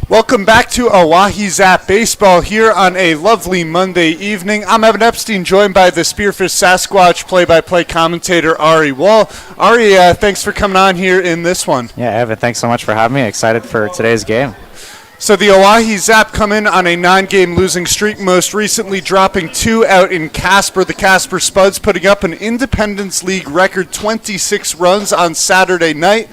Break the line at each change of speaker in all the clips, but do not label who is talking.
Welcome back to Oahe Zap Baseball here on a lovely Monday evening. I'm Evan Epstein, joined by the Spearfish Sasquatch play-by-play commentator Ari Wall. Ari, thanks for coming on here in this one.
Yeah, Evan, thanks so much for having me. Excited for today's game.
So the Oahe Zap come in on a 9-game losing streak, most recently dropping 2 out in Casper. The Casper Spuds putting up an Independence League record 26 runs on Saturday night,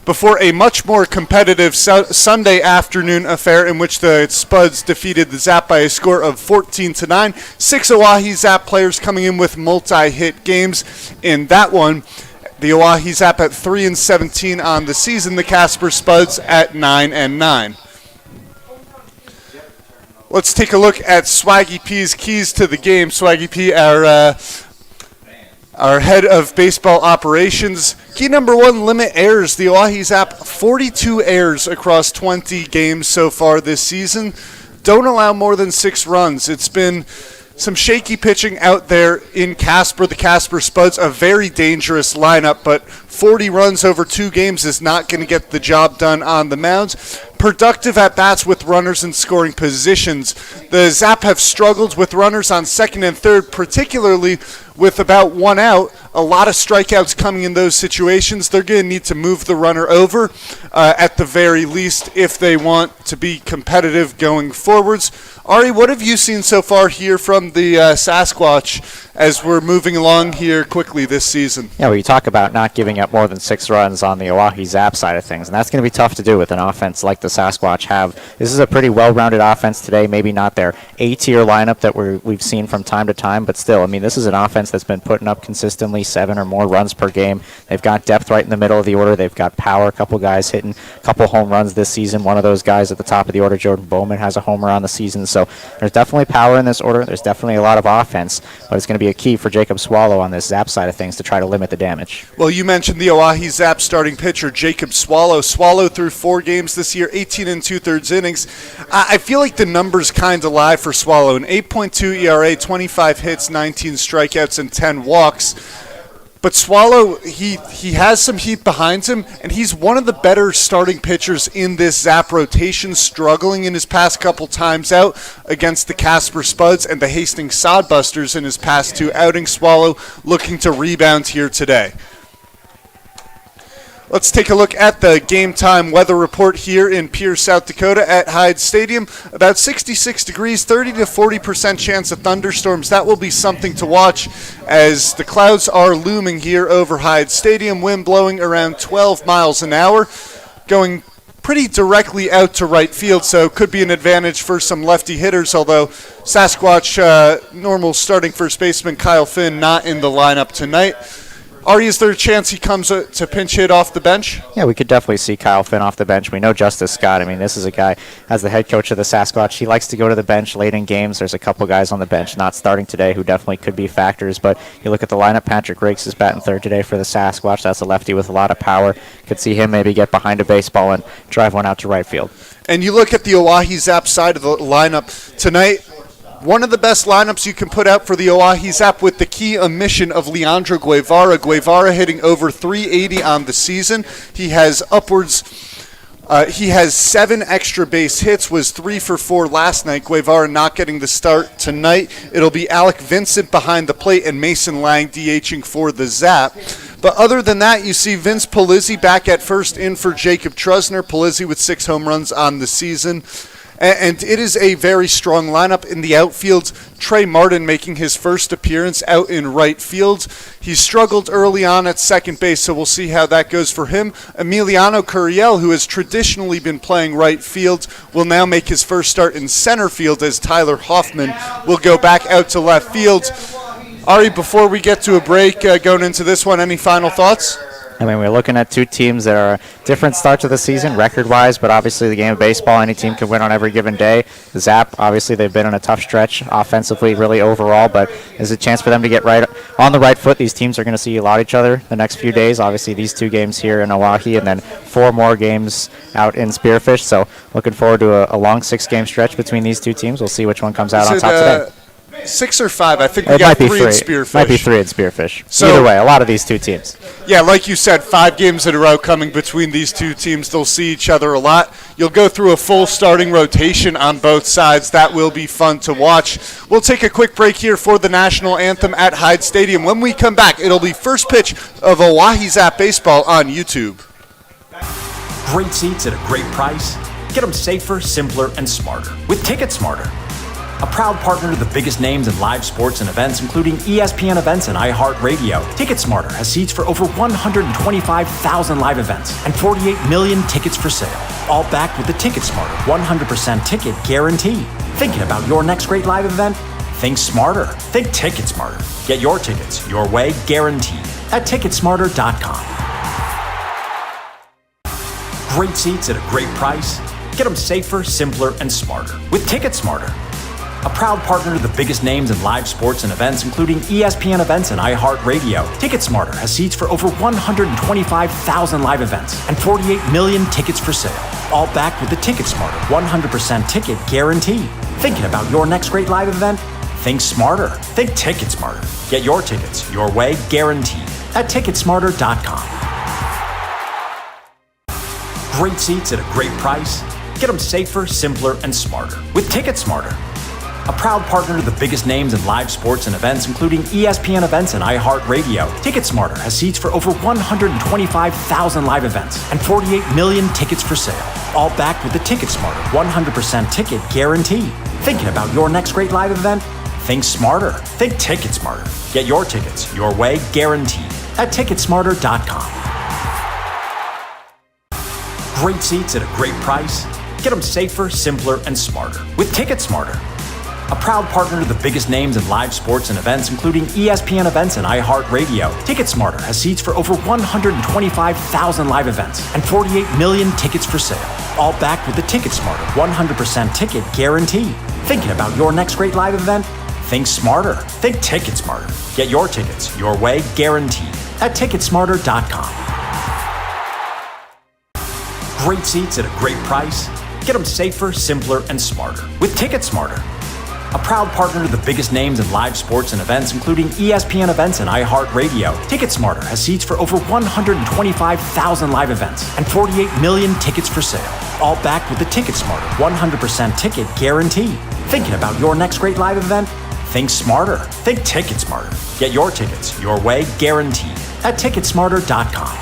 before a much more competitive Sunday afternoon affair in which the Spuds defeated the Zap by a score of 14-9. 6 Oahe Zap players coming in with multi-hit games in that one. The Oahe Zap at 3-17 on the season. The Casper Spuds at 9-9. Let's take a look at Swaggy P's keys to the game. Swaggy P, our head of baseball operations. Key number 1, limit errors. The Oahe Zap, 42 errors across 20 games so far this season. Don't allow more than 6 runs. It's been some shaky pitching out there in Casper. The Casper Spuds, a very dangerous lineup, but 40 runs over 2 games is not going to get the job done on the mounds. Productive at-bats with runners in scoring positions. The Zap have struggled with runners on second and third, particularly with about 1 out. A lot of strikeouts coming in those situations. They're going to need to move the runner over at the very least if they want to be competitive going forwards. Ari, what have you seen so far here from the Sasquatch as we're moving along here quickly this season?
Yeah, well, you talk about not giving up more than 6 runs on the Oahe Zap side of things, and that's going to be tough to do with an offense like the Sasquatch have. This is a pretty well-rounded offense today, maybe not their A-tier lineup that we've seen from time to time, but still, I mean, this is an offense that's been putting up consistently 7 or more runs per game. They've got depth right in the middle of the order. They've got power, a couple guys hitting a couple home runs this season. One of those guys at the top of the order, Jordan Bowman, has a homer on the season, so there's definitely power in this order. There's definitely a lot of offense, but it's going to be a key for Jacob Swallow on this Zap side of things to try to limit the damage.
Well, you mentioned the Oahe Zap starting pitcher, Jacob Swallow. Swallow through 4 games this year, 18 2/3 innings. I feel like the numbers kind of lie for Swallow. An 8.2 ERA, 25 hits, 19 strikeouts, and 10 walks. But Swallow, he has some heat behind him, and he's one of the better starting pitchers in this Zap rotation, struggling in his past couple times out against the Casper Spuds and the Hastings Sodbusters in his past 2 outings. Swallow looking to rebound here today. Let's take a look at the game time weather report here in Pierce, South Dakota at Hyde Stadium. About 66 degrees, 30 to 40% chance of thunderstorms. That will be something to watch as the clouds are looming here over Hyde Stadium. Wind blowing around 12 miles an hour, going pretty directly out to right field, so could be an advantage for some lefty hitters, although Sasquatch normal starting first baseman Kyle Finn not in the lineup tonight. Ari, is there a chance he comes to pinch hit off the bench?
Yeah, we could definitely see Kyle Finn off the bench. We know Justice Scott. I mean, this is a guy, as the head coach of the Sasquatch, he likes to go to the bench late in games. There's a couple guys on the bench not starting today who definitely could be factors, but you look at the lineup, Patrick Rakes is batting third today for the Sasquatch. That's a lefty with a lot of power. Could see him maybe get behind a baseball and drive one out to right field.
And you look at the Oahe Zap side of the lineup tonight, one of the best lineups you can put out for the Oahe Zap with the key omission of Leandro Guevara. Guevara hitting over 380 on the season. He has he has 7 extra base hits, was 3 for 4 last night. Guevara not getting the start tonight. It'll be Alec Vincent behind the plate and Mason Lang DHing for the Zap. But other than that, you see Vince Polizzi back at first in for Jacob Trusner. Polizzi with 6 home runs on the season. And it is a very strong lineup. In the outfield, Trey Martin making his first appearance out in right field. He struggled early on at second base, so we'll see how that goes for him. Emiliano Curiel, who has traditionally been playing right field, will now make his first start in center field as Tyler Hoffman will go back out to left field. Ari, before we get to a break going into this one, any final thoughts?
I mean, we're looking at two teams that are different starts of the season, record-wise, but obviously the game of baseball, any team can win on every given day. The Zap, obviously, they've been on a tough stretch offensively, really overall, but there's a chance for them to get right on the right foot. These teams are going to see a lot of each other the next few days. Obviously, these 2 games here in Oahe and then 4 more games out in Spearfish. So looking forward to a long 6-game stretch between these two teams. We'll see which one comes out on top today.
6 or 5? I think we
It
got
might be
3 in Spearfish.
Might be 3 in Spearfish.
So,
either way, a lot of these two teams.
Yeah, like you said, 5 games in a row coming between these two teams. They'll see each other a lot. You'll go through a full starting rotation on both sides. That will be fun to watch. We'll take a quick break here for the national anthem at Hyde Stadium. When we come back, it'll be first pitch of Oahe Zap baseball on YouTube.
Great seats at a great price. Get them safer, simpler, and smarter with Ticket Smarter. A proud partner to the biggest names in live sports and events, including ESPN events and iHeartRadio. TicketSmarter has seats for over 125,000 live events and 48 million tickets for sale. All backed with the TicketSmarter 100% ticket guarantee. Thinking about your next great live event? Think smarter. Think TicketSmarter. Get your tickets your way, guaranteed, at TicketSmarter.com. Great seats at a great price. Get them safer, simpler, and smarter with TicketSmarter. A proud partner to the biggest names in live sports and events, including ESPN events and iHeartRadio. TicketSmarter has seats for over 125,000 live events and 48 million tickets for sale. All backed with the TicketSmarter 100% ticket guarantee. Thinking about your next great live event? Think smarter. Think TicketSmarter. Get your tickets your way, guaranteed, at TicketSmarter.com. Great seats at a great price. Get them safer, simpler, and smarter with TicketSmarter. A proud partner to the biggest names in live sports and events, including ESPN events and iHeartRadio. TicketSmarter has seats for over 125,000 live events and 48 million tickets for sale. All backed with the TicketSmarter 100% ticket guarantee. Thinking about your next great live event? Think smarter. Think TicketSmarter. Get your tickets your way, guaranteed, at TicketSmarter.com. Great seats at a great price. Get them safer, simpler, and smarter with TicketSmarter. A proud partner to the biggest names in live sports and events, including ESPN events and iHeartRadio. TicketSmarter has seats for over 125,000 live events and 48 million tickets for sale. All backed with the TicketSmarter 100% ticket guarantee. Thinking about your next great live event? Think smarter. Think TicketSmarter. Get your tickets your way, guaranteed, at TicketSmarter.com. Great seats at a great price. Get them safer, simpler, and smarter with TicketSmarter. A proud partner to the biggest names in live sports and events, including ESPN events and iHeartRadio. TicketSmarter has seats for over 125,000 live events and 48 million tickets for sale. All backed with the TicketSmarter 100% ticket guarantee. Thinking about your next great live event? Think smarter. Think TicketSmarter. Get your tickets your way, guaranteed, at TicketSmarter.com.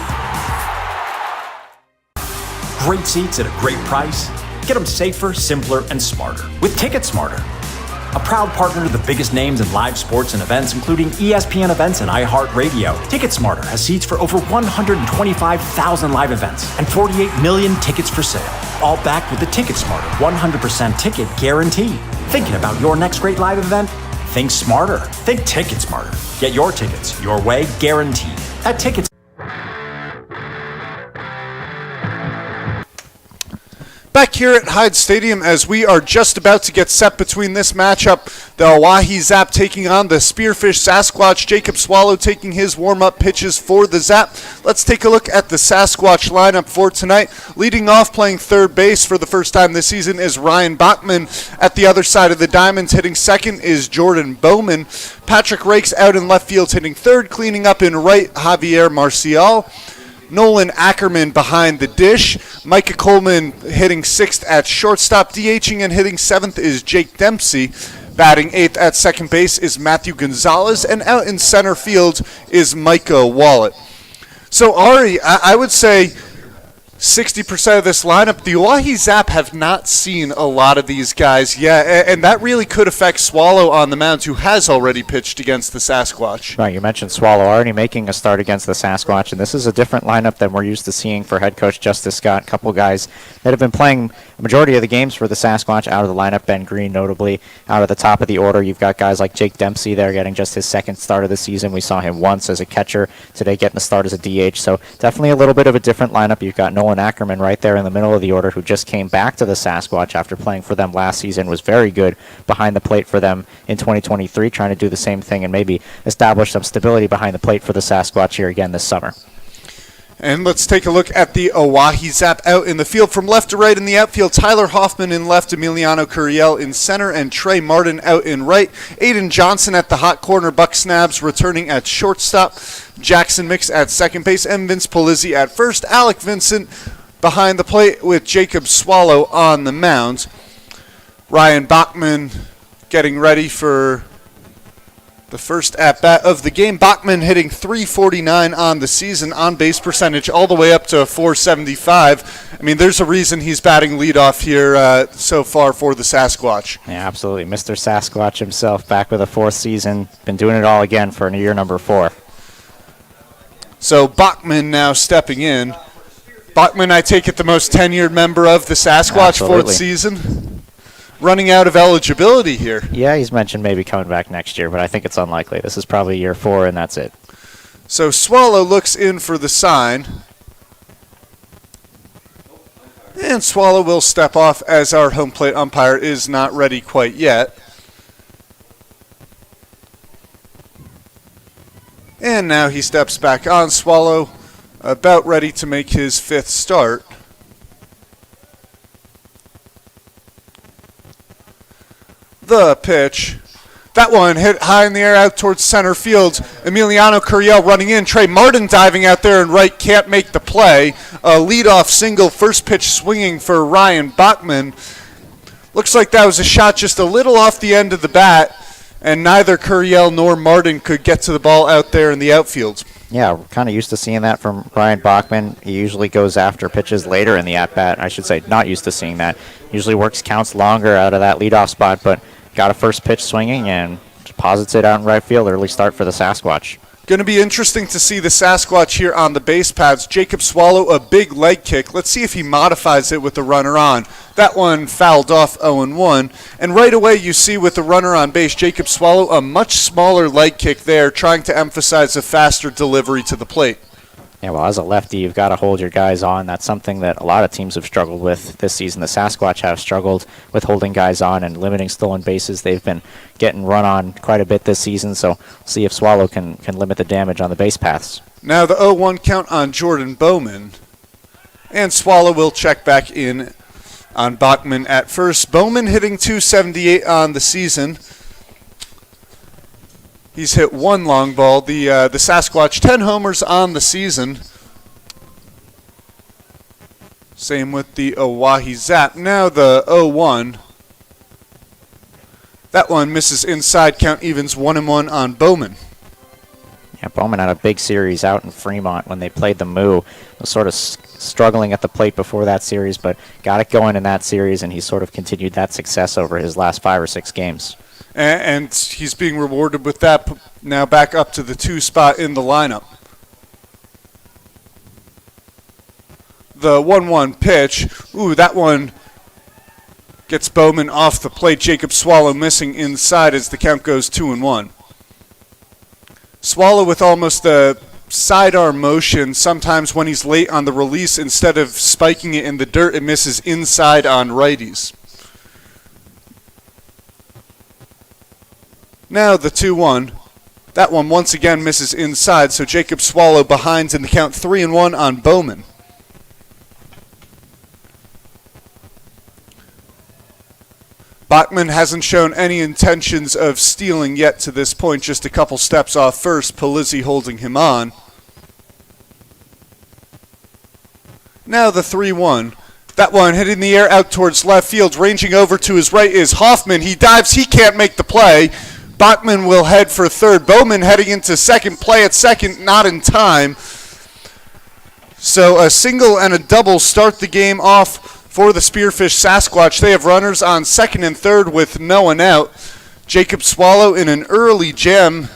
Great seats at a great price. Get them safer, simpler, and smarter with TicketSmarter. A proud partner to the biggest names in live sports and events, including ESPN events and iHeartRadio. TicketSmarter has seats for over 125,000 live events and 48 million tickets for sale. All backed with the TicketSmarter 100% ticket guarantee. Thinking about your next great live event? Think smarter. Think TicketSmarter. Get your tickets your way, guaranteed, at Tickets.
Back here at Hyde Stadium as we are just about to get set between this matchup, the Oahe Zap taking on the Spearfish Sasquatch. Jacob Swallow taking his warm-up pitches for the Zap. Let's take a look at the Sasquatch lineup for tonight. Leading off, playing third base for the first time this season, is Ryan Bachman. At the other side of the diamonds, hitting second, is Jordan Bowman. Patrick Rakes out in left field, hitting third. Cleaning up in right, Javier Marcial. Nolan Ackerman behind the dish. Micah Coleman hitting sixth at shortstop. DHing and hitting seventh is Jake Dempsey. Batting eighth at second base is Matthew Gonzalez. And out in center field is Micah Wallet. So, Ari, I would say 60% of this lineup. The Oahe Zap have not seen a lot of these guys yet, and that really could affect Swallow on the mound, who has already pitched against the Sasquatch.
Right, you mentioned Swallow already making a start against the Sasquatch, and this is a different lineup than we're used to seeing for head coach Justice Scott. A couple guys that have been playing a majority of the games for the Sasquatch out of the lineup. Ben Green, notably, out of the top of the order. You've got guys like Jake Dempsey there getting just his second start of the season. We saw him once as a catcher, today getting a start as a DH, so definitely a little bit of a different lineup. You've got Nolan Ackerman right there in the middle of the order, who just came back to the Sasquatch after playing for them last season, was very good behind the plate for them in 2023, trying to do the same thing and maybe establish some stability behind the plate for the Sasquatch here again this summer.
And let's take a look at the Oahe Zap out in the field. From left to right in the outfield, Tyler Hoffman in left, Emiliano Curiel in center, and Trey Martin out in right. Aiden Johnson at the hot corner, Buck Snabs returning at shortstop, Jackson Mix at second base, and Vince Polizzi at first. Alec Vincent behind the plate with Jacob Swallow on the mound. Ryan Bachman getting ready for the first at-bat of the game. Bachman hitting .349 on the season, on-base percentage all the way up to .475. I mean, there's a reason he's batting leadoff here so far for the Sasquatch.
Yeah, absolutely. Mr. Sasquatch himself, back with a fourth season. Been doing it all again for year number 4.
So Bachman now stepping in. Bachman, I take it, the most tenured member of the Sasquatch.
Absolutely.
Fourth season. Running out of eligibility here.
Yeah, he's mentioned maybe coming back next year, but I think it's unlikely. This is probably year 4, and that's it.
So Swallow looks in for the sign. And Swallow will step off as our home plate umpire is not ready quite yet. And now he steps back on. Swallow about ready to make his 5th start. The pitch. That one hit high in the air out towards center field. Emiliano Curiel running in. Trey Martin diving out there and right, can't make the play. A leadoff single, first pitch swinging for Ryan Bachman. Looks like that was a shot just a little off the end of the bat, and neither Curiel nor Martin could get to the ball out there in the outfield.
Yeah, we're kind of used to seeing that from Ryan Bachman. He usually goes after pitches later in the at-bat. I should say not used to seeing that. Usually works counts longer out of that leadoff spot, but got a first pitch swinging and deposits it out in right field. Early start for the Sasquatch.
Going to be interesting to see the Sasquatch here on the base paths. Jacob Swallow, a big leg kick. Let's see if he modifies it with the runner on. That one fouled off 0-1. And right away you see with the runner on base, Jacob Swallow, a much smaller leg kick there, trying to emphasize a faster delivery to the plate.
Yeah, well, as a lefty, you've got to hold your guys on. That's something that a lot of teams have struggled with this season. The Sasquatch have struggled with holding guys on and limiting stolen bases. They've been getting run on quite a bit this season, so we'll see if Swallow can limit the damage on the base paths.
Now the 0-1 count on Jordan Bowman. And Swallow will check back in on Bachman at first. Bowman hitting .278 on the season. He's hit one long ball. The Sasquatch, 10 homers on the season. Same with the Oahe Zap. Now the 0-1. That one misses inside, count evens 1-1 on Bowman.
Yeah, Bowman had a big series out in Fremont when they played the Moo. Was sort of struggling at the plate before that series, but got it going in that series, and he sort of continued that success over his last 5 or 6 games.
And he's being rewarded with that, now back up to the 2 spot in the lineup. The 1-1 pitch. Ooh, that one gets Bowman off the plate. Jacob Swallow missing inside as the count goes 2-1. Swallow with almost a sidearm motion. Sometimes when he's late on the release, instead of spiking it in the dirt, it misses inside on righties. Now the 2-1. That one once again misses inside, so Jacob Swallow behinds in the count 3-1 on Bowman. Bachman hasn't shown any intentions of stealing yet to this point, just a couple steps off first, Polizzi holding him on. Now the 3-1. That one hitting the air out towards left field, ranging over to his right is Hoffman. He dives, he can't make the play. Bachman will head for third. Bowman heading into second, play at second, not in time. So a single and a double start the game off for the Spearfish Sasquatch. They have runners on second and third with no one out. Jacob Swallow in an early jam.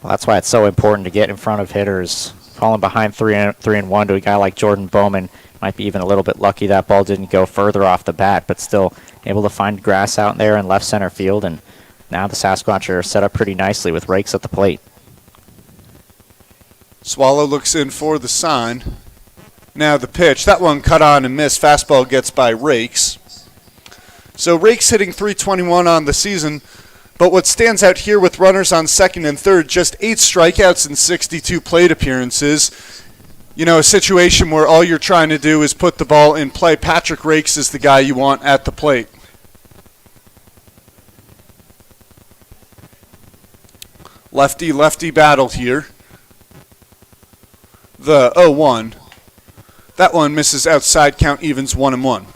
Well, that's why it's so important to get in front of hitters. Falling behind 3-1 to a guy like Jordan Bowman might be even a little bit lucky that ball didn't go further off the bat, but still able to find grass out there in left center field, and now the Sasquatch are set up pretty nicely with Rakes at the plate.
Swallow looks in for the sign. Now the pitch. That one cut on and missed. Fastball gets by Rakes. So Rakes hitting .321 on the season. But what stands out here with runners on second and third, just 8 strikeouts and 62 plate appearances. You know, a situation where all you're trying to do is put the ball in play. Patrick Rakes is the guy you want at the plate. Lefty-lefty battle here. The 0-1. That one misses outside, count evens 1-1.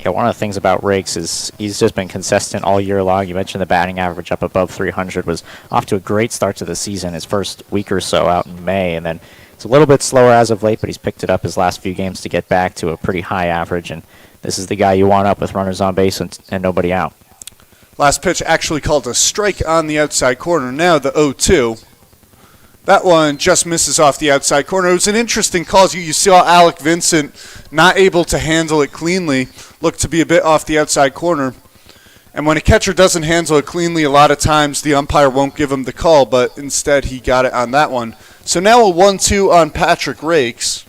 Yeah, one of the things about Rakes is he's just been consistent all year long. You mentioned the batting average up above 300, was off to a great start to the season, his first week or so out in May, and then it's a little bit slower as of late, but he's picked it up his last few games to get back to a pretty high average, and this is the guy you want up with runners on base and nobody out.
Last pitch actually called a strike on the outside corner. Now the 0-2. That one just misses off the outside corner. It was an interesting call. You saw Alec Vincent not able to handle it cleanly, looked to be a bit off the outside corner. And when a catcher doesn't handle it cleanly, a lot of times the umpire won't give him the call, but instead he got it on that one. So now a 1-2 on Patrick Rakes.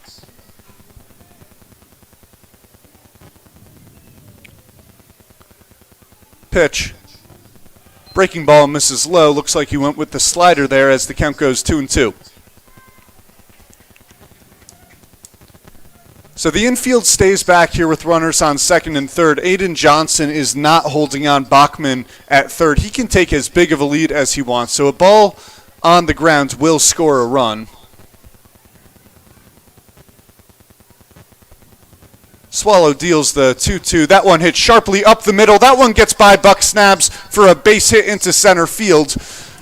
Pitch. Breaking ball misses low. Looks like he went with the slider there as the count goes 2-2. So the infield stays back here with runners on second and third. Aiden Johnson is not holding on Bachman at third. He can take as big of a lead as he wants. So a ball on the ground will score a run. Swallow deals the 2-2. That one hits sharply up the middle. That one gets by Buck Snabs for a base hit into center field.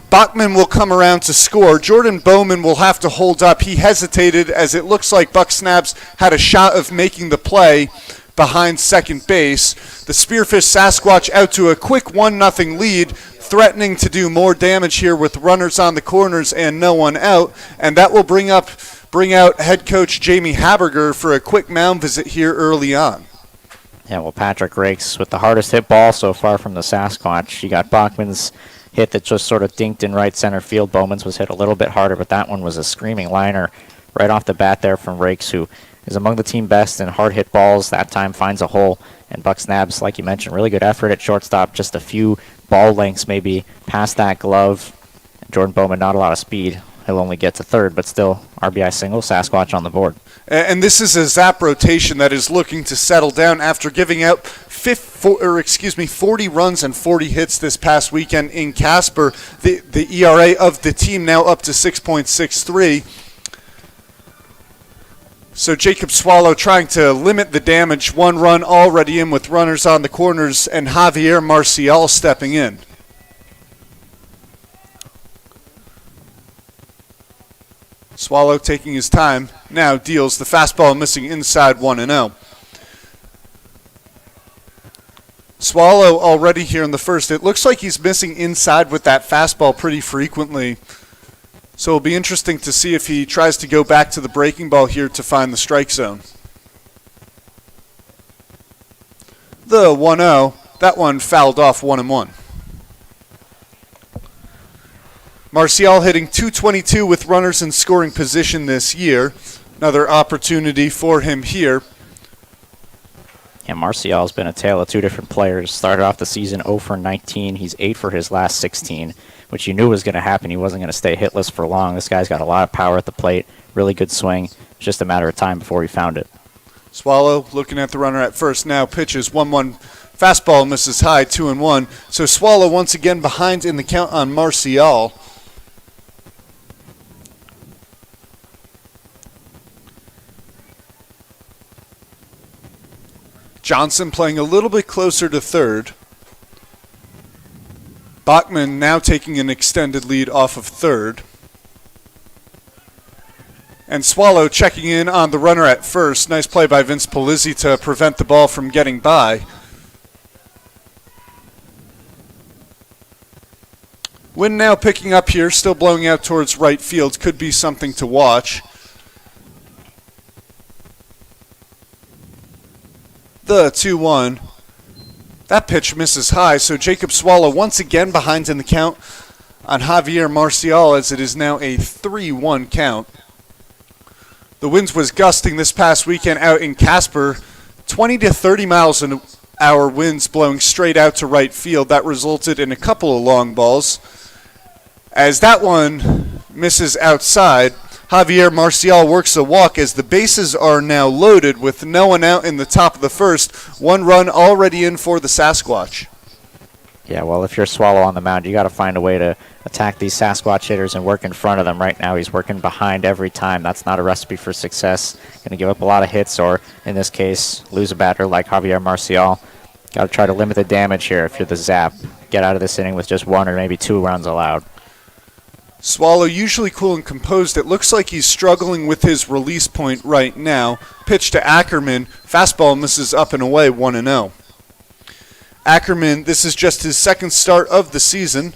Bachman will come around to score. Jordan Bowman will have to hold up. He hesitated as it looks like Buck Snabs had a shot of making the play behind second base. The Spearfish Sasquatch out to a quick 1-0 lead, threatening to do more damage here with runners on the corners and no one out. And that will bring out head coach Jamie Haberger for a quick mound visit here early on.
Yeah, well, Patrick Rakes with the hardest hit ball so far from the Sasquatch. You got Bachman's hit that just sort of dinked in right center field. Bowman's was hit a little bit harder, but that one was a screaming liner right off the bat there from Rakes, who is among the team best in hard hit balls. That time finds a hole, and Buck Snabs, like you mentioned, really good effort at shortstop, just a few ball lengths maybe past that glove. Jordan Bowman, not a lot of speed. He'll only get to third, but still RBI single, Sasquatch on the board.
And this is a Zap rotation that is looking to settle down after giving out 40 runs and 40 hits this past weekend in Casper. The ERA of the team now up to 6.63. So Jacob Swallow trying to limit the damage. 1 run already in with runners on the corners, and Javier Marcial stepping in. Swallow taking his time, now deals the fastball missing inside 1-0. Swallow already here in the first. It looks like he's missing inside with that fastball pretty frequently. So it'll be interesting to see if he tries to go back to the breaking ball here to find the strike zone. The 1-0, that one fouled off 1-1. Marcial hitting .222 with runners in scoring position this year. Another opportunity for him here.
Yeah, Marcial's been a tale of two different players. Started off the season 0 for 19. He's 8 for his last 16, which you knew was going to happen. He wasn't going to stay hitless for long. This guy's got a lot of power at the plate. Really good swing. It's just a matter of time before he found it.
Swallow looking at the runner at first now. Pitches 1-1. Fastball misses high, 2-1. So Swallow once again behind in the count on Marcial. Johnson playing a little bit closer to third. Bachman now taking an extended lead off of third. And Swallow checking in on the runner at first. Nice play by Vince Polizzi to prevent the ball from getting by. Wind now picking up here, still blowing out towards right field. Could be something to watch. The 2-1. That pitch misses high, so Jacob Swallow once again behind in the count on Javier Marcial as it is now a 3-1 count. The winds was gusting this past weekend out in Casper, 20 to 30 miles an hour winds blowing straight out to right field. That resulted in a couple of long balls. As that one misses outside, Javier Marcial works a walk as the bases are now loaded with no one out in the top of the first. One run already in for the Sasquatch.
Yeah, well, if you're Swallow on the mound, you got to find a way to attack these Sasquatch hitters and work in front of them. Right now, he's working behind every time. That's not a recipe for success. Going to give up a lot of hits, or in this case, lose a batter like Javier Marcial. Got to try to limit the damage here if you're the Zap. Get out of this inning with just 1 or maybe 2 runs allowed.
Swallow usually cool and composed. It looks like he's struggling with his release point right now. Pitch to Ackerman. Fastball misses up and away, 1-0. Ackerman, this is just his second start of the season.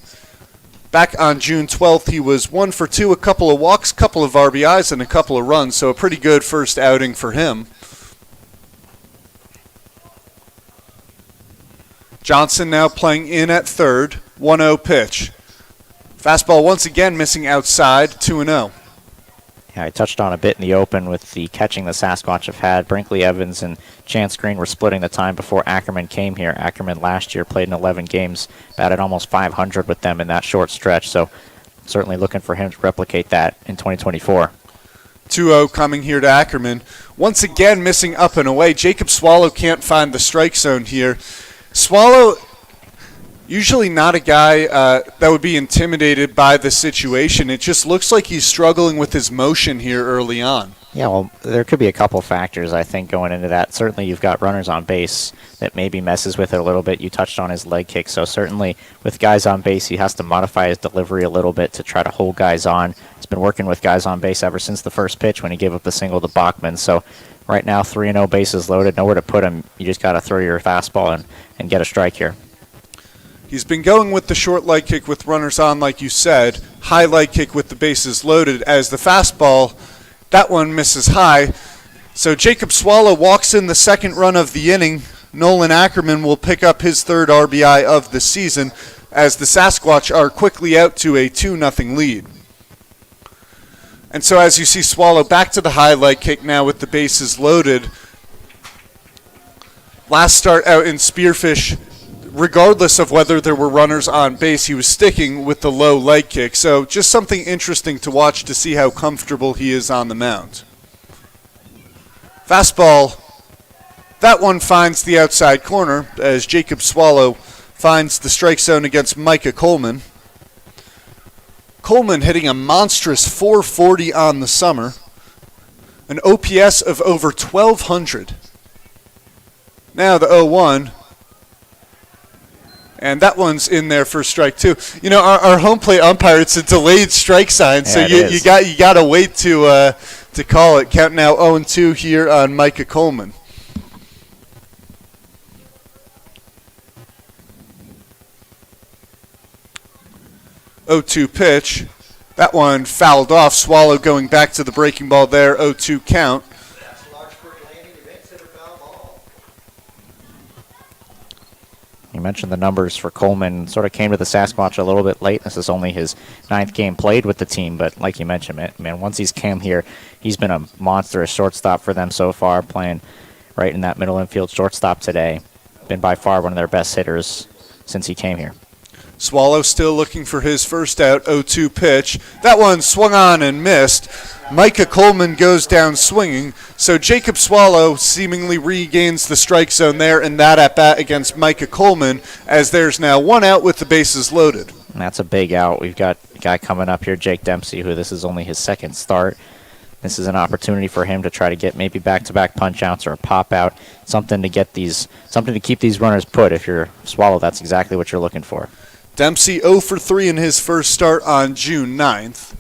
Back on June 12th, he was 1 for 2, a couple of walks, couple of RBIs, and a couple of runs, so a pretty good first outing for him. Johnson now playing in at third, 1-0 pitch. Fastball once again missing outside, 2-0.
Yeah, I touched on a bit in the open with the catching the Sasquatch have had. Brinkley Evans and Chance Green were splitting the time before Ackerman came here. Ackerman last year played in 11 games, batted almost 500 with them in that short stretch, so certainly looking for him to replicate that in 2024.
2-0 coming here to Ackerman. Once again missing up and away. Jacob Swallow can't find the strike zone here. Swallow, usually not a guy that would be intimidated by the situation. It just looks like he's struggling with his motion here early on.
Yeah, well, there could be a couple factors, I think, going into that. Certainly you've got runners on base that maybe messes with it a little bit. You touched on his leg kick, so certainly with guys on base, he has to modify his delivery a little bit to try to hold guys on. He's been working with guys on base ever since the first pitch when he gave up the single to Bachman. So right now, 3-0 bases loaded, nowhere to put him. You just got to throw your fastball and get a strike here.
He's been going with the short leg kick with runners on, like you said. High leg kick with the bases loaded as the fastball, that one misses high. So Jacob Swallow walks in the second run of the inning. Nolan Ackerman will pick up his third RBI of the season as the Sasquatch are quickly out to a 2-0 lead. And so as you see Swallow back to the high leg kick now with the bases loaded. Last start out in Spearfish, regardless of whether there were runners on base, he was sticking with the low leg kick. So just something interesting to watch to see how comfortable he is on the mound. Fastball, that one finds the outside corner as Jacob Swallow finds the strike zone against Micah Coleman. Coleman hitting a monstrous .440 on the summer, an OPS of over 1,200. Now the 0-1. And that one's in there for strike two. You know, our home plate umpire, it's a delayed strike sign, so you got to wait to call it. Count now 0-2 here on Micah Coleman. .02 pitch. That one fouled off. Swallow going back to the breaking ball there. 0-2 count.
You mentioned the numbers for Coleman. Sort of came to the Sasquatch a little bit late. This is only his 9th game played with the team, but like you mentioned, man, once he's came here, he's been a monstrous shortstop for them so far, playing right in that middle infield shortstop today. Been by far one of their best hitters since he came here.
Swallow still looking for his first out, 0-2 pitch. That one swung on and missed. Micah Coleman goes down swinging, so Jacob Swallow seemingly regains the strike zone there in that at-bat against Micah Coleman, as there's now one out with the bases loaded.
And that's a big out. We've got a guy coming up here, Jake Dempsey, who this is only his 2nd start. This is an opportunity for him to try to get maybe back-to-back punch-outs or a pop-out, something to keep these runners put. If you're Swallow, that's exactly what you're looking for.
Dempsey 0 for 3 in his first start on June 9th.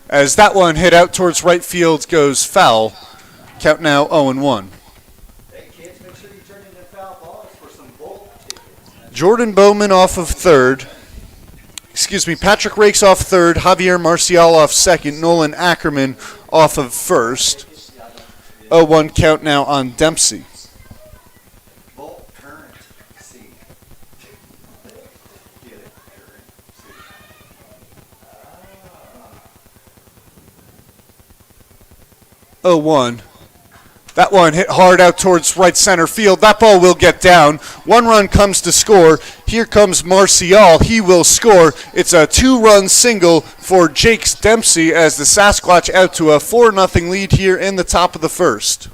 As that one hit out towards right field goes foul. Count now 0-1. Jordan Bowman off of third. Patrick Rakes off third. Javier Marcial off second. Nolan Ackerman off of first. 0-1 count now on Dempsey. 0-1. That one hit hard out towards right center field. That ball will get down. One run comes to score. Here comes Marcial. He will score. It's a 2-run single for Jake Dempsey as the Sasquatch out to a 4-0 lead here in the top of the first.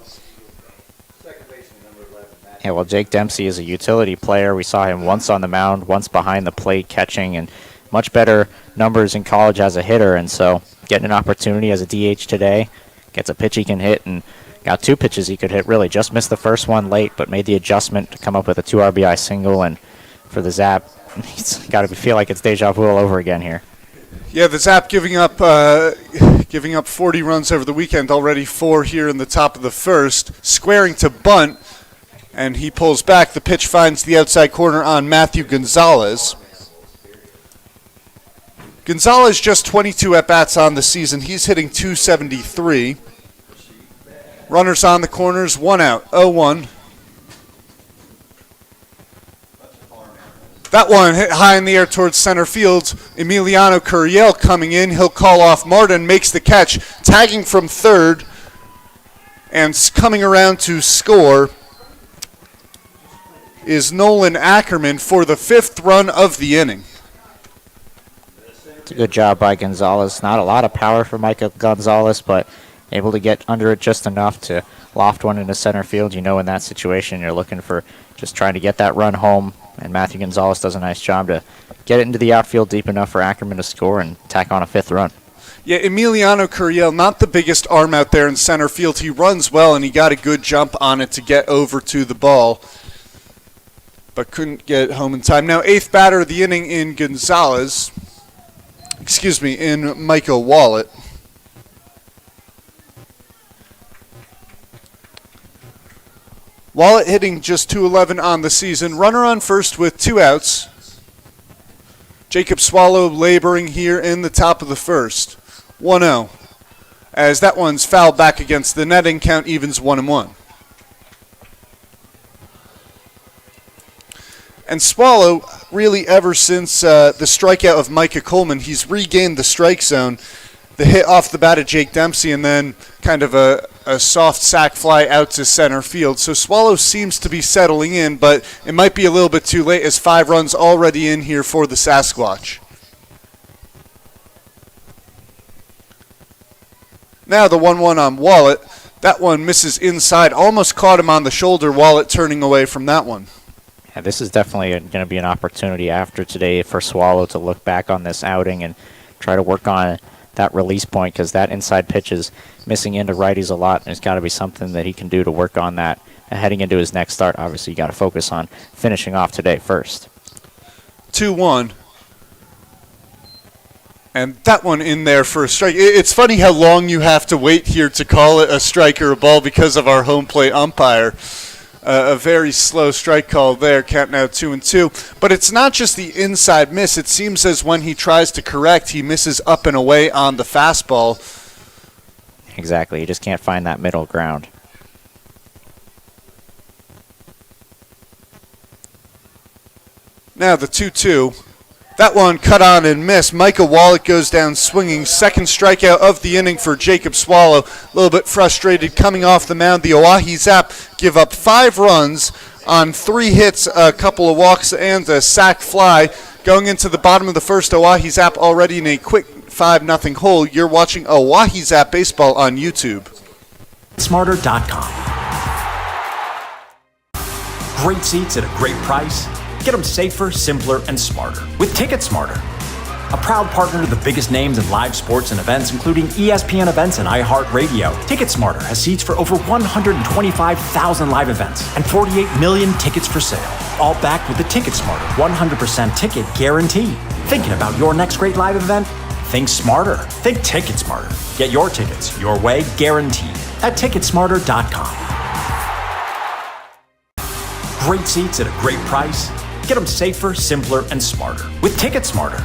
Yeah, well, Jake Dempsey is a utility player. We saw him once on the mound, once behind the plate catching, and much better numbers in college as a hitter. And so getting an opportunity as a DH today, gets a pitch he can hit, and got 2 pitches he could hit, really. Just missed the first one late, but made the adjustment to come up with a 2 RBI single. And for the Zap, he's got to feel like it's deja vu all over again here.
Yeah, the Zap giving up 40 runs over the weekend, already 4 here in the top of the first. Squaring to bunt, and he pulls back. The pitch finds the outside corner on Matthew Gonzalez. Gonzalez just 22 at-bats on the season. He's hitting .273. Runners on the corners, 1 out, 0-1. That one hit high in the air towards center field. Emiliano Curiel coming in. He'll call off Martin, makes the catch, tagging from third, and coming around to score is Nolan Ackerman for the 5th run of the inning.
It's a good job by Gonzalez. Not a lot of power for Micah Gonzalez, but able to get under it just enough to loft one into center field. You know, in that situation, you're looking for just trying to get that run home, and Matthew Gonzalez does a nice job to get it into the outfield deep enough for Ackerman to score and tack on a 5th run.
Yeah, Emiliano Curiel, not the biggest arm out there in center field. He runs well, and he got a good jump on it to get over to the ball, but couldn't get home in time. Now, 8th batter of the inning in in Micah Wallet. Wallet hitting just .211 on the season. Runner on first with 2 outs. Jacob Swallow laboring here in the top of the first. 1-0. As that one's fouled back against the netting, count evens 1-1. And Swallow, really ever since the strikeout of Micah Coleman, he's regained the strike zone. The hit off the bat of Jake Dempsey, and then kind of a soft sac fly out to center field. So Swallow seems to be settling in, but it might be a little bit too late as 5 runs already in here for the Sasquatch. Now the 1-1 on Wallet. That one misses inside, almost caught him on the shoulder. Wallet turning away from that one.
Yeah, this is definitely going to be an opportunity after today for Swallow to look back on this outing and try to work on that release point, because that inside pitch is missing into righties a lot, and it's got to be something that he can do to work on that. And heading into his next start, obviously you got to focus on finishing off today first.
2-1. And that one in there for a strike. It's funny how long you have to wait here to call it a strike or a ball because of our home plate umpire. A very slow strike call there, count now 2-2. But it's not just the inside miss. It seems as when he tries to correct, he misses up and away on the fastball.
Exactly. You just can't find that middle ground.
Now the 2-2. That one cut on and missed. Micah Wallet goes down swinging. 2nd strikeout of the inning for Jacob Swallow. A little bit frustrated coming off the mound. The Oahe Zap give up 5 runs on 3 hits, a couple of walks, and a sac fly. Going into the bottom of the first, Oahe Zap already in a quick 5-0 hole. You're watching Oahe Zap Baseball on YouTube.
Smarter.com. Great seats at a great price. Get them safer, simpler, and smarter with Ticket Smarter. A proud partner to the biggest names in live sports and events, including ESPN events and iHeartRadio. Ticket Smarter has seats for over 125,000 live events and 48 million tickets for sale. all backed with the Ticket Smarter 100% ticket guarantee. Thinking about your next great live event? Think smarter. Think Ticket Smarter. Get your tickets your way, guaranteed, at ticketsmarter.com. Great seats at a great price. Get them safer, simpler, and smarter with Ticket Smarter.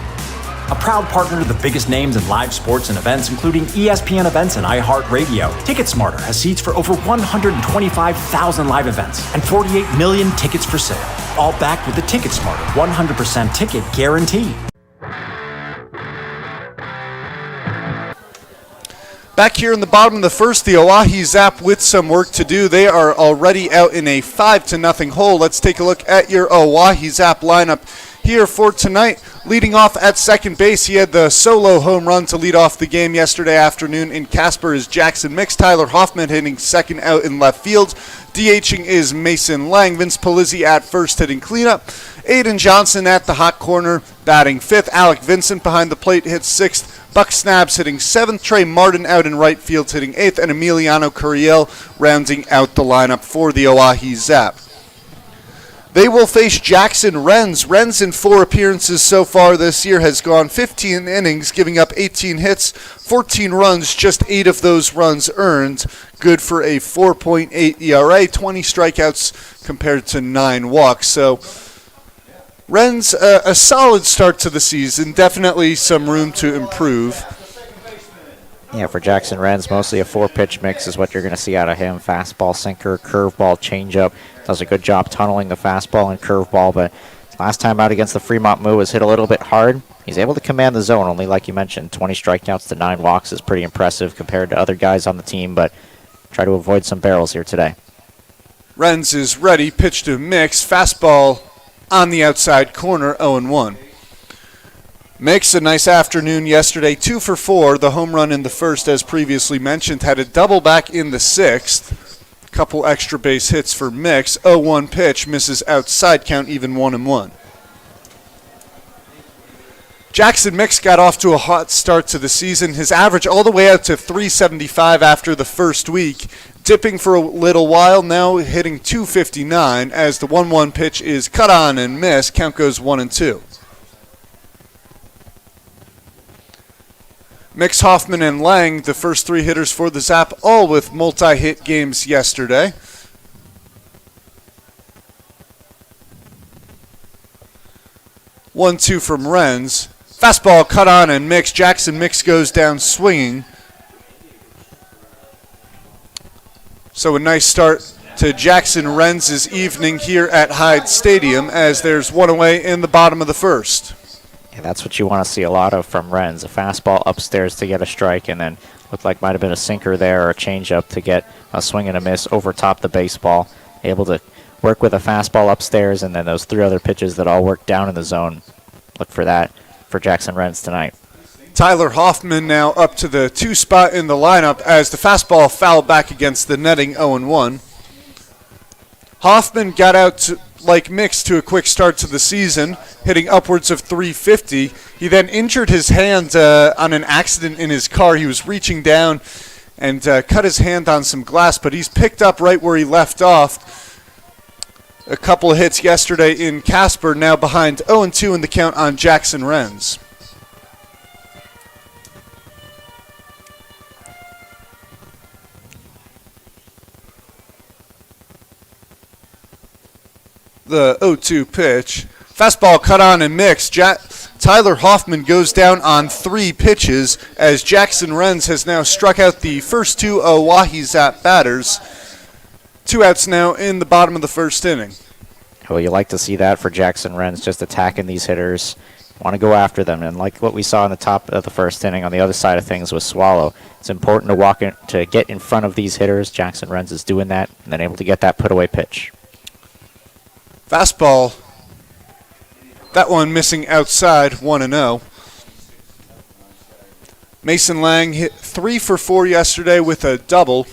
A proud partner to the biggest names in live sports and events, including ESPN events and iHeartRadio. Ticket Smarter has seats for over 125,000 live events and 48 million tickets for sale, all backed with the Ticket Smarter 100% ticket guarantee.
Back here in the bottom of the first, the Oahe Zap with some work to do. They are already out in a 5-0 hole. Let's take a look at your Oahe Zap lineup here for tonight. Leading off at second base, he had the solo home run to lead off the game yesterday afternoon in Casper is Jackson Mix. Tyler Hoffman hitting second out in left field. DHing is Mason Lang. Vince Palizzi at first hitting cleanup. Aiden Johnson at the hot corner batting fifth. Alec Vincent behind the plate hits sixth. Buck Snabs hitting seventh. Trey Martin out in right field hitting eighth. And Emiliano Curiel rounding out the lineup for the Oahe Zap. They will face Jackson Renz. Renz in 4 appearances so far this year has gone 15 innings, giving up 18 hits, 14 runs, just 8 of those runs earned. Good for a 4.8 ERA, 20 strikeouts compared to 9 walks. So Renz, a solid start to the season, definitely some room to improve.
Yeah, for Jackson Renz, mostly a 4-pitch mix is what you're going to see out of him. Fastball, sinker, curveball, changeup. Does a good job tunneling the fastball and curveball, but last time out against the Fremont Moo was hit a little bit hard. He's able to command the zone, only like you mentioned, 20 strikeouts to 9 walks is pretty impressive compared to other guys on the team, but try to avoid some barrels here today.
Renz is ready, pitch to Mix, fastball on the outside corner, 0-1. Mix, a nice afternoon yesterday, 2 for 4. The home run in the first, as previously mentioned, had a double back in the sixth. Couple extra base hits for Mix. 0-1 pitch, misses outside, count even 1-1. Jackson Mix got off to a hot start to the season. His average all the way out to 375 after the first week. Dipping for a little while, now hitting 259 as the 1-1 pitch is cut on and missed. Count goes 1-2. Mix, Hoffman, and Lang, the first 3 hitters for the Zap, all with multi-hit games yesterday. One-two from Renz. Fastball cut on and Mix. Jackson Mix goes down swinging. So a nice start to Jackson Renz's evening here at Hyde Stadium as there's one away in the bottom of the first.
Yeah, that's what you want to see a lot of from Renz. A fastball upstairs to get a strike, and then looked like might have been a sinker there or a changeup to get a swing and a miss over top the baseball. Able to work with a fastball upstairs, and then those 3 other pitches that all work down in the zone. Look for that for Jackson Renz tonight.
Tyler Hoffman now up to the 2 spot in the lineup as the fastball fouled back against the netting, 0-1. Hoffman got out to, like Mix, to a quick start to the season, hitting upwards of 350. He then injured his hand on an accident in his car. He was reaching down and cut his hand on some glass, but he's picked up right where he left off. A couple of hits yesterday in Casper, now behind 0-2 in the count on Jackson Renz. The 0-2 pitch. Fastball cut on and mixed. Tyler Hoffman goes down on 3 pitches as Jackson Renz has now struck out the first 2 Oahe Zap batters. 2 outs now in the bottom of the first inning.
Well, you like to see that for Jackson Renz, just attacking these hitters. Want to go after them, and like what we saw in the top of the first inning on the other side of things with Swallow, it's important to get in front of these hitters. Jackson Renz is doing that, and then able to get that put-away pitch.
Fastball, that one missing outside, 1-0. Mason Lang hit 3 for 4 yesterday with a double.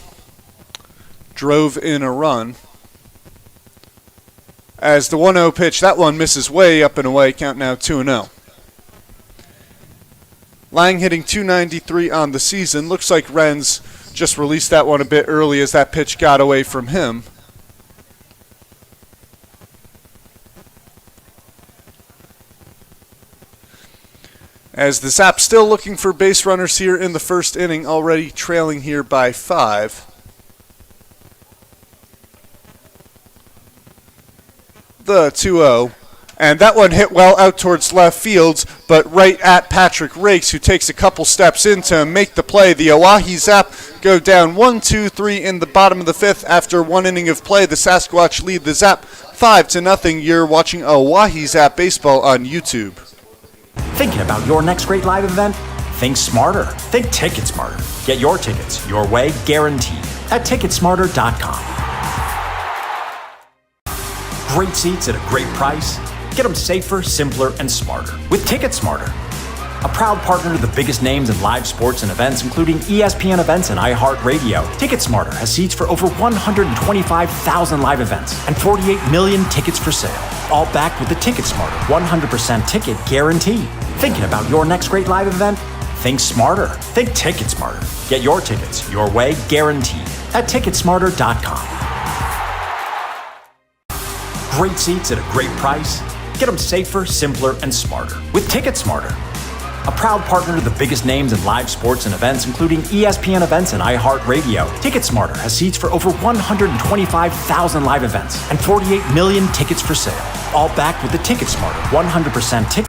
Drove in a run. As the 1-0 pitch, that one misses way up and away, count now 2-0. Lang hitting 293 on the season. Looks like Renz just released that one a bit early as that pitch got away from him. As the Zap still looking for base runners here in the first inning, already trailing here by 5. The 2-0. And that one hit well out towards left field, but right at Patrick Rakes, who takes a couple steps in to make the play. The Oahe Zap go down 1-2-3 in the bottom of the 5th after 1 inning of play. The Sasquatch lead the Zap 5-0. You're watching Oahe Zap Baseball on YouTube.
Thinking about your next great live event? Think smarter. Think Ticket Smarter. Get your tickets your way, guaranteed, at Ticketsmarter.com. Great seats at a great price. Get them safer, simpler, and smarter with Ticket Smarter. A proud partner to the biggest names in live sports and events, including ESPN events and iHeartRadio. Ticket Smarter has seats for over 125,000 live events and 48 million tickets for sale. All backed with the Ticket Smarter 100% ticket guarantee. Thinking about your next great live event? Think smarter. Think Ticket Smarter. Get your tickets your way, guaranteed, at Ticketsmarter.com. Great seats at a great price. Get them safer, simpler, and smarter with Ticket Smarter. A proud partner to the biggest names in live sports and events, including ESPN events and iHeartRadio. Ticket Smarter has seats for over 125,000 live events and 48 million tickets for sale. All backed with the Ticket Smarter 100% ticket.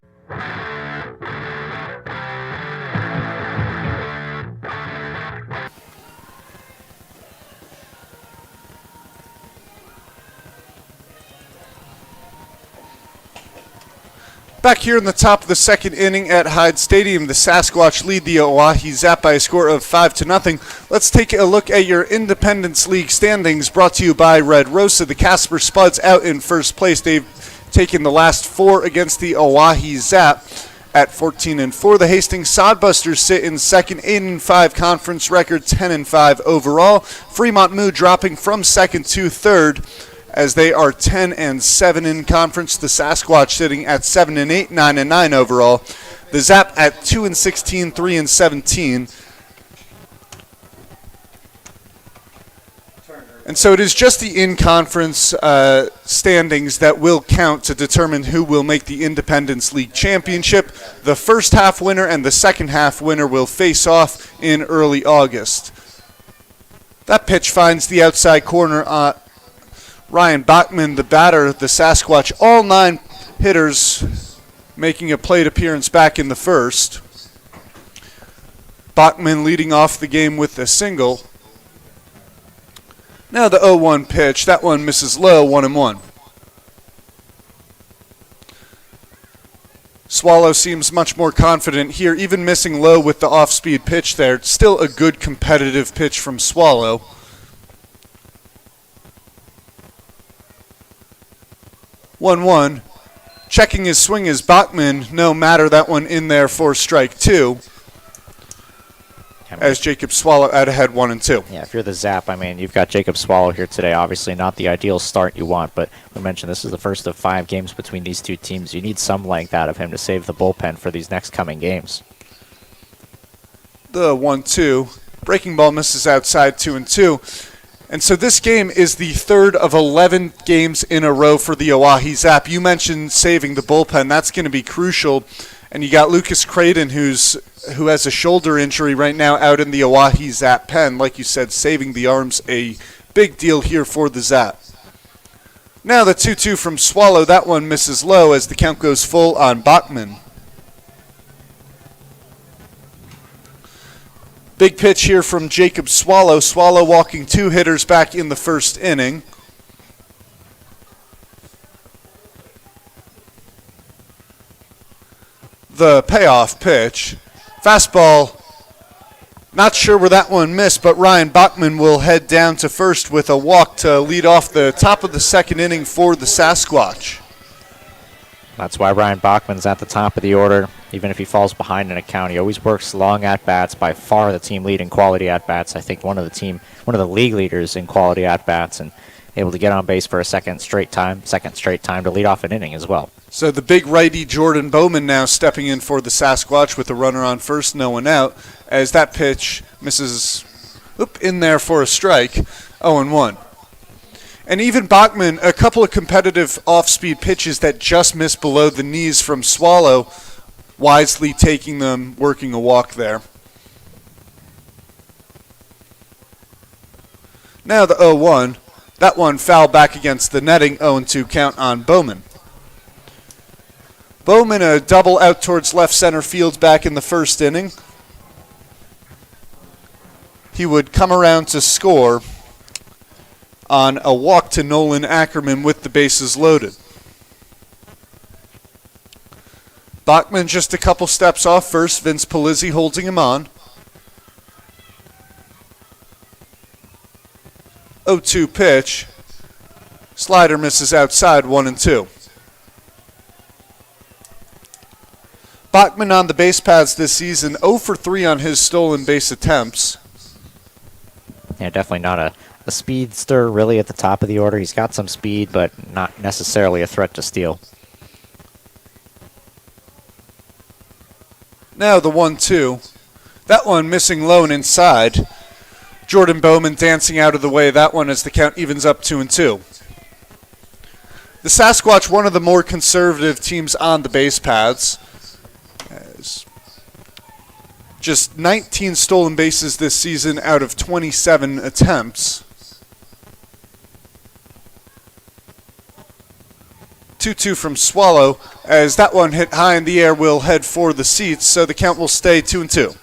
Back here in the top of the second inning at Hyde Stadium, the Sasquatch lead the Oahe Zap by a score of 5-0. Let's take a look at your Independence League standings, brought to you by Red Rosa. The Casper Spuds out in first place. They've taken the last 4 against the Oahe Zap at 14-4. The Hastings Sodbusters sit in second, 8-5 conference record, 10-5 overall. Fremont Moo dropping from second to third, as they are 10-7 in conference. The Sasquatch sitting at 7-8, 9-9 overall. The Zap at 2-16, 3-17. And so it is just the in-conference standings that will count to determine who will make the Independence League Championship. The first half winner and the second half winner will face off in early August. That pitch finds the outside corner. Ryan Bachman, the batter, the Sasquatch, all 9 hitters making a plate appearance back in the first. Bachman leading off the game with a single. Now the 0-1 pitch. That one misses low, 1-1. Swallow seems much more confident here, even missing low with the off-speed pitch there. Still a good competitive pitch from Swallow. 1-1. Checking his swing is Bachman. No matter, that one in there for strike 2. As Jacob Swallow out ahead 1-2.
Yeah, if you're the Zap, I mean, you've got Jacob Swallow here today. Obviously not the ideal start you want, but we mentioned this is the first of 5 games between these two teams. You need some length out of him to save the bullpen for these next coming games.
The 1-2. Breaking ball misses outside, 2-2. And so this game is the third of 11 games in a row for the Oahe Zap. You mentioned saving the bullpen. That's going to be crucial. And you got Lucas Creighton, who has a shoulder injury right now out in the Oahe Zap pen. Like you said, saving the arms a big deal here for the Zap. Now the 2-2 from Swallow. That one misses low as the count goes full on Bachman. Big pitch here from Jacob Swallow. Swallow walking 2 hitters back in the first inning. The payoff pitch. Fastball. Not sure where that one missed, but Ryan Bachman will head down to first with a walk to lead off the top of the second inning for the Sasquatch.
That's why Ryan Bachman's at the top of the order. Even if he falls behind in a count, he always works long at-bats. By far the team lead in quality at-bats. I think one of the league leaders in quality at-bats, and able to get on base for a second straight time to lead off an inning as well.
So the big righty Jordan Bowman now stepping in for the Sasquatch with a runner on first, no one out, as that pitch misses in there for a strike, 0-1. And even Bachman, a couple of competitive off-speed pitches that just missed below the knees from Swallow, wisely taking them, working a walk there. Now the 0-1. That one foul back against the netting, 0-2 count on Bowman. Bowman a double out towards left center field back in the first inning. He would come around to score on a walk to Nolan Ackerman with the bases loaded. Bachman just a couple steps off first. Vince Polizzi holding him on. 0-2 pitch. Slider misses outside, 1-2. Bachman on the base paths this season, 0 for 3 on his stolen base attempts.
Yeah, definitely not a speedster really at the top of the order. He's got some speed, but not necessarily a threat to steal.
Now the 1-2. That one missing low and inside. Jordan Bowman dancing out of the way. That one as the count evens up 2-2. The Sasquatch, one of the more conservative teams on the base paths. Has just 19 stolen bases this season out of 27 attempts. 2-2 from Swallow, as that one hit high in the air will head for the seats, so the count will stay 2-2.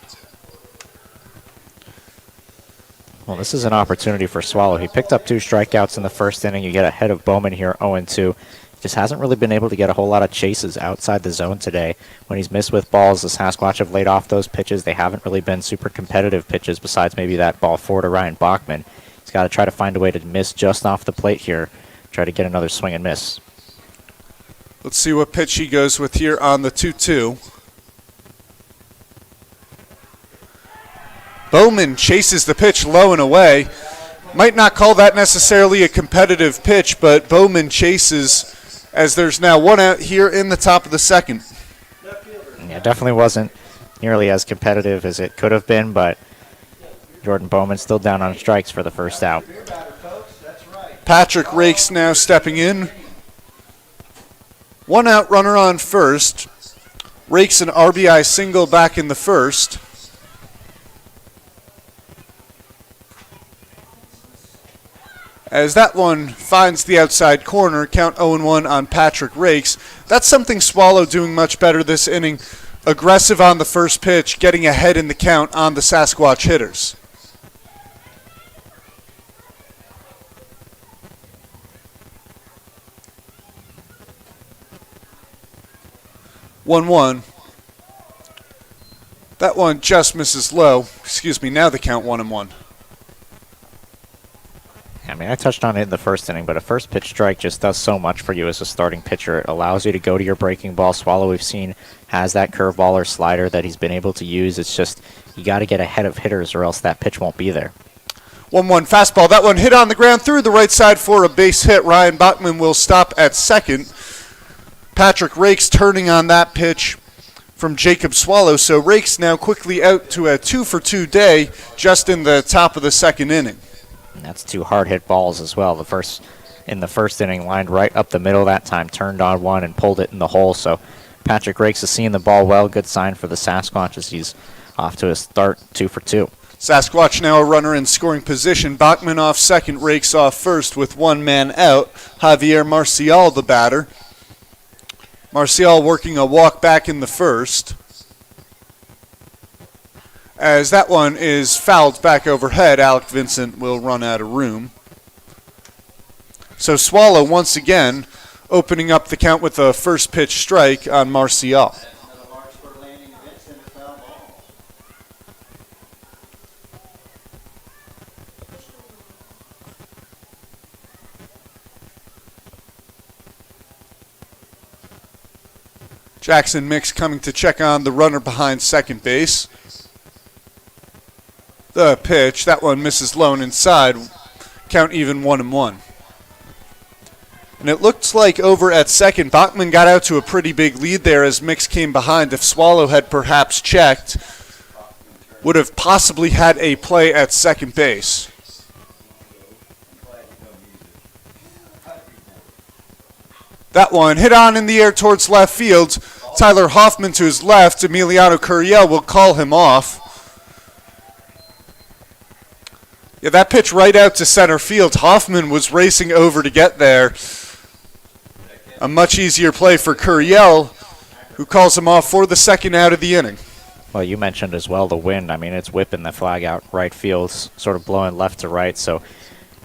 Well, this is an opportunity for Swallow. He picked up 2 strikeouts in the first inning. You get ahead of Bowman here, 0-2. Just hasn't really been able to get a whole lot of chases outside the zone today. When he's missed with balls, the Sasquatch have laid off those pitches. They haven't really been super competitive pitches besides maybe that ball 4 to Ryan Bachman. He's got to try to find a way to miss just off the plate here. Try to get another swing and miss.
Let's see what pitch he goes with here on the 2-2. Bowman chases the pitch low and away. Might not call that necessarily a competitive pitch, but Bowman chases as there's now one out here in the top of the second.
Yeah, definitely wasn't nearly as competitive as it could have been, but Jordan Bowman still down on strikes for the first out.
Patrick Rakes now stepping in. One out runner on first. Rakes an RBI single back in the first. As that one finds the outside corner, count 0-1 on Patrick Rakes. That's something Swallow doing much better this inning. Aggressive on the first pitch, getting ahead in the count on the Sasquatch hitters. One. That one just misses low. Excuse me, now the count 1-1.
I mean, I touched on it in the first inning, but a first pitch strike just does so much for you as a starting pitcher. It allows you to go to your breaking ball. Swallow, we've seen, has that curveball or slider that he's been able to use. It's just you got to get ahead of hitters or else that pitch won't be there.
1-1 fastball. That one hit on the ground through the right side for a base hit. Ryan Bachman will stop at second. Patrick Rakes turning on that pitch from Jacob Swallow. So Rakes now quickly out to a 2-for-2 day just in the top of the second inning.
And that's 2 hard hit balls as well. In the first inning, lined right up the middle that time, turned on one and pulled it in the hole. So Patrick Rakes is seeing the ball well. Good sign for the Sasquatch as he's off to a start, 2-for-2.
Sasquatch now a runner in scoring position. Bachman off second, Rakes off first with one man out. Javier Marcial the batter. Marcial working a walk back in the first. As that one is fouled back overhead, Alec Vincent will run out of room. So Swallow once again opening up the count with a first pitch strike on Marcial. Jackson Mix coming to check on the runner behind second base. The pitch, that one misses low and inside. Count even 1-1. And it looks like over at second, Bachman got out to a pretty big lead there as Mix came behind. If Swallow had perhaps checked, would have possibly had a play at second base. That one hit on in the air towards left field. Tyler Hoffman to his left. Emiliano Curiel will call him off. Yeah, that pitch right out to center field. Hoffman was racing over to get there. A much easier play for Curiel, who calls him off for the second out of the inning.
Well, you mentioned as well the wind. I mean, it's whipping the flag out right field, sort of blowing left to right, so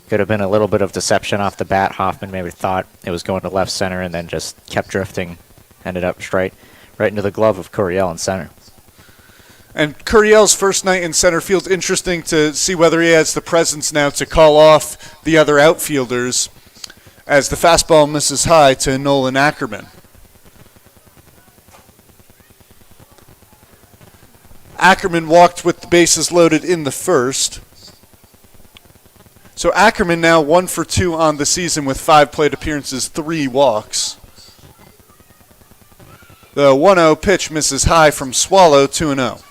could have been a little bit of deception off the bat. Hoffman maybe thought it was going to left center and then just kept drifting, ended up straight right into the glove of Curiel in center.
And Curiel's first night in center field, interesting to see whether he has the presence now to call off the other outfielders as the fastball misses high to Nolan Ackerman. Ackerman walked with the bases loaded in the first. So Ackerman now 1 for 2 on the season with 5 plate appearances, 3 walks. The 1-0 pitch misses high from Swallow, 2-0.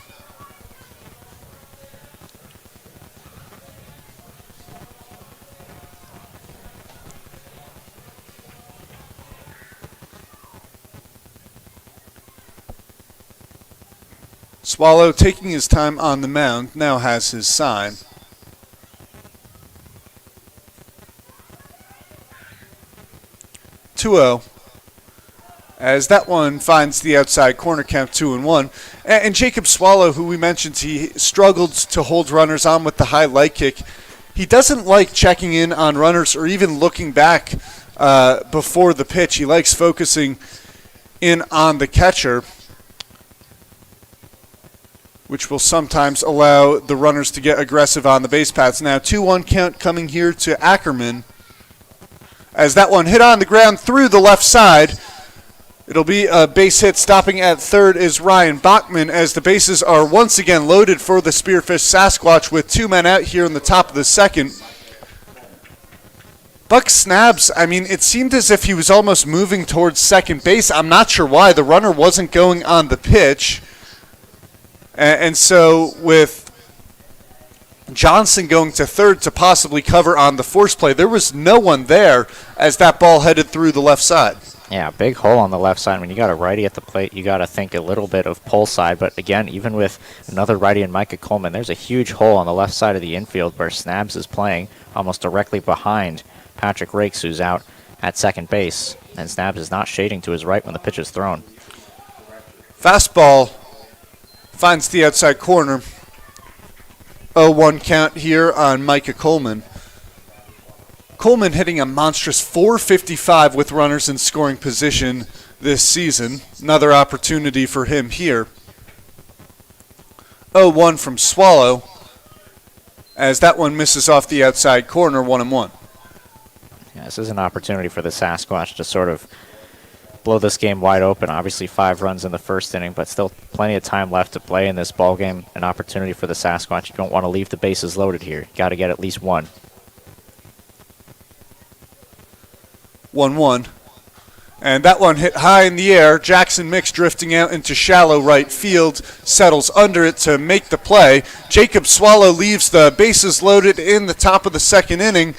Swallow, taking his time on the mound, now has his sign. As that one finds the outside corner, count 2-1. And Jacob Swallow, who we mentioned, he struggled to hold runners on with the high leg kick. He doesn't like checking in on runners or even looking back before the pitch. He likes focusing in on the catcher, which will sometimes allow the runners to get aggressive on the base paths. Now 2-1 count coming here to Ackerman. As that one hit on the ground through the left side. It'll be a base hit. Stopping at third is Ryan Bachman as the bases are once again loaded for the Spearfish Sasquatch with 2 men out here in the top of the second. Buck Snabs, I mean, it seemed as if he was almost moving towards second base. I'm not sure why. The runner wasn't going on the pitch. And so with Johnson going to third to possibly cover on the force play, there was no one there as that ball headed through the left side.
Yeah, big hole on the left side. When you got a righty at the plate, you got to think a little bit of pull side. But again, even with another righty in Micah Coleman, there's a huge hole on the left side of the infield where Snabs is playing almost directly behind Patrick Rakes, who's out at second base. And Snabs is not shading to his right when the pitch is thrown.
Fastball finds the outside corner. 0-1 count here on Micah Coleman. Coleman hitting a monstrous .455 with runners in scoring position this season. Another opportunity for him here. 0-1 from Swallow as that one misses off the outside corner, 1-1.
Yeah, this is an opportunity for the Sasquatch to sort of blow this game wide open. Obviously 5 runs in the first inning, but still plenty of time left to play in this ball game. An opportunity for the Sasquatch. You don't want to leave the bases loaded here. You got to get at least 1.
1-1. And that one hit high in the air. Jackson Mix drifting out into shallow right field, settles under it to make the play. Jacob Swallow leaves the bases loaded in the top of the second inning.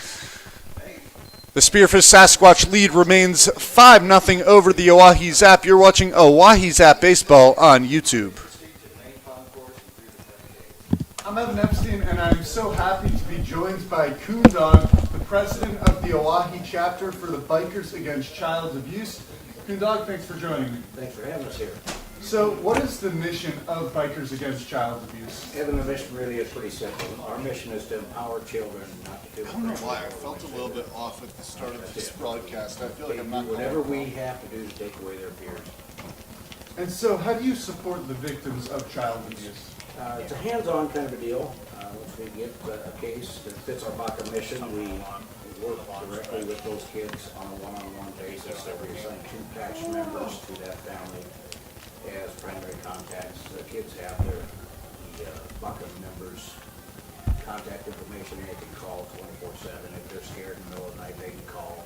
The Spearfish Sasquatch lead remains 5-0 over the Oahe Zap. You're watching Oahe Zap Baseball on YouTube. I'm Evan Epstein, and I'm so happy to be joined by Koondog, the president of the Oahe chapter for the Bikers Against Child Abuse. Koondog, thanks for joining me.
Thanks for having us here.
So, what is the mission of Bikers Against Child Abuse?
Evan, the mission really is pretty simple. Our mission is to empower children not to feel
I don't know why, I felt a little bit off at the start of this broadcast. I feel like I'm not
whatever we have to do to take away their fears.
And so, how do you support the victims of child abuse?
It's a hands-on kind of a deal. Once we get a case that fits our BACA mission, we work directly with those kids on a one-on-one basis. So we assign 2 patch members to that family as primary contacts. The kids have the BACA members' contact information. They can call 24/7. If they're scared in the middle of the night, they can call.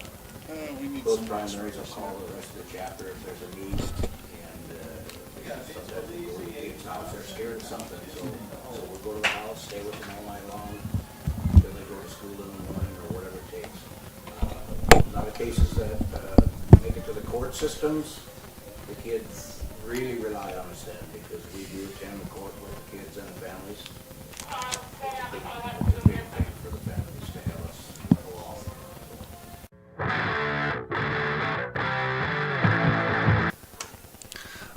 Those primaries will call the rest of the chapter if there's a need. Sometimes we go to the kid's house, they're scared of something, so we'll go to the house, stay with them all night long, until they go to school in the morning or whatever it takes. A lot of cases that make it to the court systems, the kids really rely on us then, because we do attend the court with the kids and the families. It's a big thing for the families to have us involved.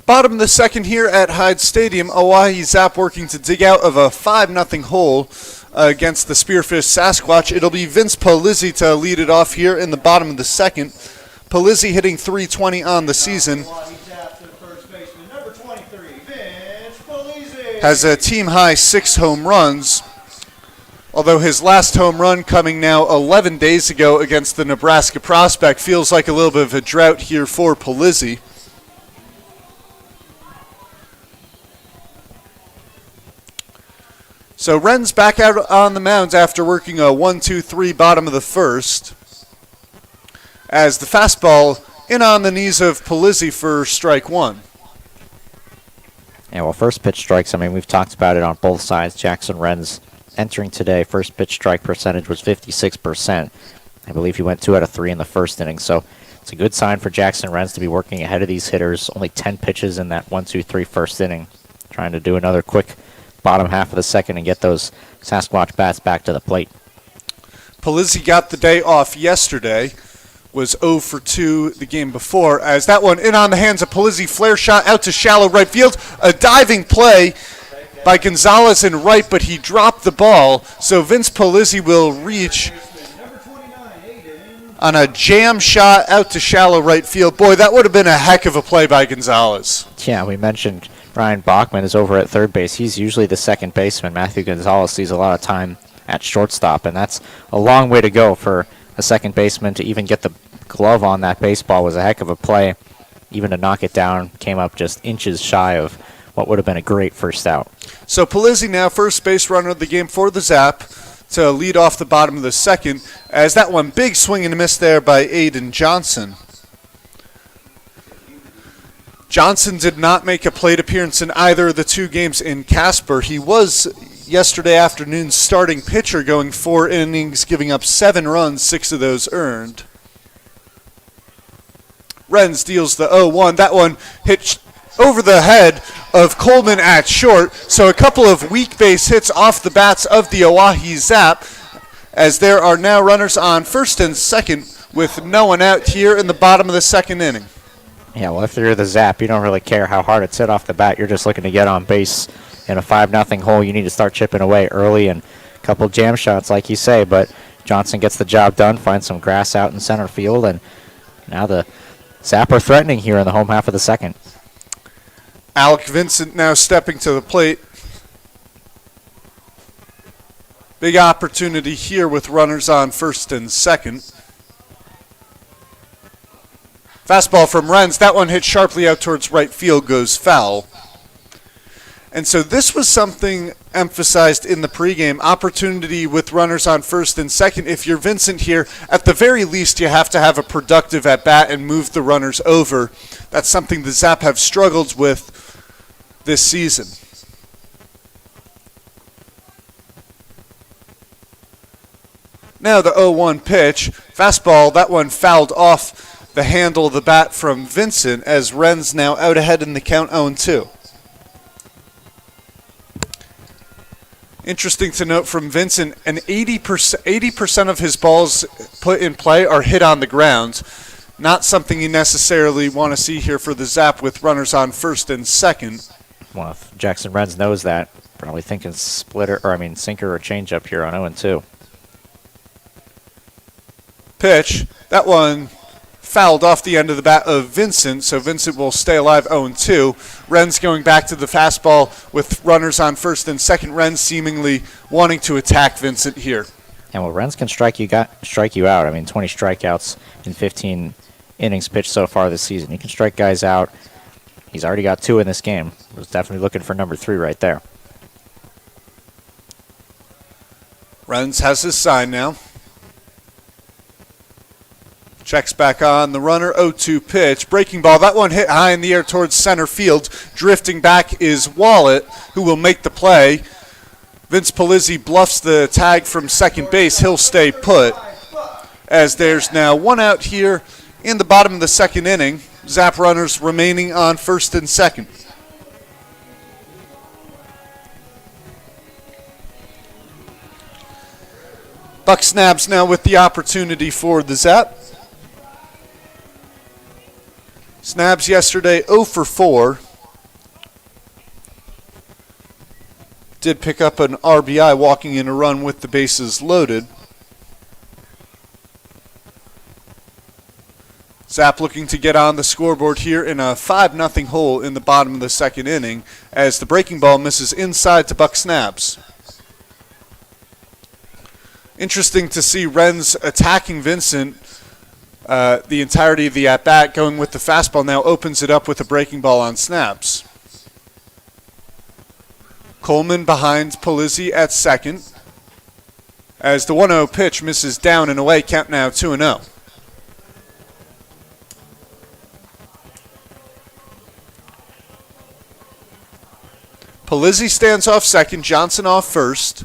Bottom of the second here at Hyde Stadium, Oahe Zap working to dig out of a 5-0 hole against the Spearfish Sasquatch. It'll be Vince Polizzi to lead it off here in the bottom of the second. Polizzi hitting .320 on the season. Has a team-high 6 home runs, although his last home run coming now 11 days ago against the Nebraska prospect feels like a little bit of a drought here for Polizzi. So Wren's back out on the mound after working a 1-2-3 bottom of the first, as the fastball in on the knees of Polizzi for strike one.
Yeah, well, first pitch strikes, I mean, we've talked about it on both sides. Jackson Wren's entering today, first pitch strike percentage was 56%. I believe he went 2 out of 3 in the first inning, so it's a good sign for Jackson Wren's to be working ahead of these hitters. Only 10 pitches in that 1-2-3 first inning, trying to do another quick bottom half of the second and get those Sasquatch bats back to the plate.
Polizzi got the day off yesterday, was 0 for 2 the game before, as that one in on the hands of Polizzi, flare shot out to shallow right field, a diving play by Gonzalez in right, but he dropped the ball, so Vince Polizzi will reach on a jam shot out to shallow right field. Boy, that would have been a heck of a play by Gonzalez.
Yeah, we mentioned Ryan Bachman is over at third base. He's usually the second baseman. Matthew Gonzalez sees a lot of time at shortstop, and that's a long way to go for a second baseman to even get the glove on that baseball. Was a heck of a play. Even to knock it down, came up just inches shy of what would have been a great first out.
So Polizzi now first base runner of the game for the Zap to lead off the bottom of the second, as that one big swing and a miss there by Aiden Johnson. Johnson did not make a plate appearance in either of the 2 games in Casper. He was yesterday afternoon's starting pitcher, going 4 innings, giving up 7 runs, 6 of those earned. Wren's deals the 0-1. That one hit over the head of Coleman at short, so a couple of weak base hits off the bats of the Oahe Zap, as there are now runners on first and second with no one out here in the bottom of the second inning.
Yeah, well, if you're the Zap, you don't really care how hard it's hit off the bat. You're just looking to get on base in a 5-0 hole. You need to start chipping away early and a couple jam shots, like you say. But Johnson gets the job done, finds some grass out in center field, and now the Zap are threatening here in the home half of the second.
Alec Vincent now stepping to the plate. Big opportunity here with runners on first and second. Fastball from Wren's. That one hit sharply out towards right field, goes foul. And so this was something emphasized in the pregame, opportunity with runners on first and second. If you're Vincent here, at the very least you have to have a productive at-bat and move the runners over. That's something the Zap have struggled with this season. Now the 0-1 pitch. Fastball, that one fouled off the handle of the bat from Vincent, as Wren's now out ahead in the count 0-2. Interesting to note from Vincent, an 80% of his balls put in play are hit on the ground. Not something you necessarily want to see here for the Zap with runners on first and second.
Well, if Jackson Wren's knows that, probably thinking sinker or changeup here on 0-2.
Pitch, that one fouled off the end of the bat of Vincent, so Vincent will stay alive 0-2. Wren's going back to the fastball with runners on first and second. Wren's seemingly wanting to attack Vincent here.
And well, Wren's can strike you out. I mean, 20 strikeouts in 15 innings pitched so far this season. He can strike guys out. He's already got 2 in this game. Was definitely looking for number 3 right there.
Wren's has his sign now. Checks back on the runner, 0-2 pitch. Breaking ball, that one hit high in the air towards center field. Drifting back is Wallet, who will make the play. Vince Polizzi bluffs the tag from second base. He'll stay put, as there's now 1 out here in the bottom of the second inning. Zap runners remaining on first and second. Buck Snabs now with the opportunity for the Zap. Snabs yesterday 0 for 4. Did pick up an RBI walking in a run with the bases loaded. Zap looking to get on the scoreboard here in a 5-0 hole in the bottom of the second inning as the breaking ball misses inside to Buck Snabs. Interesting to see Renz attacking Vincent the entirety of the at-bat, going with the fastball, now opens it up with a breaking ball on Snabs. Coleman behind Polizzi at second as the 1-0 pitch misses down and away, count now 2-0. Polizzi stands off second, Johnson off first.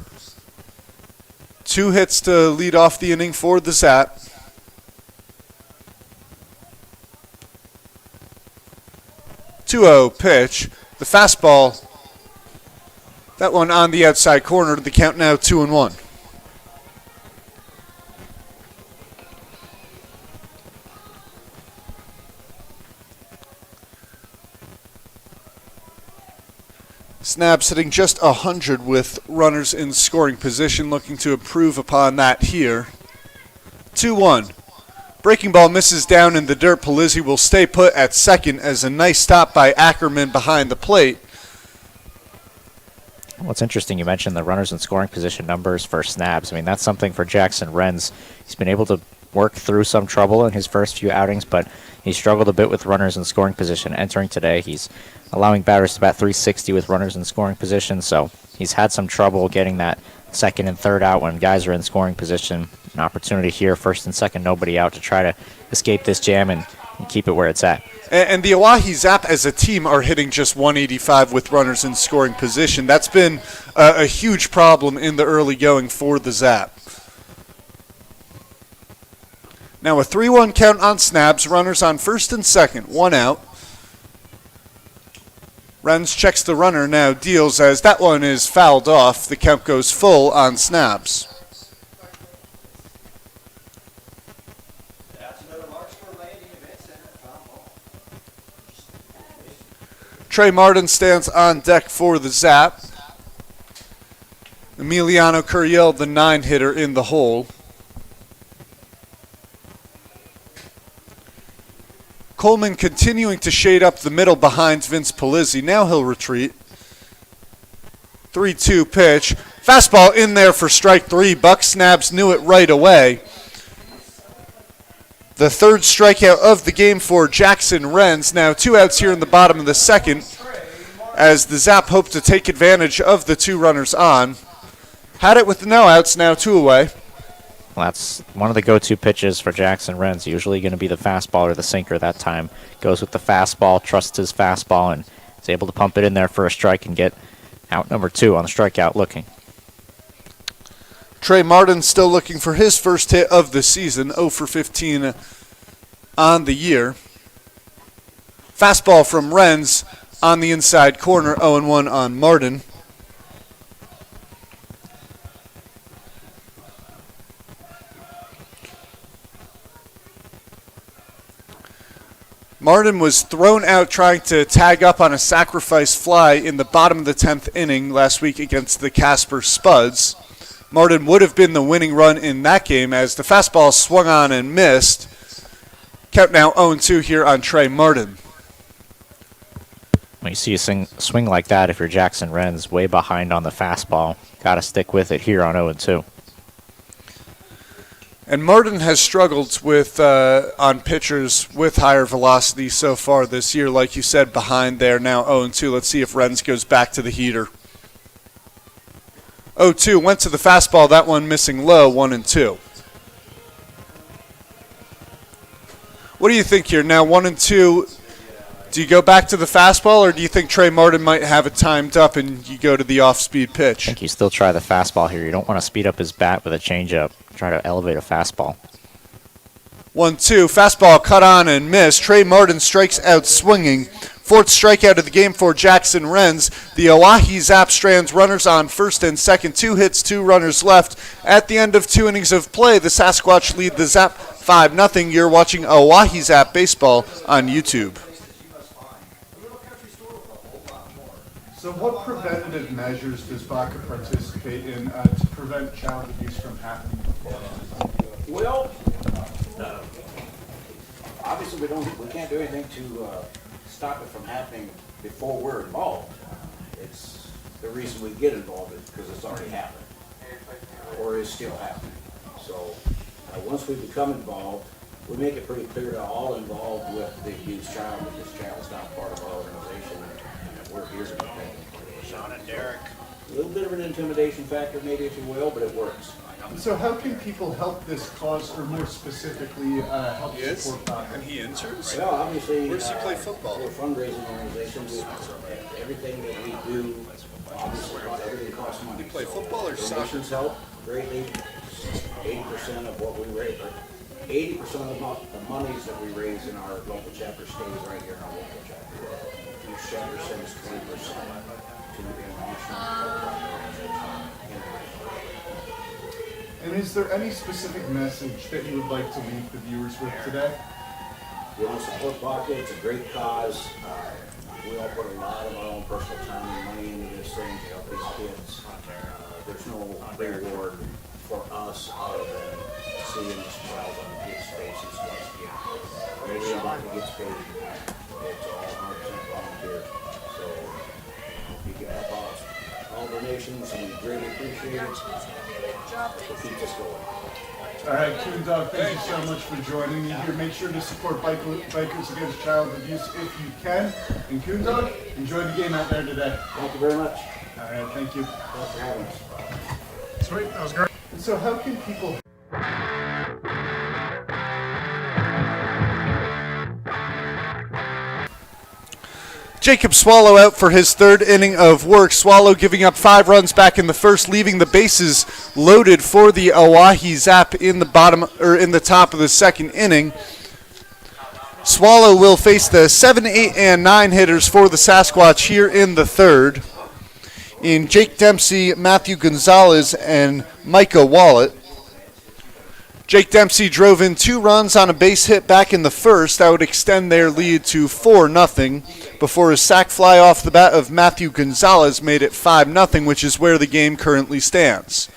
2 hits to lead off the inning for the Zap. Pitch. The fastball, that one on the outside corner. The count now 2-1. Snabs hitting just 100 with runners in scoring position, looking to improve upon that here. 2-1. Breaking ball misses down in the dirt. Polizzi will stay put at second as a nice stop by Ackerman behind the plate.
What's interesting, you mentioned the runners in scoring position numbers for Snabs. I mean, that's something for Jackson Renz. He's been able to work through some trouble in his first few outings, but he struggled a bit with runners in scoring position. Entering today, he's allowing batters to bat .360 with runners in scoring position, so he's had some trouble getting that second and third out when guys are in scoring position. An opportunity here, first and second, nobody out, to try to escape this jam and keep it where it's at.
And the Oahe Zap as a team are hitting just 185 with runners in scoring position. That's been a huge problem in the early going for the Zap. Now a 3-1 count on Snabs, runners on first and second, 1 out. Renz checks the runner, now deals as that one is fouled off. The count goes full on Snabs. Trey Martin stands on deck for the Zap. Emiliano Curiel, the 9-hitter in the hole. Coleman continuing to shade up the middle behind Vince Polizzi. Now he'll retreat. 3-2 pitch. Fastball in there for strike 3. Buck Snabs knew it right away. The third strikeout of the game for Jackson Renz. Now 2 outs here in the bottom of the second as the Zap hope to take advantage of the 2 runners on. Had it with the no outs, now 2 away.
Well, that's one of the go-to pitches for Jackson Renz. Usually going to be the fastball or the sinker that time. Goes with the fastball, trusts his fastball, and is able to pump it in there for a strike and get out number 2 on the strikeout looking.
Trey Martin still looking for his first hit of the season, 0 for 15 on the year. Fastball from Renz on the inside corner, 0-1 on Martin. Martin was thrown out trying to tag up on a sacrifice fly in the bottom of the 10th inning last week against the Casper Spuds. Martin would have been the winning run in that game as the fastball swung on and missed. Count now 0-2 here on Trey Martin.
When you see a swing like that, if you're Jackson Renz, way behind on the fastball, got to stick with it here on 0-2.
And Martin has struggled with on pitchers with higher velocity so far this year. Like you said, behind there, now 0-2. Let's see if Renz goes back to the heater. 0-2, went to the fastball. That one missing low, 1-2. What do you think here? Now 1-2, do you go back to the fastball, or do you think Trey Martin might have it timed up and you go to the off-speed pitch?
I think you still try the fastball here. You don't want to speed up his bat with a changeup. Try to elevate a fastball.
1-2. Fastball cut on and missed. Trey Martin strikes out swinging. Fourth strikeout of the game for Jackson Renz. The Oahe Zap strands runners on first and second. 2 hits, 2 runners left. At the end of 2 innings of play, the Sasquatch lead the Zap 5-0. You're watching Oahe Zap Baseball on YouTube.
So what preventative measures does Baca participate in to prevent child abuse from happening?
Well, obviously we can't do anything to stop it from happening before we're involved. It's the reason we get involved is because it's already happened or is still happening. So once we become involved, we make it pretty clear to all involved with the abused child that this child is not part of our organization and that we're here to protect them. Sean and Derek. A little bit of an intimidation factor, maybe, if you will, but it works.
So how can people help this cause, or more specifically, help support Baca?
And he enters?
Well, obviously,
Where does he play football?
We're a fundraising organization. Everything that we do, obviously, everything costs money.
You play football or soccer?
Donations help greatly. 80% of what we raise, 80% of the monies that we raise in our local chapter stays right here in our local chapter. Each chapter sends 20% to the international organization.
And is there any specific message that you would like to leave the viewers with today?
We want to support Baca. It's a great cause. We all put a lot of our own personal time and money into this thing to help these kids. There's no reward for us other than seeing the smiles on the kids' faces once again. Maybe Baca gets paid. It's all 100% volunteer. So if you can help out all donations, and we greatly appreciate it. We'll keep this going.
All right, Coon Dog, thank you so much for joining me here. Make sure to support Bikers Against Child Abuse if you can. And Coon Dog, enjoy the game out there today.
Thank you very much.
All right, thank you.
Thanks for having us.
Sweet, that was great. And so how can people...
Jacob Swallow out for his third inning of work. Swallow giving up 5 runs back in the first, leaving the bases loaded for the Oahe Zap in the top of the second inning. Swallow will face the 7, 8, and 9 hitters for the Sasquatch here in the third. In Jake Dempsey, Matthew Gonzalez, and Micah Wallet. Jake Dempsey drove in 2 runs on a base hit back in the first. That would extend their lead to 4-0 before a sac fly off the bat of Matthew Gonzalez made it 5-0, which is where the game currently stands.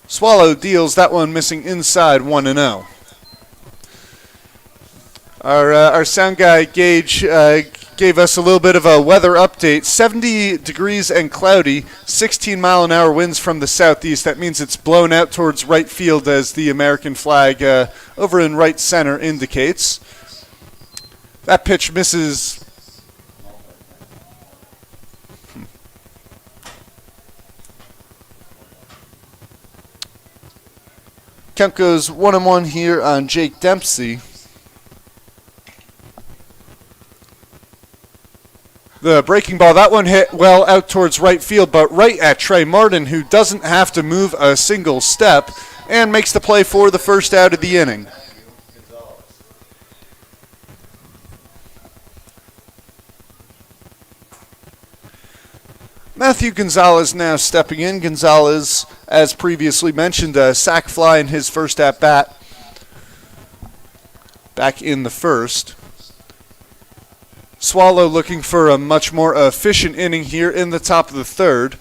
Swallow deals that one missing inside 1-0. Our sound guy, Gage, gave us a little bit of a weather update. 70 degrees and cloudy, 16-mile-an-hour winds from the southeast. That means it's blown out towards right field, as the American flag over in right center indicates. That pitch misses. Count goes 1-1 here on Jake Dempsey. The breaking ball, that one hit well out towards right field, but right at Trey Martin, who doesn't have to move a single step, and makes the play for the first out of the inning. Matthew Gonzalez now stepping in. Gonzalez, as previously mentioned, a sac fly in his first at-bat back in the first. Swallow looking for a much more efficient inning here in the top of the third.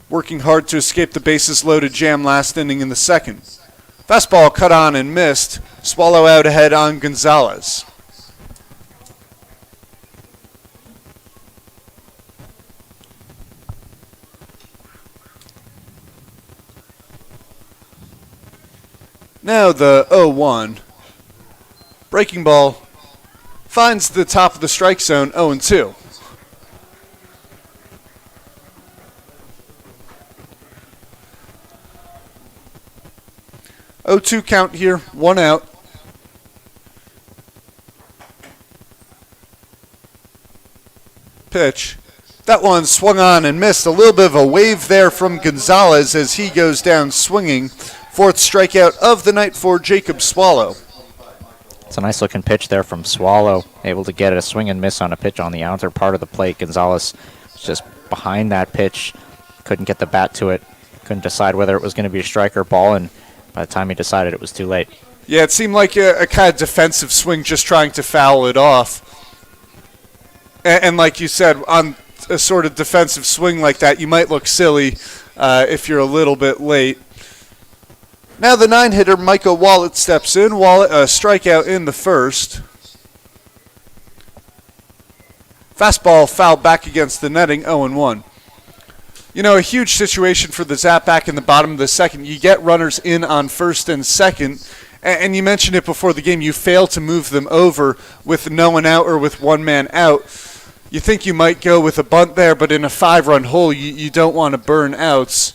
Working hard to escape the bases loaded jam last inning in the second. Fastball cut on and missed. Swallow out ahead on Gonzalez. Now the 0-1. Breaking ball finds the top of the strike zone, 0-2. Oh-2 count here, 1 out. Pitch That one swung on and missed. A little bit of a wave there from Gonzalez as he goes down swinging. Fourth strikeout of the night for Jacob Swallow.
It's a nice looking pitch there from Swallow, able to get a swing and miss on a pitch on the outer part of the plate. Gonzalez was just behind that pitch, couldn't get the bat to it, couldn't decide whether it was going to be a strike or ball, and by the time he decided, it was too late.
Yeah, it seemed like a kind of defensive swing, just trying to foul it off. And like you said, on a sort of defensive swing like that, you might look silly if you're a little bit late. Now the 9-hitter, Micah Wallet, steps in. Wallet, a strikeout in the first. Fastball fouled back against the netting, 0-1. You know, a huge situation for the Zap back in the bottom of the second. You get runners in on first and second, and you mentioned it before the game, you fail to move them over with no one out or with one man out. You think you might go with a bunt there, but in a 5-run hole, you don't want to burn outs.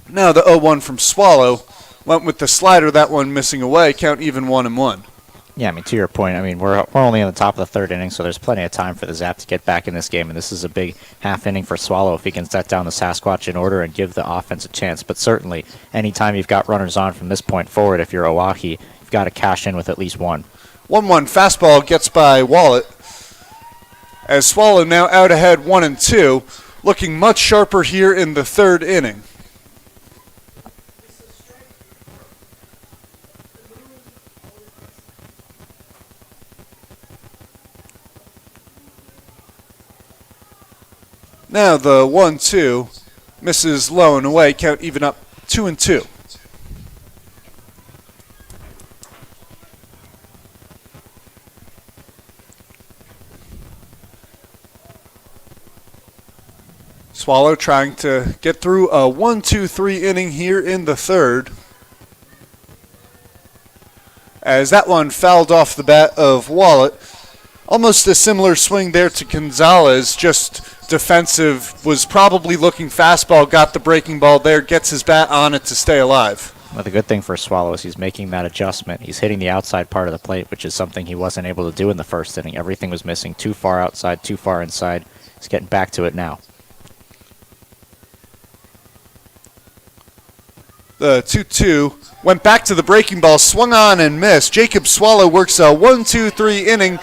Now the 0-1 from Swallow went with the slider, that one missing away, count even 1-1.
Yeah, I mean, to your point, I mean, we're only in the top of the third inning, so there's plenty of time for the Zap to get back in this game, and this is a big half inning for Swallow if he can set down the Sasquatch in order and give the offense a chance. But certainly, anytime you've got runners on from this point forward, if you're Oahe, you've got to cash in with at least one.
1-1 fastball gets by Wallet. As Swallow now out ahead 1-2, looking much sharper here in the third inning. Now the 1-2 misses low and away, count even up 2-2. Swallow trying to get through a 1-2-3 inning here in the third. As that one fouled off the bat of Wallet. Almost a similar swing there to Gonzalez, just defensive, was probably looking fastball, got the breaking ball there, gets his bat on it to stay alive.
Well, the good thing for Swallow is he's making that adjustment. He's hitting the outside part of the plate, which is something he wasn't able to do in the first inning. Everything was missing, too far outside, too far inside. He's getting back to it now.
The 2-2 went back to the breaking ball, swung on and missed. Jacob Swallow works a 1-2-3 inning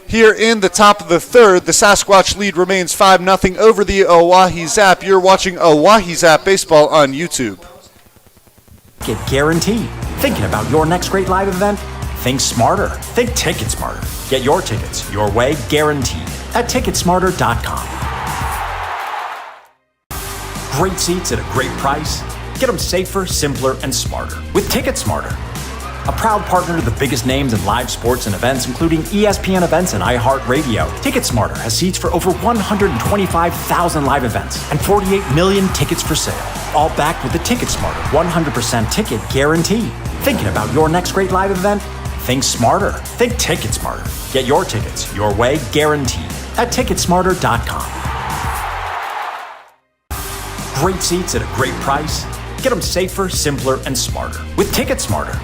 here in the top of the third. The Sasquatch lead remains 5-0 over the Oahe Zap. You're watching Oahe Zap Baseball on YouTube.
Get guaranteed. Thinking about your next great live event? Think smarter. Think Ticket Smarter. Get your tickets your way, guaranteed, at Ticketsmarter.com. Great seats at a great price. Get them safer, simpler, and smarter with Ticket Smarter. A proud partner to the biggest names in live sports and events, including ESPN events and iHeartRadio. TicketSmarter has seats for over 125,000 live events and 48 million tickets for sale. All backed with the TicketSmarter 100% ticket guarantee. Thinking about your next great live event? Think smarter. Think TicketSmarter. Get your tickets your way, guaranteed, at Ticketsmarter.com. Great seats at a great price. Get them safer, simpler, and smarter with TicketSmarter.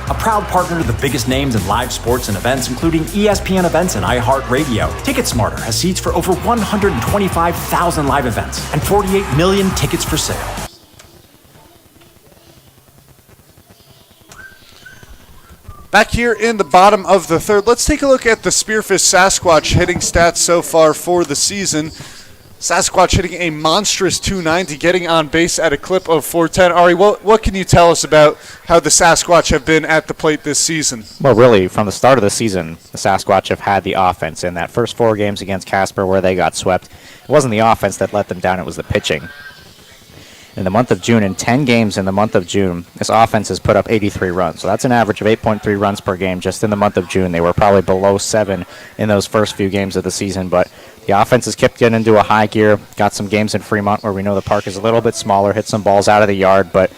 A proud partner to the biggest names in live sports and events, including ESPN events and iHeartRadio. TicketSmarter has seats for over 125,000 live events and 48 million tickets for sale.
Back here in the bottom of the third, let's take a look at the Spearfish Sasquatch hitting stats so far for the season. Sasquatch hitting a monstrous 290, getting on base at a clip of 410. Ari, what can you tell us about how the Sasquatch have been at the plate this season?
Well, really, from the start of the season, the Sasquatch have had the offense. In that first 4 games against Casper where they got swept, it wasn't the offense that let them down, it was the pitching. In the month of June, in 10 games in the month of June, this offense has put up 83 runs. So that's an average of 8.3 runs per game just in the month of June. They were probably below 7 in those first few games of the season, but the offense has kept getting into a high gear. Got some games in Fremont where we know the park is a little bit smaller, hit some balls out of the yard, but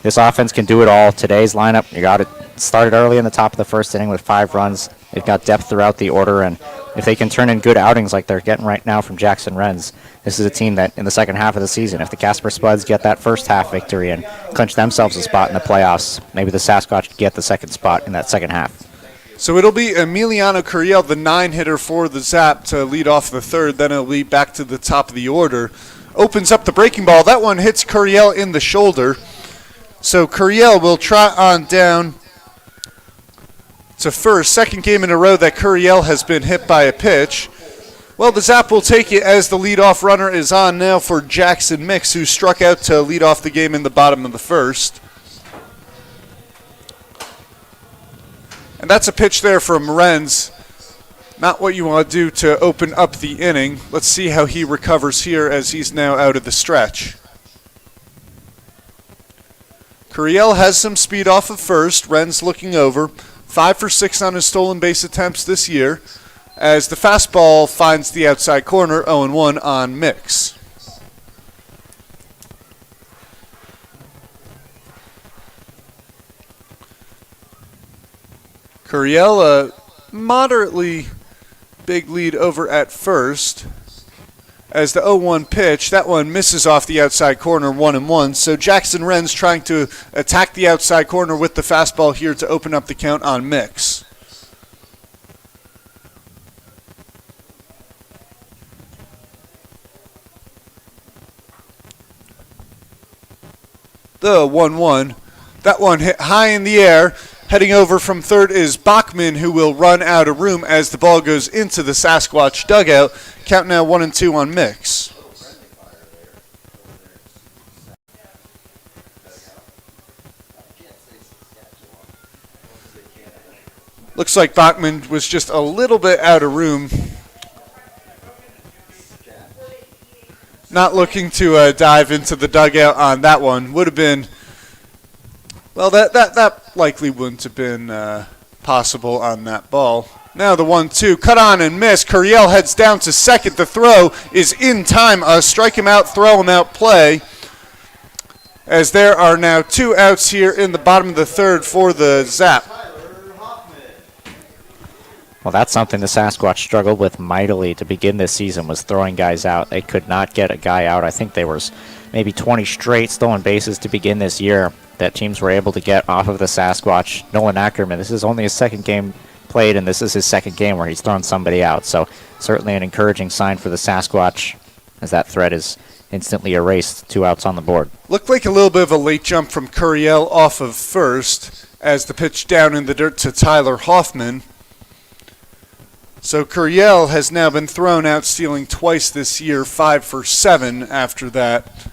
this offense can do it all. Today's lineup, you got it started early in the top of the first inning with 5 runs. They've got depth throughout the order, and if they can turn in good outings like they're getting right now from Jackson Renz, this is a team that in the second half of the season, if the Casper Spuds get that first half victory and clinch themselves a spot in the playoffs, maybe the Sasquatch get the second spot in that second half.
So it'll be Emiliano Curiel, the 9-hitter for the Zap, to lead off the third. Then it'll lead back to the top of the order. Opens up the breaking ball. That one hits Curiel in the shoulder. So Curiel will trot on down to first. Second game in a row that Curiel has been hit by a pitch. Well, the Zap will take it as the leadoff runner is on now for Jackson Mix, who struck out to lead off the game in the bottom of the first. And that's a pitch there from Renz. Not what you want to do to open up the inning. Let's see how he recovers here as he's now out of the stretch. Curiel has some speed off of first. Renz looking over. 5 for 6 on his stolen base attempts this year, as the fastball finds the outside corner. 0-1 on Mix. Curiel, a moderately big lead over at first, as the 0-1 pitch, that one misses off the outside corner. 1-1. So Jackson Renz trying to attack the outside corner with the fastball here to open up the count on Mix. The 1-1. That one hit high in the air. Heading over from third is Bachman, who will run out of room as the ball goes into the Sasquatch dugout. Count now 1-2 on Mix. Looks like Bachman was just a little bit out of room. Not looking to dive into the dugout on that one. Would have been, well, that likely wouldn't have been possible on that ball. Now the 1-2, cut on and miss. Curiel heads down to second. The throw is in time. A strike him out, throw him out play, as there are now 2 outs here in the bottom of the third for the Zap.
Well, that's something the Sasquatch struggled with mightily to begin this season, was throwing guys out. They could not get a guy out. I think there was maybe 20 straight stolen bases to begin this year that teams were able to get off of the Sasquatch. Nolan Ackerman, this is only his second game played, and this is his second game where he's thrown somebody out. So certainly an encouraging sign for the Sasquatch, as that threat is instantly erased. 2 outs on the board.
Looked like a little bit of a late jump from Curiel off of first, as the pitch down in the dirt to Tyler Hoffman. So Curiel has now been thrown out, stealing twice this year, 5 for 7 after that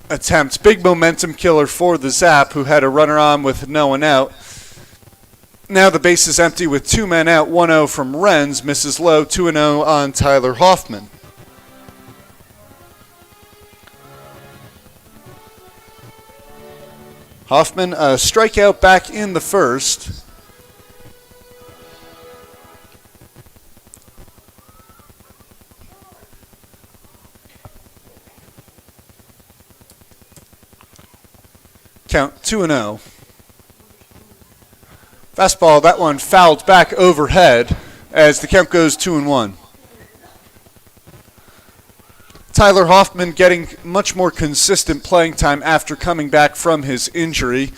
attempt. Big momentum killer for the Zap, who had a runner on with no one out. Now the base is empty with 2 men out. 1-0 from Renz, misses low. 2-0 on Tyler Hoffman. Hoffman, a strikeout back in the first. Count 2-0. Fastball, that one fouled back overhead as the count goes 2-1. Tyler Hoffman getting much more consistent playing time after coming back from his injury.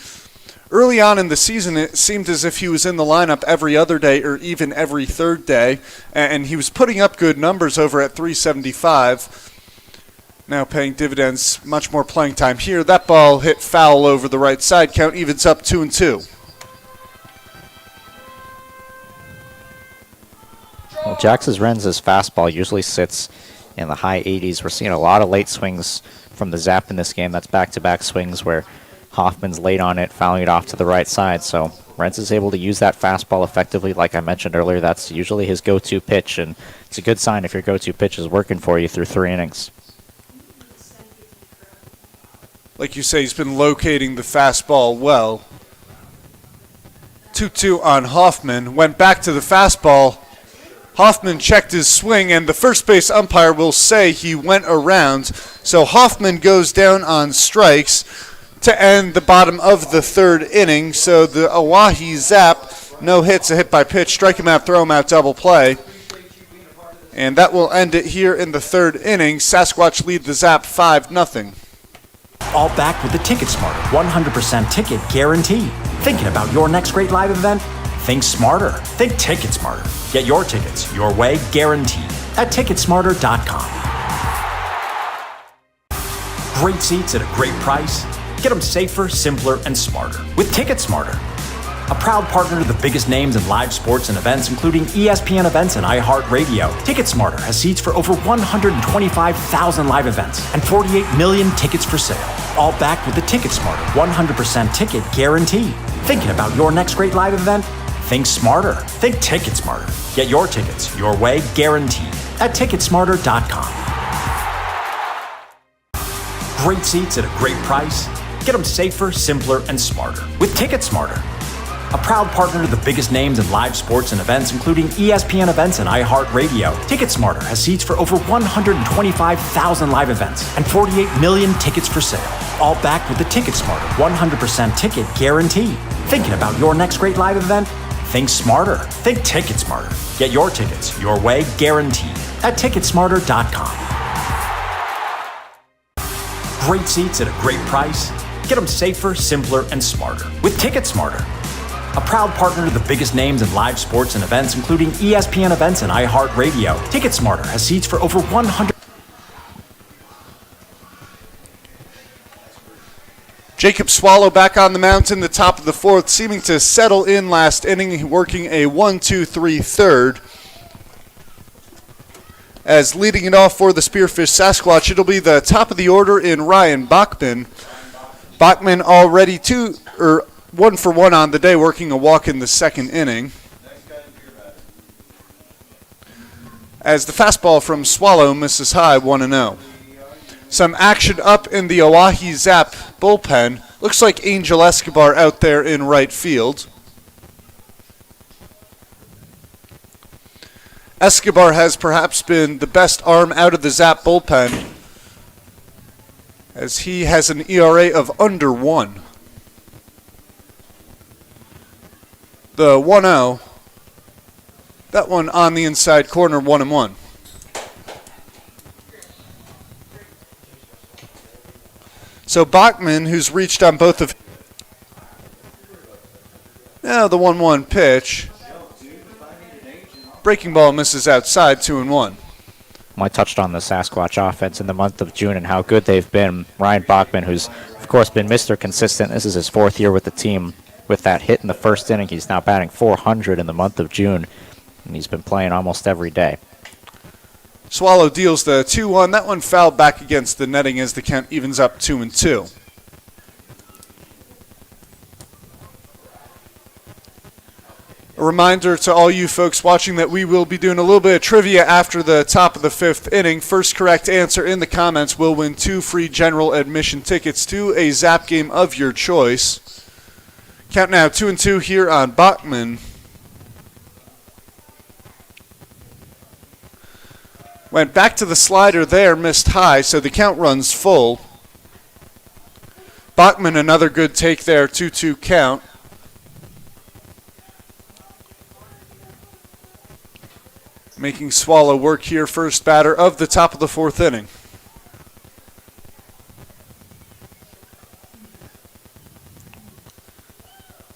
Early on in the season, it seemed as if he was in the lineup every other day or even every third day, and he was putting up good numbers over at 375. Now paying dividends, much more playing time here. That ball hit foul over the right side. Count evens up 2-2.
Well, Jackson Renz's fastball usually sits in the high 80s. We're seeing a lot of late swings from the Zap in this game. That's back-to-back swings where Hoffman's late on it, fouling it off to the right side. So Renz is able to use that fastball effectively. Like I mentioned earlier, that's usually his go-to pitch, and it's a good sign if your go-to pitch is working for you through 3 innings.
Like you say, he's been locating the fastball well. 2-2 on Hoffman. Went back to the fastball. Hoffman checked his swing, and the first base umpire will say he went around. So Hoffman goes down on strikes to end the bottom of the third inning. So the Oahe Zap, no hits, a hit by pitch, strike him out, throw him out, double play. And that will end it here in the third inning. Sasquatch lead the Zap 5-0.
All backed with the Ticket Smarter 100% ticket guarantee. Thinking about your next great live event? Think smarter. Think Ticket Smarter. Get your tickets your way, guaranteed, at Ticketsmarter.com. Great seats at a great price. Get them safer, simpler, and smarter with Ticket Smarter. A proud partner to the biggest names in live sports and events, including ESPN events and iHeartRadio. TicketSmarter has seats for over 125,000 live events and 48 million tickets for sale. All backed with the TicketSmarter 100% ticket guarantee. Thinking about your next great live event? Think smarter. Think TicketSmarter. Get your tickets your way, guaranteed, at Ticketsmarter.com. Great seats at a great price. Get them safer, simpler, and smarter with TicketSmarter. A proud partner to the biggest names in live sports and events, including ESPN events and iHeartRadio. TicketSmarter has seats for over 125,000 live events and 48 million tickets for sale. All backed with the TicketSmarter 100% ticket guarantee. Thinking about your next great live event? Think smarter. Think TicketSmarter. Get your tickets your way, guaranteed, at Ticketsmarter.com. Great seats at a great price. Get them safer, simpler, and smarter with TicketSmarter. A proud partner to the biggest names in live sports and events, including ESPN events and iHeartRadio. TicketSmarter has seats for over 100.
Jacob Swallow back on the mound in the top of the fourth, seeming to settle in last inning, working a 1-2-3 third. As leading it off for the Spearfish Sasquatch, it'll be the top of the order in Ryan Bachman. Bachman already 1 for 1 on the day, working a walk in the second inning. As the fastball from Swallow misses high, 1-0. Some action up in the Oahe Zap bullpen. Looks like Angel Escobar out there in right field. Escobar has perhaps been the best arm out of the Zap bullpen, as he has an ERA of under 1. The 1-0, that one on the inside corner, 1-1. So Bachman, who's reached on both of... Now the 1-1 pitch. Breaking ball misses outside, 2-1.
I touched on the Sasquatch offense in the month of June and how good they've been. Ryan Bachman, who's, of course, been Mr. Consistent. This is his 4th year with the team. With that hit in the first inning, he's now batting .400 in the month of June, and he's been playing almost every day.
Swallow deals the 2-1. That one fouled back against the netting as the count evens up 2-2. A reminder to all you folks watching that we will be doing a little bit of trivia after the top of the 5th inning. First correct answer in the comments will win 2 free general admission tickets to a Zap game of your choice. Count now 2-2 here on Bachman. Went back to the slider there, missed high, so the count runs full. Bachman, another good take there, 2-2 count. Making Swallow work here, first batter of the top of the 4th inning.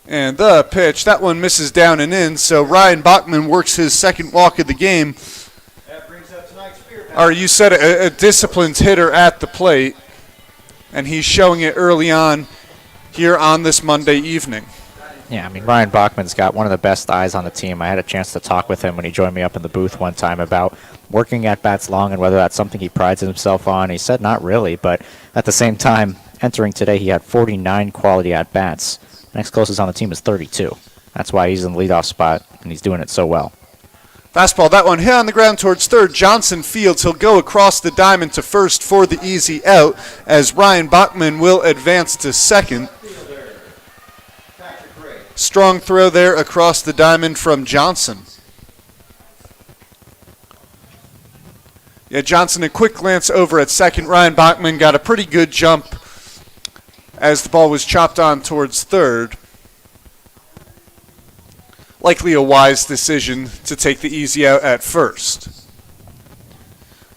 And the pitch, that one misses down and in, so Ryan Bachman works his second walk of the game.
That brings up tonight's Spearfish.
Or you said a disciplined hitter at the plate, and he's showing it early on here on this Monday evening.
Yeah, I mean, Ryan Bachman's got one of the best eyes on the team. I had a chance to talk with him when he joined me up in the booth one time about working at bats long and whether that's something he prides himself on. He said not really, but at the same time, entering today, he had 49 quality at-bats. Next closest on the team is 32. That's why he's in the leadoff spot, and he's doing it so well.
Fastball, that one hit on the ground towards third. Johnson fields. He'll go across the diamond to first for the easy out, as Ryan Bachman will advance to second. Strong throw there across the diamond from Johnson. Yeah, Johnson, a quick glance over at second. Ryan Bachman got a pretty good jump as the ball was chopped on towards third. Likely a wise decision to take the easy out at first.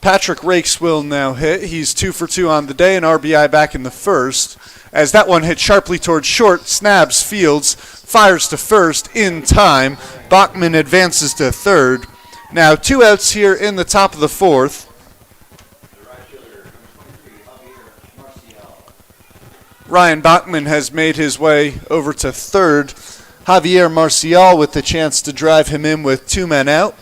Patrick Rakes will now hit. He's 2 for 2 on the day, an RBI back in the first. as that one hit sharply towards short. Snabs fields, fires to first in time. Bachman advances to third. Now 2 outs here in the top of the fourth. Ryan Bachman has made his way over to third. Javier Marcial with the chance to drive him in with 2 men out.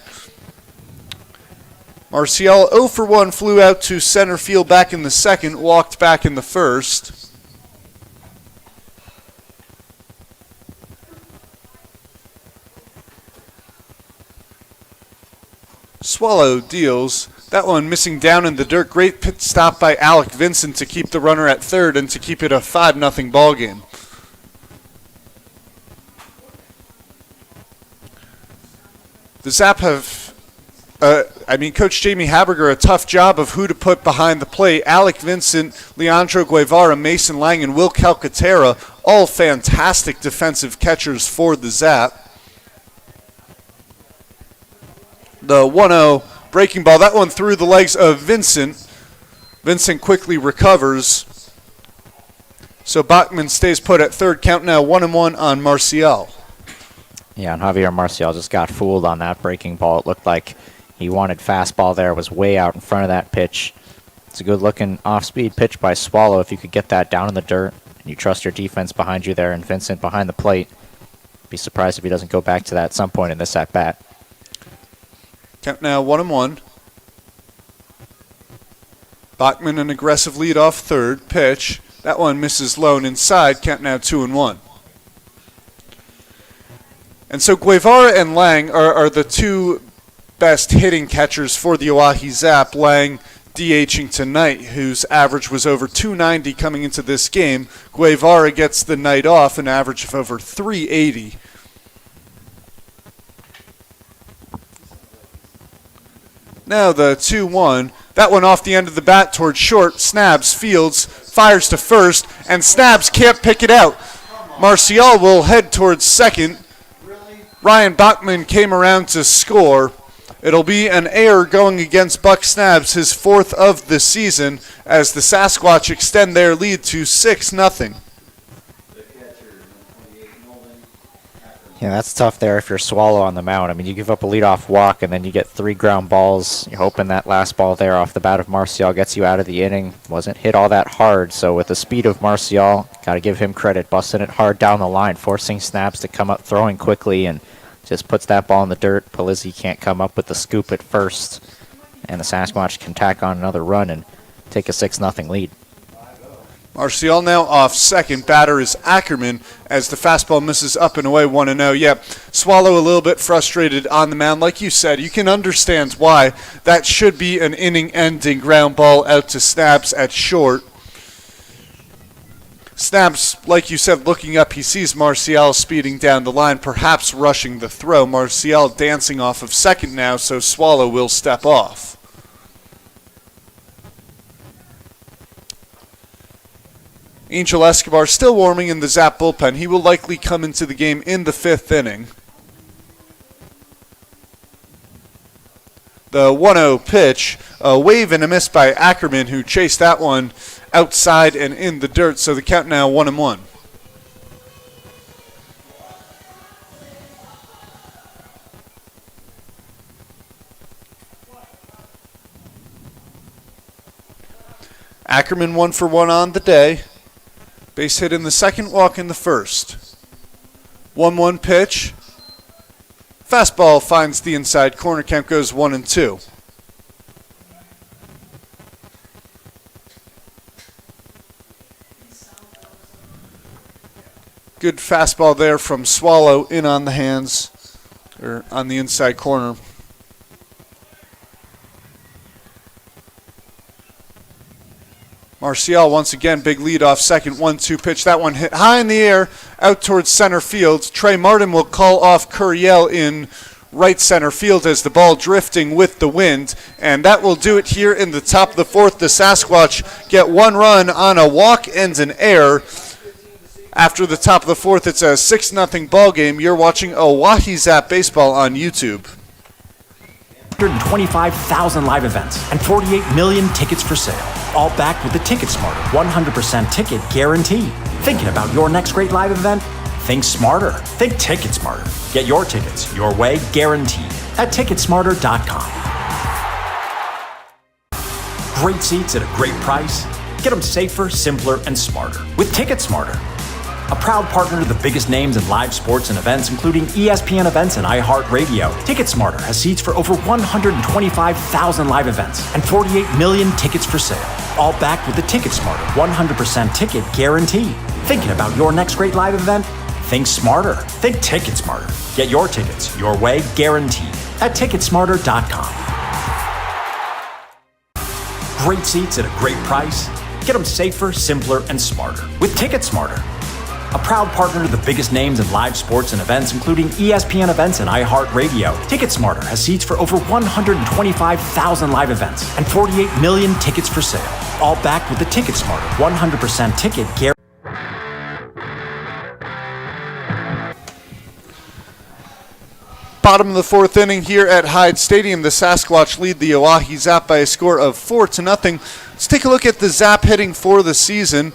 Marcial 0 for 1 flew out to center field back in the second, walked back in the first. Swallow deals. That one missing down in the dirt. Great pit stop by Alec Vincent to keep the runner at third and to keep it a 5-0 ball game. The Zap have, Coach Jamie Haberger, a tough job of who to put behind the plate. Alec Vincent, Leandro Guevara, Mason Lang, and Will Calcaterra, all fantastic defensive catchers for the Zap. The 1-0 breaking ball, that one through the legs of Vincent. Vincent quickly recovers. So Bachman stays put at third. Count now 1-1 on Marcial.
Yeah, and Javier Marcial just got fooled on that breaking ball. It looked like he wanted fastball there, was way out in front of that pitch. It's a good-looking off-speed pitch by Swallow. If you could get that down in the dirt, and you trust your defense behind you there and Vincent behind the plate, be surprised if he doesn't go back to that at some point in this at-bat.
Count now 1-1. Bachman an aggressive lead off third. Pitch. That one misses low and inside. Count now 2-1. And so Guevara and Lang are the 2 best hitting catchers for the Oahe Zap. Lang DHing tonight, whose average was over 290 coming into this game. Guevara gets the night off, an average of over 380. Now the 2-1. That one off the end of the bat towards short. Snabs fields, fires to first, and Snabs can't pick it out. Marcial will head towards second. Ryan Bachman came around to score. It'll be an error going against Buck Snabs, his 4th of the season, as the Sasquatch extend their lead to 6-0.
Yeah, that's tough there if you're Swallow on the mound. I mean, you give up a leadoff walk, and then you get 3 ground balls. You're hoping that last ball there off the bat of Marcial gets you out of the inning. Wasn't hit all that hard, so with the speed of Marcial, got to give him credit. Busting it hard down the line, forcing Snabs to come up throwing quickly, and just puts that ball in the dirt. Palizzi can't come up with the scoop at first, and the Sasquatch can tack on another run and take a 6-0 lead.
Marcial now off second. Batter is Ackerman as the fastball misses up and away 1-0. Yep, Swallow a little bit frustrated on the mound. Like you said, you can understand why. That should be an inning-ending ground ball out to Snabs at short. Snabs, like you said, looking up, he sees Marcial speeding down the line, perhaps rushing the throw. Marcial dancing off of second now, so Swallow will step off. Angel Escobar still warming in the Zap bullpen. He will likely come into the game in the 5th inning. The 1-0 pitch, a wave and a miss by Ackerman, who chased that one outside and in the dirt. So the count now 1-1. Ackerman 1 for 1 on the day. Base hit in the second, walk in the first. 1-1 pitch. Fastball finds the inside corner. Count goes 1-2. Good fastball there from Swallow in on the hands, or on the inside corner. Marcial once again, big lead off second, 1-2 pitch. That one hit high in the air, out towards center field. Trey Martin will call off Curiel in right center field as the ball drifting with the wind. And that will do it here in the top of the 4th. The Sasquatch get 1 run on a walk and an error. After the top of the 4th, it's a 6-0 ball game. You're watching Oahe Zap Baseball on YouTube.
125,000 live events and 48 million tickets for sale. All backed with the Ticket Smarter 100% ticket guarantee. Thinking about your next great live event? Think smarter. Think Ticket Smarter. Get your tickets your way, guaranteed, at Ticketsmarter.com. Great seats at a great price. Get them safer, simpler, and smarter with Ticket Smarter. A proud partner to the biggest names in live sports and events, including ESPN events and iHeartRadio. TicketSmarter has seats for over 125,000 live events and 48 million tickets for sale. All backed with the TicketSmarter 100% ticket guarantee. Thinking about your next great live event? Think smarter. Think TicketSmarter. Get your tickets your way, guaranteed, at Ticketsmarter.com. Great seats at a great price. Get them safer, simpler, and smarter with TicketSmarter. A proud partner to the biggest names in live sports and events, including ESPN events and iHeartRadio. TicketSmarter has seats for over 125,000 live events and 48 million tickets for sale. All backed with the TicketSmarter 100% ticket guarantee.
Bottom of the fourth inning here at Hyde Stadium. The Sasquatch lead the Oahe Zap by a score of 4-0. Let's take a look at the Zap hitting for the season.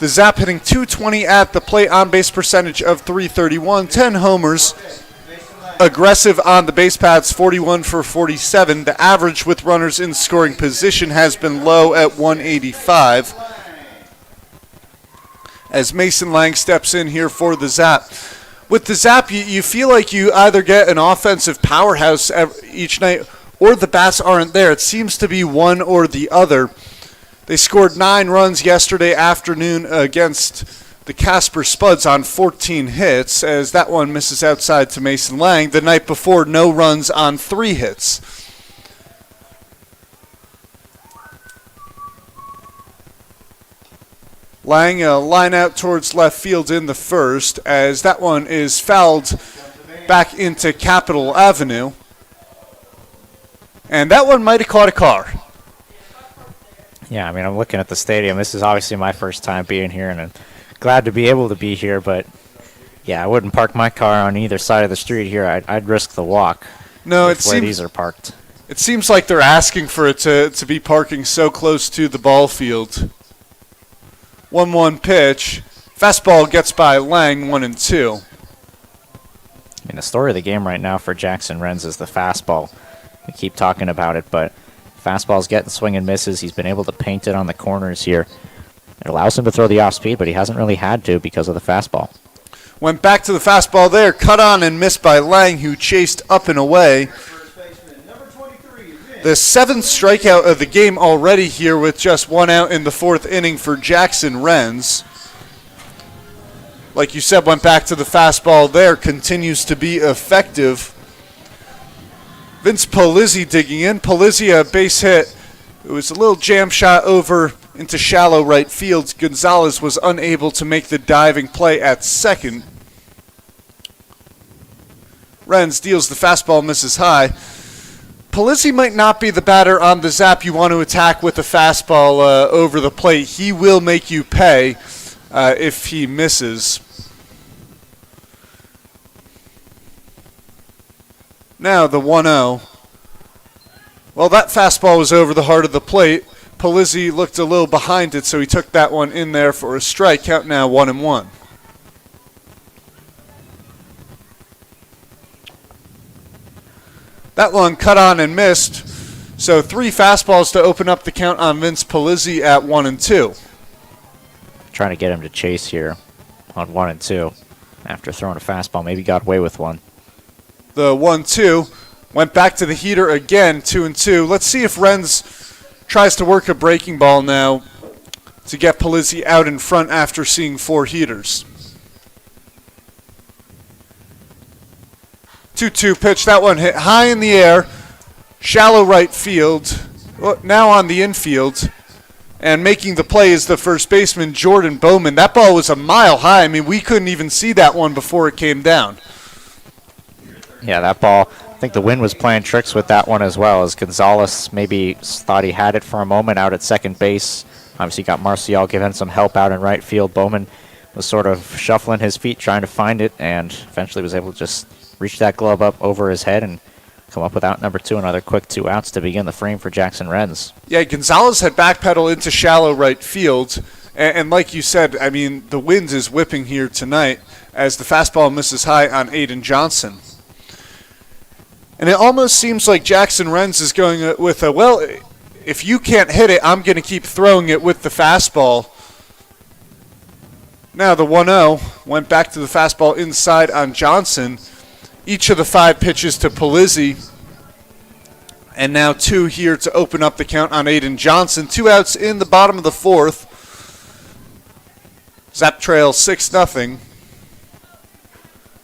The Zap hitting .220 at the plate, on-base percentage of .331, 10 homers. Aggressive on the base paths, 41 for 47. The average with runners in scoring position has been low at 185. As Mason Lang steps in here for the Zap. With the Zap, you feel like you either get an offensive powerhouse each night or the bats aren't there. It seems to be one or the other. They scored 9 runs yesterday afternoon against the Casper Spuds on 14 hits, as that one misses outside to Mason Lang. The night before, no runs on 3 hits. Lang a line out towards left field in the first, as that one is fouled back into Capitol Avenue. And that one might have caught a car.
Yeah, I mean, I'm looking at the stadium. This is obviously my first time being here, and I'm glad to be able to be here. But, yeah, I wouldn't park my car on either side of the street here. I'd risk the walk.
No,
with where these are parked.
It seems like they're asking for it to be parking so close to the ball field. 1-1 pitch. Fastball gets by Lang, 1-2.
I mean, the story of the game right now for Jackson Renz is the fastball. We keep talking about it, but fastball's getting swing and misses. He's been able to paint it on the corners here. It allows him to throw the off speed, but he hasn't really had to because of the fastball.
Went back to the fastball there, cut on and missed by Lang, who chased up and away. The 7th strikeout of the game already here with just 1 out in the 4th inning for Jackson Renz. Like you said, went back to the fastball there, continues to be effective. Vince Polizzi digging in. Polizzi, a base hit. It was a little jam shot over into shallow right field. Gonzalez was unable to make the diving play at second. Renz deals the fastball, misses high. Polizzi might not be the batter on the Zap you want to attack with a fastball over the plate. He will make you pay if he misses. Now the 1-0. Well, that fastball was over the heart of the plate. Polizzi looked a little behind it, so he took that one in there for a strike. Count now 1-1. That one cut on and missed. So 3 fastballs to open up the count on Vince Polizzi at 1-2.
Trying to get him to chase here on 1-2 after throwing a fastball. Maybe got away with one.
The 1-2 went back to the heater again, 2-2. Let's see if Renz tries to work a breaking ball now to get Polizzi out in front after seeing 4 heaters. 2-2 pitch. That one hit high in the air, shallow right field. Well, now on the infield, and making the play is the first baseman, Jordan Bowman. That ball was a mile high. I mean, we couldn't even see that one before it came down.
Yeah, that ball, I think the wind was playing tricks with that one as well, as Gonzalez maybe thought he had it for a moment out at second base. Obviously got Marcial giving some help out in right field. Bowman was sort of shuffling his feet trying to find it, and eventually was able to just reach that glove up over his head and come up with out number 2, another quick 2 outs to begin the frame for Jackson Renz.
Yeah, Gonzalez had backpedal into shallow right field. And like you said, I mean, the wind is whipping here tonight as the fastball misses high on Aiden Johnson. And it almost seems like Jackson Renz is going with a, well, if you can't hit it, I'm going to keep throwing it with the fastball. Now the 1-0 went back to the fastball inside on Johnson. Each of the 5 pitches to Polizzi. And now 2 here to open up the count on Aiden Johnson. 2 outs in the bottom of the 4th. Zap trails 6-0.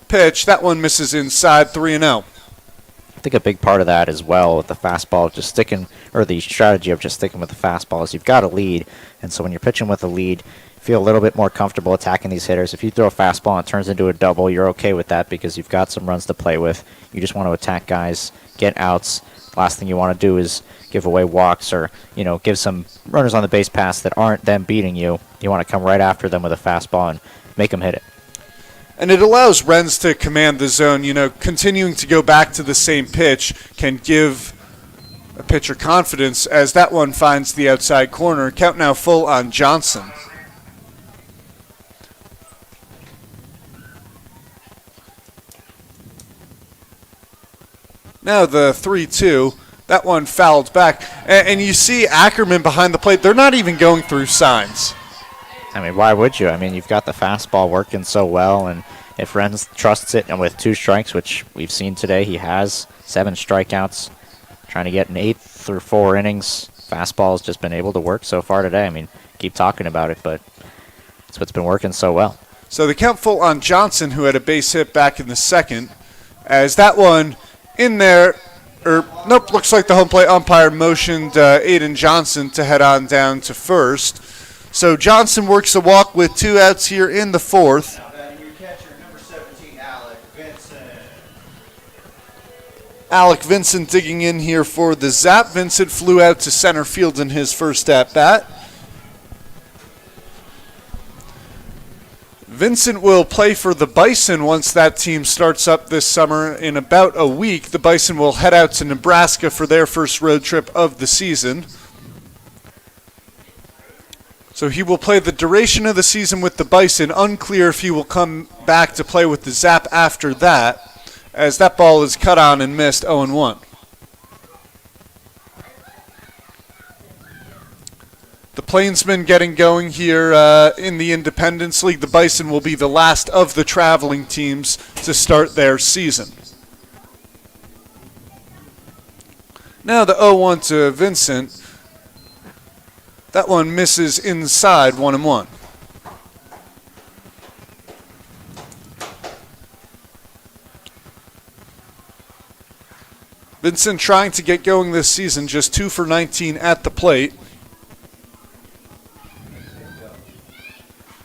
Pitch, that one misses inside, 3-0.
I think a big part of that as well with the fastball just sticking, or the strategy of just sticking with the fastball is you've got a lead, and so when you're pitching with a lead, you feel a little bit more comfortable attacking these hitters. If you throw a fastball and it turns into a double, you're okay with that because you've got some runs to play with. You just want to attack guys, get outs. Last thing you want to do is give away walks or, give some runners on the base pass that aren't them beating you. You want to come right after them with a fastball and make them hit it.
And it allows Renz to command the zone. Continuing to go back to the same pitch can give a pitcher confidence as that one finds the outside corner. Count now full on Johnson. Now the 3-2. That one fouled back. And you see Ackerman behind the plate. They're not even going through signs.
I mean, why would you? I mean, you've got the fastball working so well, and if Renz trusts it, and with 2 strikes, which we've seen today, he has 7 strikeouts, trying to get an 8th through 4 innings. Fastball's just been able to work so far today. I mean, keep talking about it, but it's what's been working so well.
So the count full on Johnson, who had a base hit back in the 2nd, as that one in there, nope, looks like the home plate umpire motioned Aiden Johnson to head on down to first. So Johnson works a walk with 2 outs here in the 4th.
Now batting your catcher, number 17, Alec Vincent.
Alec Vincent digging in here for the Zap. Vincent flew out to center field in his first at-bat. Vincent will play for the Bison once that team starts up this summer. In about a week, the Bison will head out to Nebraska for their first road trip of the season. So he will play the duration of the season with the Bison. Unclear if he will come back to play with the Zap after that, as that ball is cut on and missed 0-1. The Plainsmen getting going here in the Independence League. The Bison will be the last of the traveling teams to start their season. Now the 0-1 to Vincent. That one misses inside, 1-1. Vincent trying to get going this season, just 2 for 19 at the plate.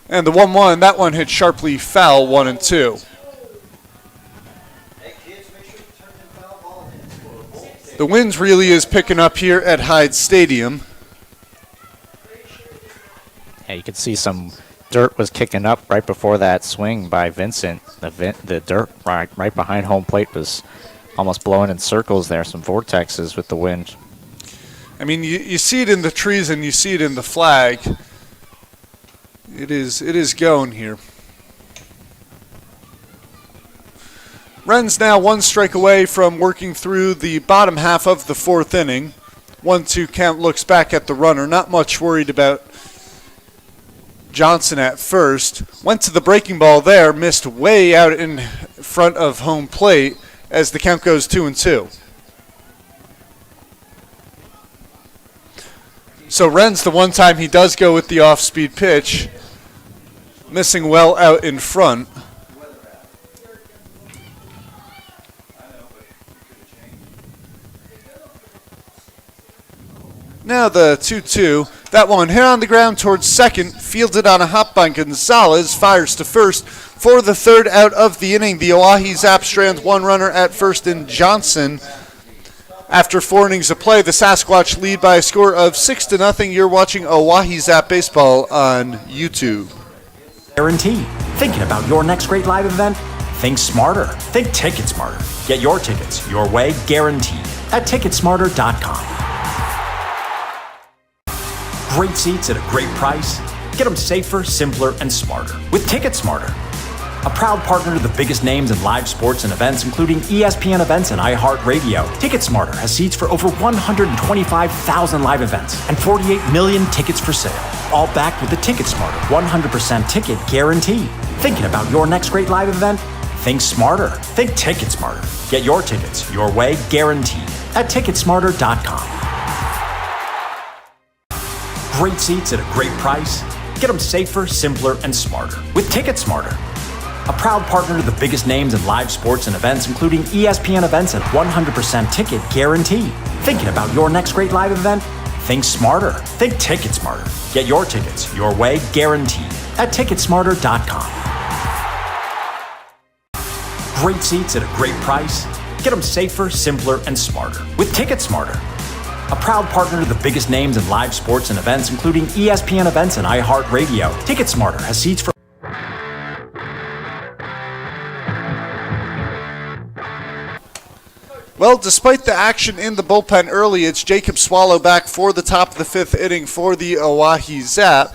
And the 1-1, that one hit sharply foul, 1-2. The wind really is picking up here at Hyde Stadium.
Yeah, you could see some dirt was kicking up right before that swing by Vincent. The dirt right behind home plate was almost blowing in circles there, some vortexes with the wind.
I mean, you see it in the trees and you see it in the flag. It is going here. Renz now 1 strike away from working through the bottom half of the 4th inning. 1-2 count, looks back at the runner. Not much worried about Johnson at first. Went to the breaking ball there, missed way out in front of home plate as the count goes 2-2. So Renz, the one time he does go with the off-speed pitch, missing well out in front. Now the 2-2. That one hit on the ground towards second, fielded on a hop by Gonzalez, fires to first for the 3rd out of the inning. The Oahe Zap strands 1 runner at first in Johnson. After 4 innings of play, the Sasquatch lead by a score of 6-0. You're watching Oahe Zap Baseball on YouTube.
Guarantee. Thinking about your next great live event? Think smarter. Think Ticket Smarter. Get your tickets your way, guaranteed, at Ticketsmarter.com. Great seats at a great price. Get them safer, simpler, and smarter with Ticket Smarter. A proud partner to the biggest names in live sports and events, including ESPN events and iHeartRadio. TicketSmarter has seats for over 125,000 live events and 48 million tickets for sale, all backed with the TicketSmarter 100% ticket guarantee. Thinking about your next great live event? Think smarter. Think TicketSmarter. Get your tickets your way, guaranteed, at Ticketsmarter.com. Great seats at a great price. Get them safer, simpler, and smarter with TicketSmarter. A proud partner to the biggest names in live sports and events, including ESPN events and 100% ticket guarantee. Thinking about your next great live event? Think smarter. Think TicketSmarter. Get your tickets your way, guaranteed, at Ticketsmarter.com. Great seats at a great price. Get them safer, simpler, and smarter with TicketSmarter. A proud partner to the biggest names in live sports and events, including ESPN events and iHeartRadio. TicketSmarter has seats for
Well, despite the action in the bullpen early, it's Jacob Swallow back for the top of the fifth inning for the Oahe Zap.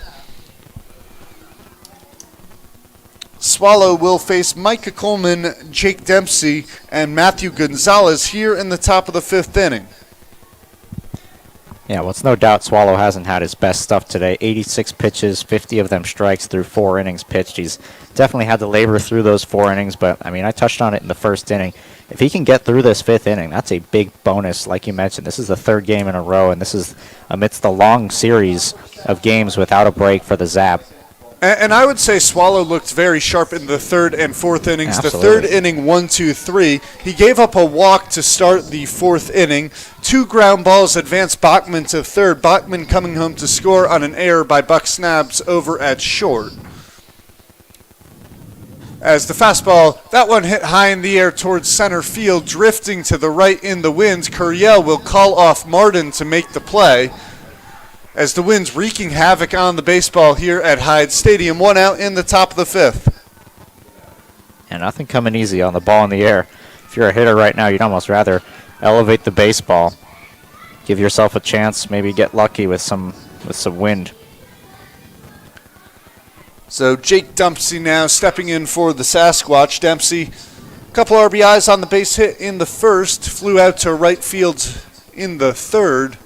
Swallow will face Micah Coleman, Jake Dempsey, and Matthew Gonzalez here in the top of the fifth inning.
Yeah, well, it's no doubt Swallow hasn't had his best stuff today. 86 pitches, 50 of them strikes through 4 innings pitched. He's definitely had to labor through those 4 innings, but, I mean, I touched on it in the first inning. If he can get through this 5th inning, that's a big bonus. Like you mentioned, this is the 3rd game in a row, and this is amidst the long series of games without a break for the Zap.
And I would say Swallow looked very sharp in the 3rd and 4th innings.
Absolutely.
The 3rd inning, 1, 2, 3. He gave up a walk to start the 4th inning. 2 ground balls advanced Bachman to 3rd. Bachman coming home to score on an error by Buck Snabs over at short. As the fastball, that one hit high in the air towards center field, drifting to the right in the winds. Curiel will call off Martin to make the play. As the wind's wreaking havoc on the baseball here at Hyde Stadium. 1 out in the top of the 5th.
And nothing coming easy on the ball in the air. If you're a hitter right now, you'd almost rather elevate the baseball. Give yourself a chance, maybe get lucky with some wind.
So Jake Dempsey now stepping in for the Sasquatch. Dempsey, a couple RBIs on the base hit in the 1st, flew out to right field in the 3rd.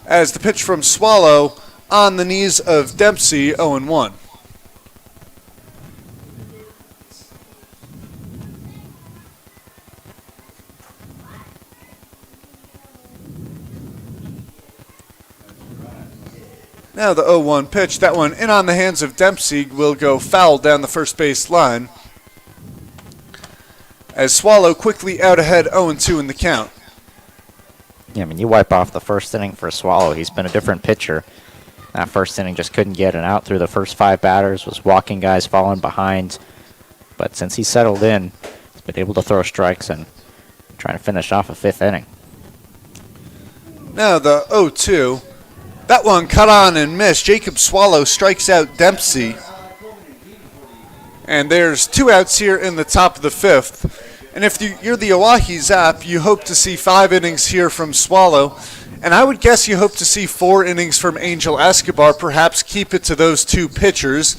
As the pitch from Swallow on the knees of Dempsey, 0-1. Now the 0-1 pitch, that one in on the hands of Dempsey, will go foul down the first base line. As Swallow quickly out ahead, 0-2 in the count.
Yeah, I mean, you wipe off the first inning for Swallow. He's been a different pitcher. That first inning just couldn't get an out through the first 5 batters, was walking guys, falling behind. But since he settled in, he's been able to throw strikes and trying to finish off a 5th inning.
Now the 0-2. That one cut on and missed. Jacob Swallow strikes out Dempsey. And there's 2 outs here in the top of the 5th. And if you're the Oahe Zap, you hope to see 5 innings here from Swallow. And I would guess you hope to see 4 innings from Angel Escobar, perhaps keep it to those 2 pitchers.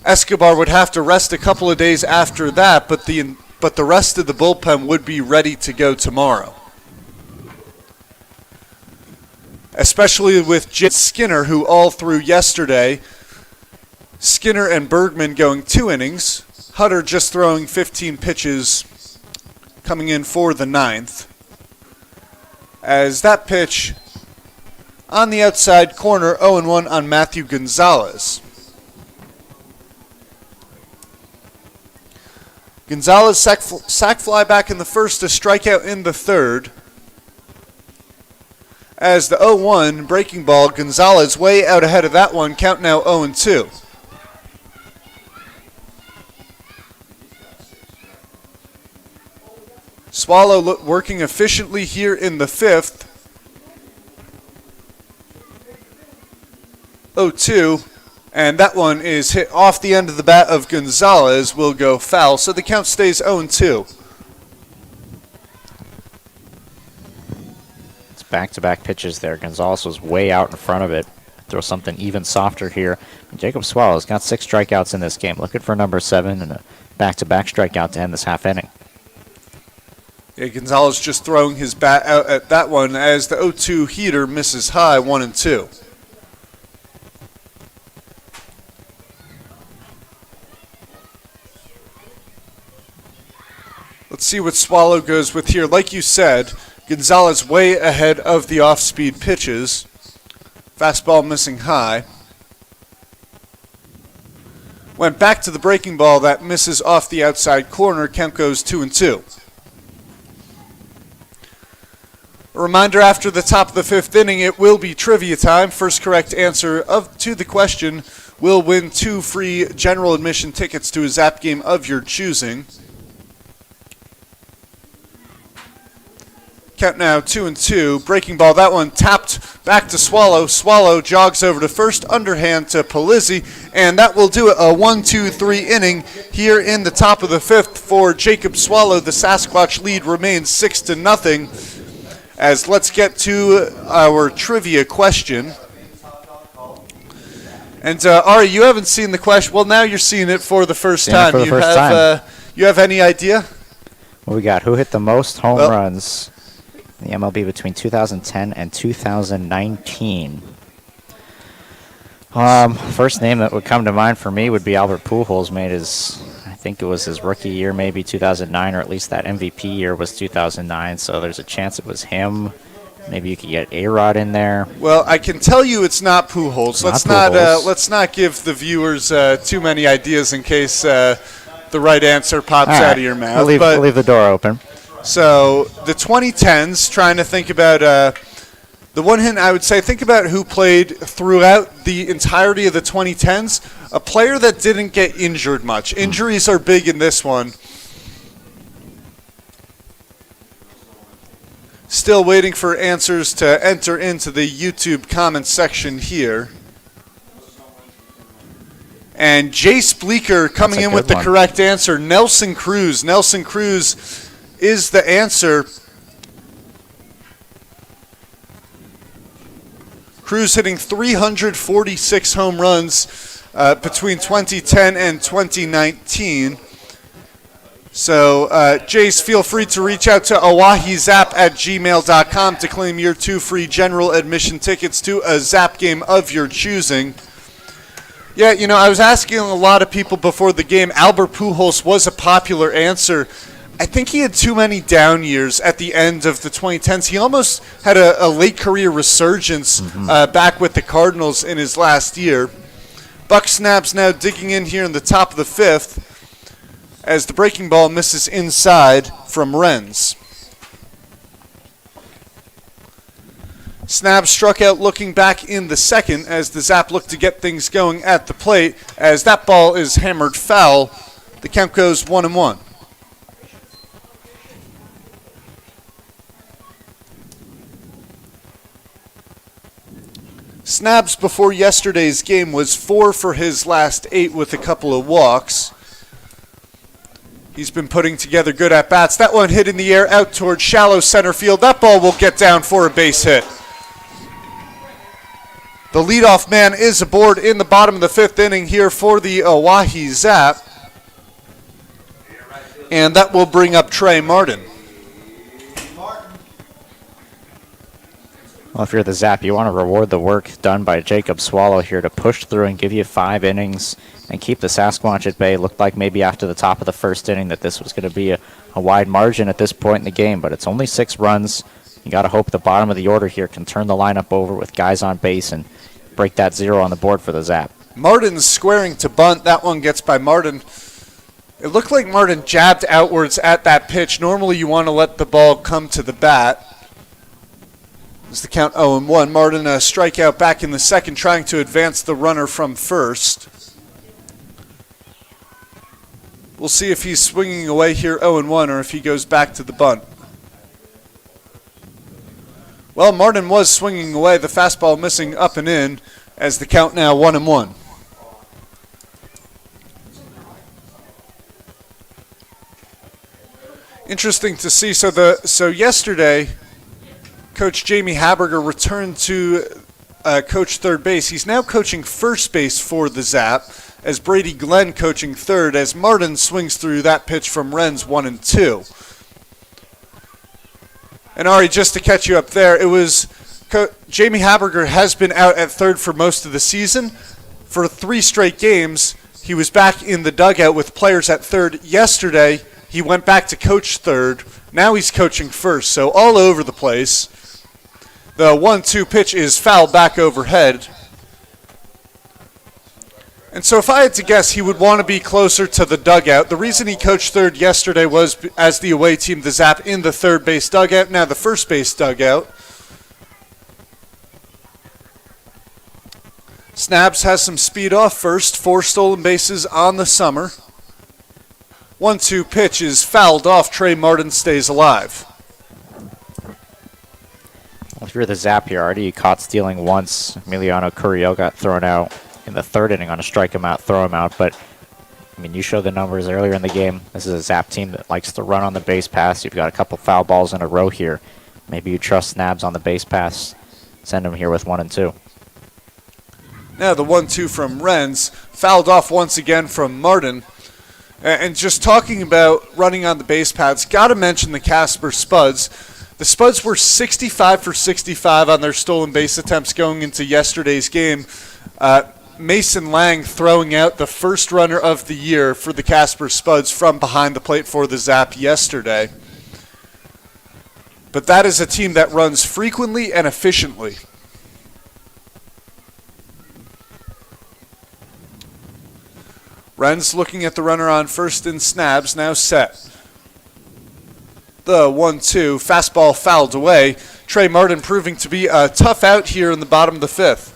Escobar would have to rest a couple of days after that, but the rest of the bullpen would be ready to go tomorrow. Especially with Jim Skinner, who all through yesterday. Skinner and Bergman going 2 innings. Hutter just throwing 15 pitches, coming in for the 9th. As that pitch on the outside corner, 0-1 on Matthew Gonzalez. Gonzalez sac fly back in the 1st, a strikeout in the 3rd. As the 0-1 breaking ball, Gonzalez way out ahead of that one, count now 0-2. Swallow working efficiently here in the 5th. 0-2. And that one is hit off the end of the bat of Gonzalez, will go foul. So the count stays 0-2.
It's back-to-back pitches there. Gonzalez was way out in front of it. Throw something even softer here. Jacob Swallow's got 6 strikeouts in this game. Looking for number 7 and a back-to-back strikeout to end this half inning.
Yeah, Gonzalez just throwing his bat out at that one as the 0-2 heater misses high, 1-2. Let's see what Swallow goes with here. Like you said, Gonzalez way ahead of the off-speed pitches. Fastball missing high. Went back to the breaking ball that misses off the outside corner. Count goes 2-2. A reminder, after the top of the 5th inning, it will be trivia time. First correct answer to the question will win 2 free general admission tickets to a Zap game of your choosing. Count now 2-2. Breaking ball, that one tapped back to Swallow. Swallow jogs over to first, underhand to Palizzi, and that will do it. A 1-2-3 inning here in the top of the 5th for Jacob Swallow. The Sasquatch lead remains 6-0. As let's get to our trivia question. And Ari, you haven't seen the question. Well, now you're seeing it for the first time. You have any idea?
What we got? Who hit the most home runs in the MLB between 2010 and 2019? First name that would come to mind for me would be Albert Pujols. Made his, I think it was his rookie year, maybe 2009, or at least that MVP year was 2009. So there's a chance it was him. Maybe you could get A-Rod in there.
Well, I can tell you it's not Pujols. Let's not give the viewers too many ideas in case the right answer pops out of your mouth.
We'll leave the door open.
So the 2010s, trying to think about the one hint I would say, think about who played throughout the entirety of the 2010s. A player that didn't get injured much. Injuries are big in this one. Still waiting for answers to enter into the YouTube comment section here. And Jace Bleeker coming in with the correct answer. Nelson Cruz. Nelson Cruz is the answer. Cruz hitting 346 home runs between 2010 and 2019. So, Jace, feel free to reach out to oahezap@gmail.com to claim your 2 free general admission tickets to a Zap game of your choosing. Yeah, you know, I was asking a lot of people before the game. Albert Pujols was a popular answer. I think he had too many down years at the end of the 2010s. He almost had a late career resurgence back with the Cardinals in his last year. Buck Snaps now digging in here in the top of the 5th as the breaking ball misses inside from Renz. Snab struck out looking back in the 2nd as the Zap looked to get things going at the plate. As that ball is hammered foul, the count goes 1-1. Snabs before yesterday's game was 4 for his last 8 with a couple of walks. He's been putting together good at-bats. That one hit in the air out towards shallow center field. That ball will get down for a base hit. The leadoff man is aboard in the bottom of the 5th inning here for the Oahe Zap. And that will bring up Trey Martin.
Well, if you're the Zap, you want to reward the work done by Jacob Swallow here to push through and give you 5 innings and keep the Sasquatch at bay. Looked like maybe after the top of the 1st inning that this was going to be a wide margin at this point in the game, but it's only 6 runs. You got to hope the bottom of the order here can turn the lineup over with guys on base and break that 0 on the board for the Zap.
Martin's squaring to bunt. That one gets by Martin. It looked like Martin jabbed outwards at that pitch. Normally you want to let the ball come to the bat. It's the count 0-1. Martin a strikeout back in the 2nd, trying to advance the runner from first. We'll see if he's swinging away here 0-1 or if he goes back to the bunt. Well, Martin was swinging away. The fastball missing up and in as the count now 1-1. Interesting to see. So yesterday, Coach Jamie Haberger returned to coach third base. He's now coaching first base for the Zap, as Brady Glenn coaching third, as Martin swings through that pitch from Renz 1-2. And Ari, just to catch you up there, it was Jamie Haberger has been out at third for most of the season. For 3 straight games, he was back in the dugout with players at third. Yesterday, he went back to coach third. Now he's coaching first, so all over the place. The 1-2 pitch is fouled back overhead. And so if I had to guess, he would want to be closer to the dugout. The reason he coached third yesterday was as the away team, the Zap, in the third base dugout, now the first base dugout. Snabs has some speed off first, 4 stolen bases on the summer. 1-2 pitch is fouled off. Trey Martin stays alive.
Well, if you're the Zap here, already you caught stealing once. Emiliano Curiel got thrown out in the 3rd inning on a strike him out, throw him out. But, I mean, you showed the numbers earlier in the game. This is a Zap team that likes to run on the base pass. You've got a couple foul balls in a row here. Maybe you trust Snabs on the base pass. Send him here with 1-2.
Now the 1-2 from Renz, fouled off once again from Martin. And just talking about running on the base paths, got to mention the Casper Spuds. The Spuds were 65 for 65 on their stolen base attempts going into yesterday's game. Mason Lang throwing out the first runner of the year for the Casper Spuds from behind the plate for the Zap yesterday. But that is a team that runs frequently and efficiently. Renz looking at the runner on first and Snabs, now set. The 1-2, fastball fouled away. Trey Martin proving to be a tough out here in the bottom of the 5th.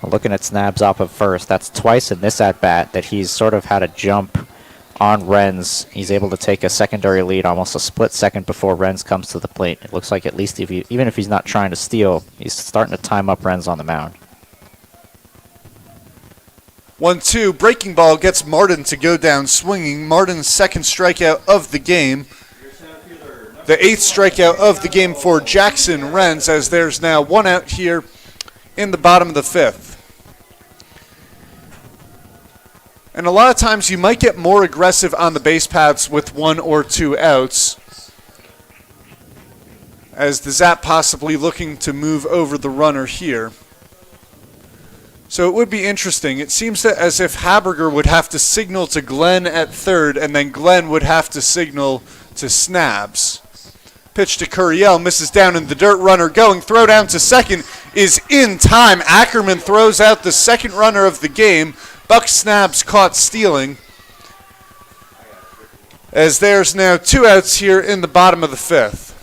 Well, looking at Snabs off of first, that's twice in this at-bat that he's sort of had a jump on Renz. He's able to take a secondary lead, almost a split second before Renz comes to the plate. It looks like at least even if he's not trying to steal, he's starting to time up Renz on the mound.
1-2, breaking ball gets Martin to go down swinging. Martin's 2nd strikeout of the game. The 8th strikeout of the game for Jackson Renz, as there's now 1 out here in the bottom of the 5th. And a lot of times you might get more aggressive on the base paths with 1 or 2 outs, as the Zap possibly looking to move over the runner here. So it would be interesting. It seems that as if Haberger would have to signal to Glenn at third, and then Glenn would have to signal to Snabs. Pitch to Curiel, misses down in the dirt, runner going, throw down to second is in time. Ackerman throws out the 2nd runner of the game. Buck Snabs caught stealing, as there's now 2 outs here in the bottom of the 5th.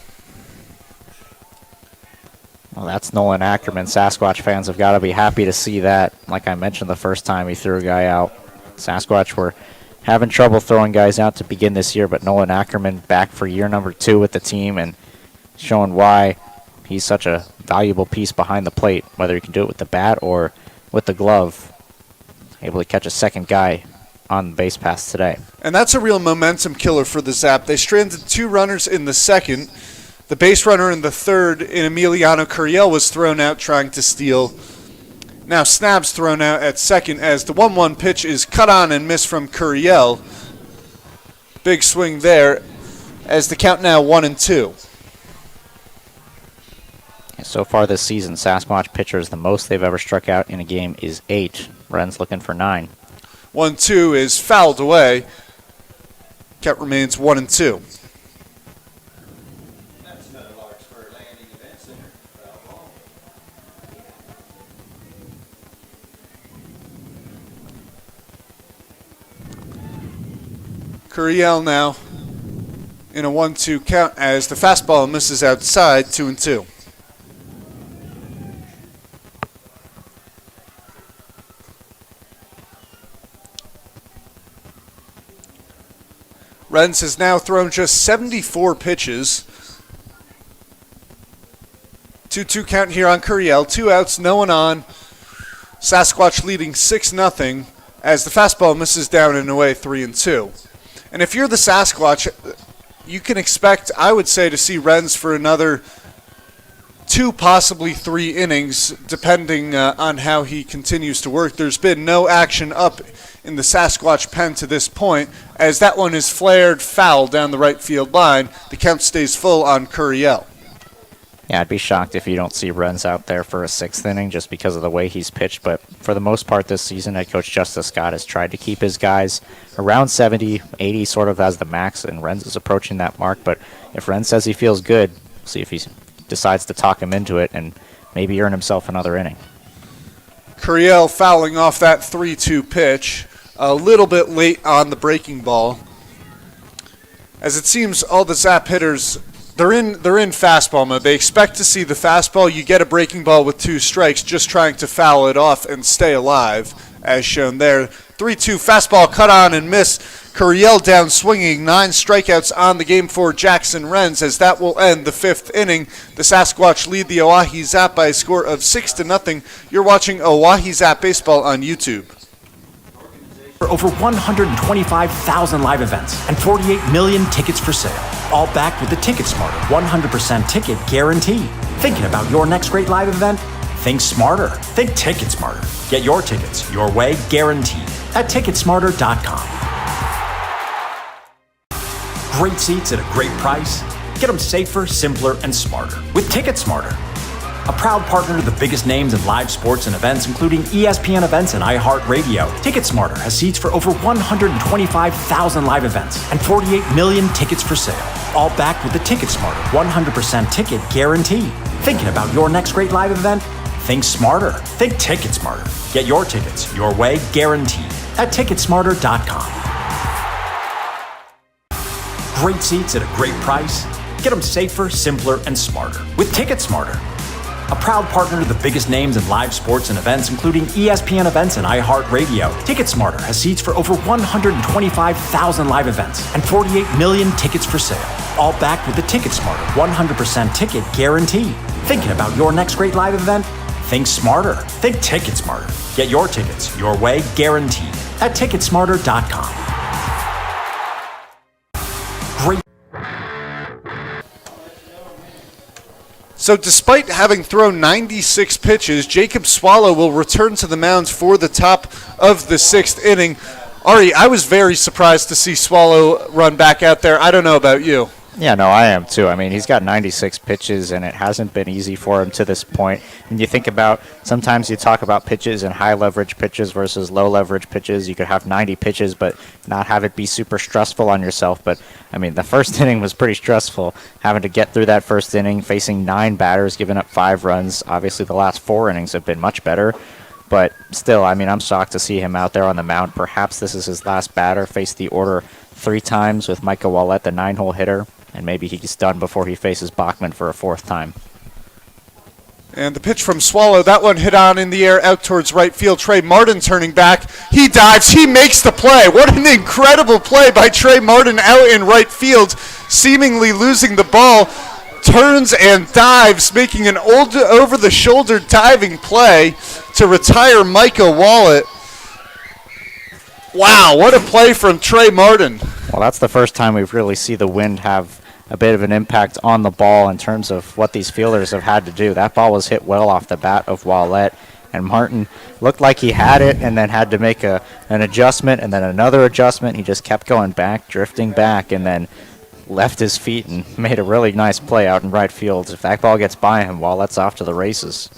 Well, that's Nolan Ackerman. Sasquatch fans have got to be happy to see that. Like I mentioned the first time he threw a guy out, Sasquatch were having trouble throwing guys out to begin this year, but Nolan Ackerman back for year number 2 with the team and showing why he's such a valuable piece behind the plate, whether he can do it with the bat or with the glove. Able to catch a 2nd guy on the base pass today.
And that's a real momentum killer for the Zap. They stranded 2 runners in the 2nd. The base runner in the 3rd in Emiliano Curiel was thrown out trying to steal. Now Snabs thrown out at 2nd as the 1-1 pitch is cut on and missed from Curiel. Big swing there as the count now 1-2.
So far this season, Sasquatch pitchers, the most they've ever struck out in a game is 8. Ren's looking for 9.
1-2 is fouled away. Count remains 1-2. Curiel now in a 1-2 count as the fastball misses outside, 2-2. Renz has now thrown just 74 pitches. 2-2 count here on Curiel. 2 outs, no one on. Sasquatch leading 6-0 as the fastball misses down and away, 3-2. And if you're the Sasquatch, you can expect, I would say, to see Renz for another 2, possibly 3 innings, depending on how he continues to work. There's been no action up in the Sasquatch pen to this point, as that one is flared foul down the right field line. The count stays full on Curiel.
Yeah, I'd be shocked if you don't see Renz out there for a 6th inning just because of the way he's pitched. But for the most part this season, head coach Justice Scott has tried to keep his guys around 70, 80 sort of as the max, and Renz is approaching that mark. But if Renz says he feels good, we'll see if he decides to talk him into it and maybe earn himself another inning.
Curiel fouling off that 3-2 pitch a little bit late on the breaking ball. As it seems all the Zap hitters, they're in fastball mode. They expect to see the fastball. You get a breaking ball with 2 strikes, just trying to foul it off and stay alive, as shown there. 3-2 fastball cut on and miss. Curiel down swinging, 9 strikeouts on the game for Jackson Renz, as that will end the 5th inning. The Sasquatch lead the Oahe Zap by a score of 6-0. You're watching Oahe Zap Baseball on YouTube.
Over 125,000 live events and 48 million tickets for sale. All backed with the Ticket Smarter 100% ticket guarantee. Thinking about your next great live event? Think smarter. Think Ticket Smarter. Get your tickets your way, guaranteed, at Ticketsmarter.com. Great seats at a great price. Get them safer, simpler, and smarter with Ticket Smarter. A proud partner to the biggest names in live sports and events, including ESPN events and iHeartRadio. TicketSmarter has seats for over 125,000 live events and 48 million tickets for sale. All backed with the TicketSmarter 100% ticket guarantee. Thinking about your next great live event? Think smarter. Think TicketSmarter. Get your tickets your way, guaranteed, at Ticketsmarter.com. Great seats at a great price. Get them safer, simpler, and smarter with TicketSmarter. A proud partner to the biggest names in live sports and events, including ESPN events and iHeartRadio. TicketSmarter has seats for over 125,000 live events and 48 million tickets for sale. All backed with the TicketSmarter 100% ticket guarantee. Thinking about your next great live event? Think smarter. Think TicketSmarter. Get your tickets your way, guaranteed, at Ticketsmarter.com. Great.
So despite having thrown 96 pitches, Jacob Swallow will return to the mound for the top of the 6th inning. Ari, I was very surprised to see Swallow run back out there. I don't know about you.
Yeah, no, I am too. I mean, he's got 96 pitches, and it hasn't been easy for him to this point. And you think about, sometimes you talk about pitches and high-leverage pitches versus low-leverage pitches. You could have 90 pitches, but not have it be super stressful on yourself. But, I mean, the first inning was pretty stressful, having to get through that first inning, facing 9 batters, giving up 5 runs. Obviously, the last 4 innings have been much better. But still, I mean, I'm shocked to see him out there on the mound. Perhaps this is his last batter. Faced the order 3 times with Micah Wallett, the 9-hole hitter. And maybe he's done before he faces Bachman for a 4th time.
And the pitch from Swallow, that one hit on in the air out towards right field. Trey Martin turning back. He dives. He makes the play. What an incredible play by Trey Martin out in right field, seemingly losing the ball. Turns and dives, making an over-the-shoulder diving play to retire Micah Wallett. Wow, what a play from Trey Martin.
Well, that's the first time we've really seen the wind have a bit of an impact on the ball in terms of what these fielders have had to do. That ball was hit well off the bat of Wallett, and Martin looked like he had it and then had to make an adjustment and then another adjustment. He just kept going back, drifting back, and then left his feet and made a really nice play out in right field. If that ball gets by him, Wallett's off to the races.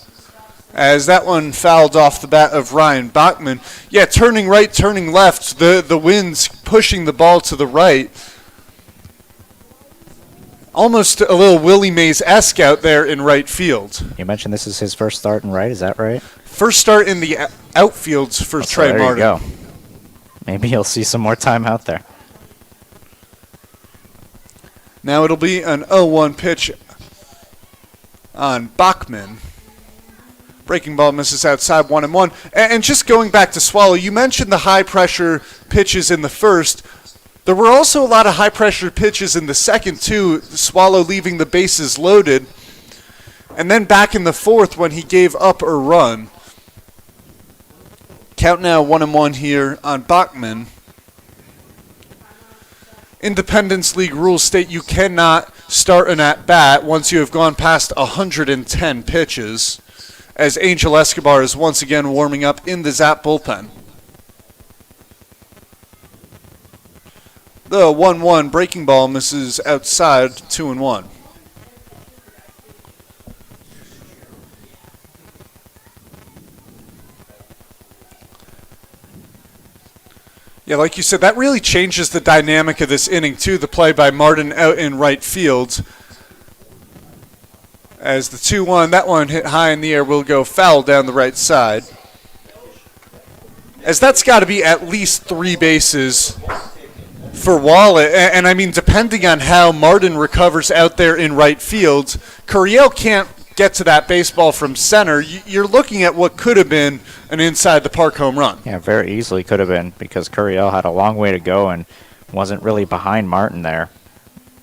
As that one fouled off the bat of Ryan Bachman. Yeah, turning right, turning left, the wind's pushing the ball to the right. Almost a little Willie Mays-esque out there in right field.
You mentioned this is his first start in right, is that right?
First start in the outfields for Trey
there
Martin.
You go. Maybe he'll see some more time out there.
Now it'll be an 0-1 pitch on Bachman. Breaking ball misses outside, 1-1. And just going back to Swallow, you mentioned the high-pressure pitches in the first. There were also a lot of high-pressure pitches in the second, too, Swallow leaving the bases loaded. And then back in the 4th when he gave up a run. Count now 1-1 here on Bachman. Independence League rules state you cannot start an at-bat once you have gone past 110 pitches, as Angel Escobar is once again warming up in the Zap bullpen. The 1-1 breaking ball misses outside, 2-1. Yeah, like you said, that really changes the dynamic of this inning, too. The play by Martin out in right field. As the 2-1, that one hit high in the air, will go foul down the right side. As that's got to be at least 3 bases for Wallet. And I mean, depending on how Martin recovers out there in right field, Curiel can't get to that baseball from center. You're looking at what could have been an inside the park home run.
Yeah, very easily could have been, because Curiel had a long way to go and wasn't really behind Martin there.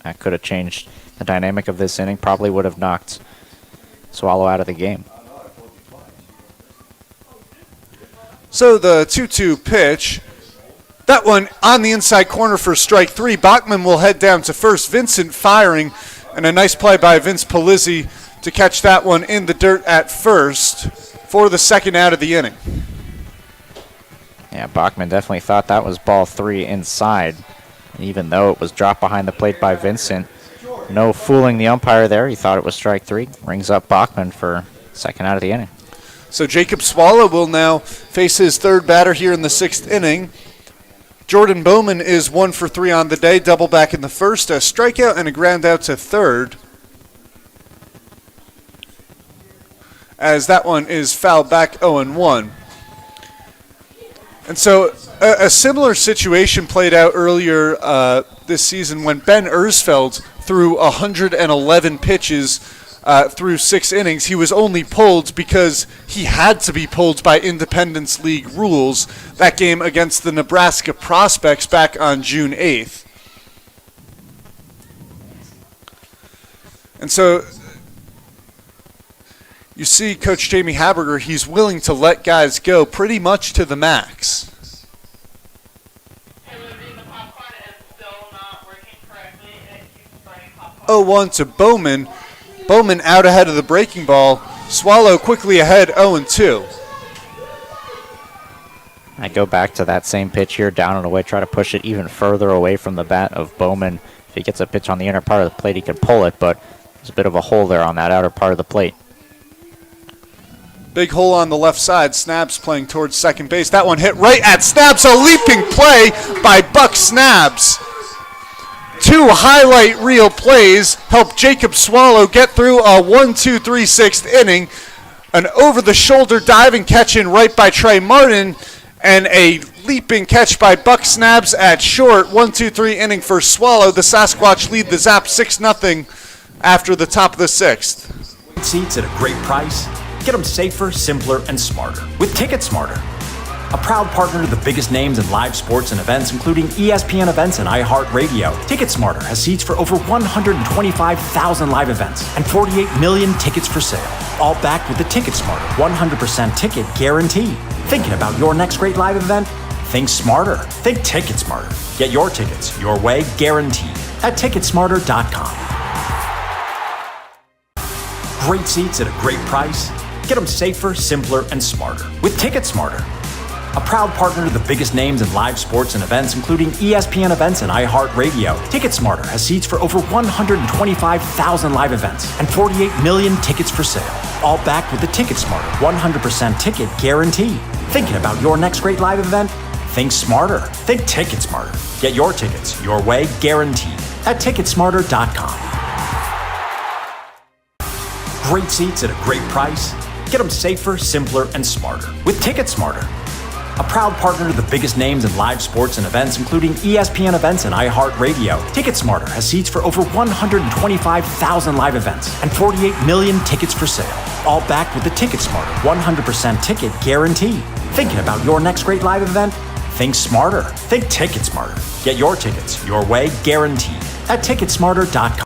That could have changed the dynamic of this inning, probably would have knocked Swallow out of the game.
So the 2-2 pitch, that one on the inside corner for strike 3. Bachman will head down to first. Vincent firing, and a nice play by Vince Polizzi to catch that one in the dirt at first for the second out of the inning.
Yeah, Bachman definitely thought that was ball 3 inside, even though it was dropped behind the plate by Vincent. No fooling the umpire there. He thought it was strike 3. Rings up Bachman for second out of the inning.
So Jacob Swallow will now face his third batter here in the 6th inning. Jordan Bowman is 1 for 3 on the day, double back in the first, a strikeout and a ground out to third. As that one is fouled back 0-1. And so a similar situation played out earlier this season when Ben Ersfeld threw 111 pitches through 6 innings. He was only pulled because he had to be pulled by Independence League rules. That game against the Nebraska Prospects back on June 8th. And so you see Coach Jamie Haberger, he's willing to let guys go pretty much to the max. 0-1 to Bowman. Bowman out ahead of the breaking ball. Swallow quickly ahead, 0-2.
I go back to that same pitch here, down and away, try to push it even further away from the bat of Bowman. If he gets a pitch on the inner part of the plate, he can pull it, but there's a bit of a hole there on that outer part of the plate.
Big hole on the left side. Snabs playing towards second base. That one hit right at Snabs. A leaping play by Buck Snabs. 2 highlight reel plays help Jacob Swallow get through a 1-2-3 6th inning. An over-the-shoulder diving catch in right by Trey Martin, and a leaping catch by Buck Snabs at short. 1-2-3 inning for Swallow. The Sasquatch lead the Zap 6-0 after the top of the 6th.
Seats at a great price. Get them safer, simpler, and smarter with Ticket Smarter. A proud partner to the biggest names in live sports and events, including ESPN events and iHeartRadio. Ticket Smarter has seats for over 125,000 live events and 48 million tickets for sale. All backed with the Ticket Smarter 100% ticket guarantee. Thinking about your next great live event? Think smarter. Think Ticket Smarter. Get your tickets your way, guaranteed, at Ticketsmarter.com. Great seats at a great price. Get them safer, simpler, and smarter with Ticket Smarter. A proud partner to the biggest names in live sports and events, including ESPN events and iHeartRadio. Ticket Smarter has seats for over 125,000 live events and 48 million tickets for sale. All backed with the Ticket Smarter 100% ticket guarantee. Thinking about your next great live event? Think smarter. Think Ticket Smarter. Get your tickets your way, guaranteed, at Ticketsmarter.com. Great seats at a great price. Get them safer, simpler, and smarter with Ticket Smarter. A proud partner to the biggest names in live sports and events, including ESPN events and iHeartRadio. Ticket Smarter has seats for over 125,000 live events and 48 million tickets for sale. All backed with the Ticket Smarter 100% ticket guarantee. Thinking about your next great live event? Think smarter. Think Ticket Smarter. Get your tickets your way, guaranteed, at Ticketsmarter.com.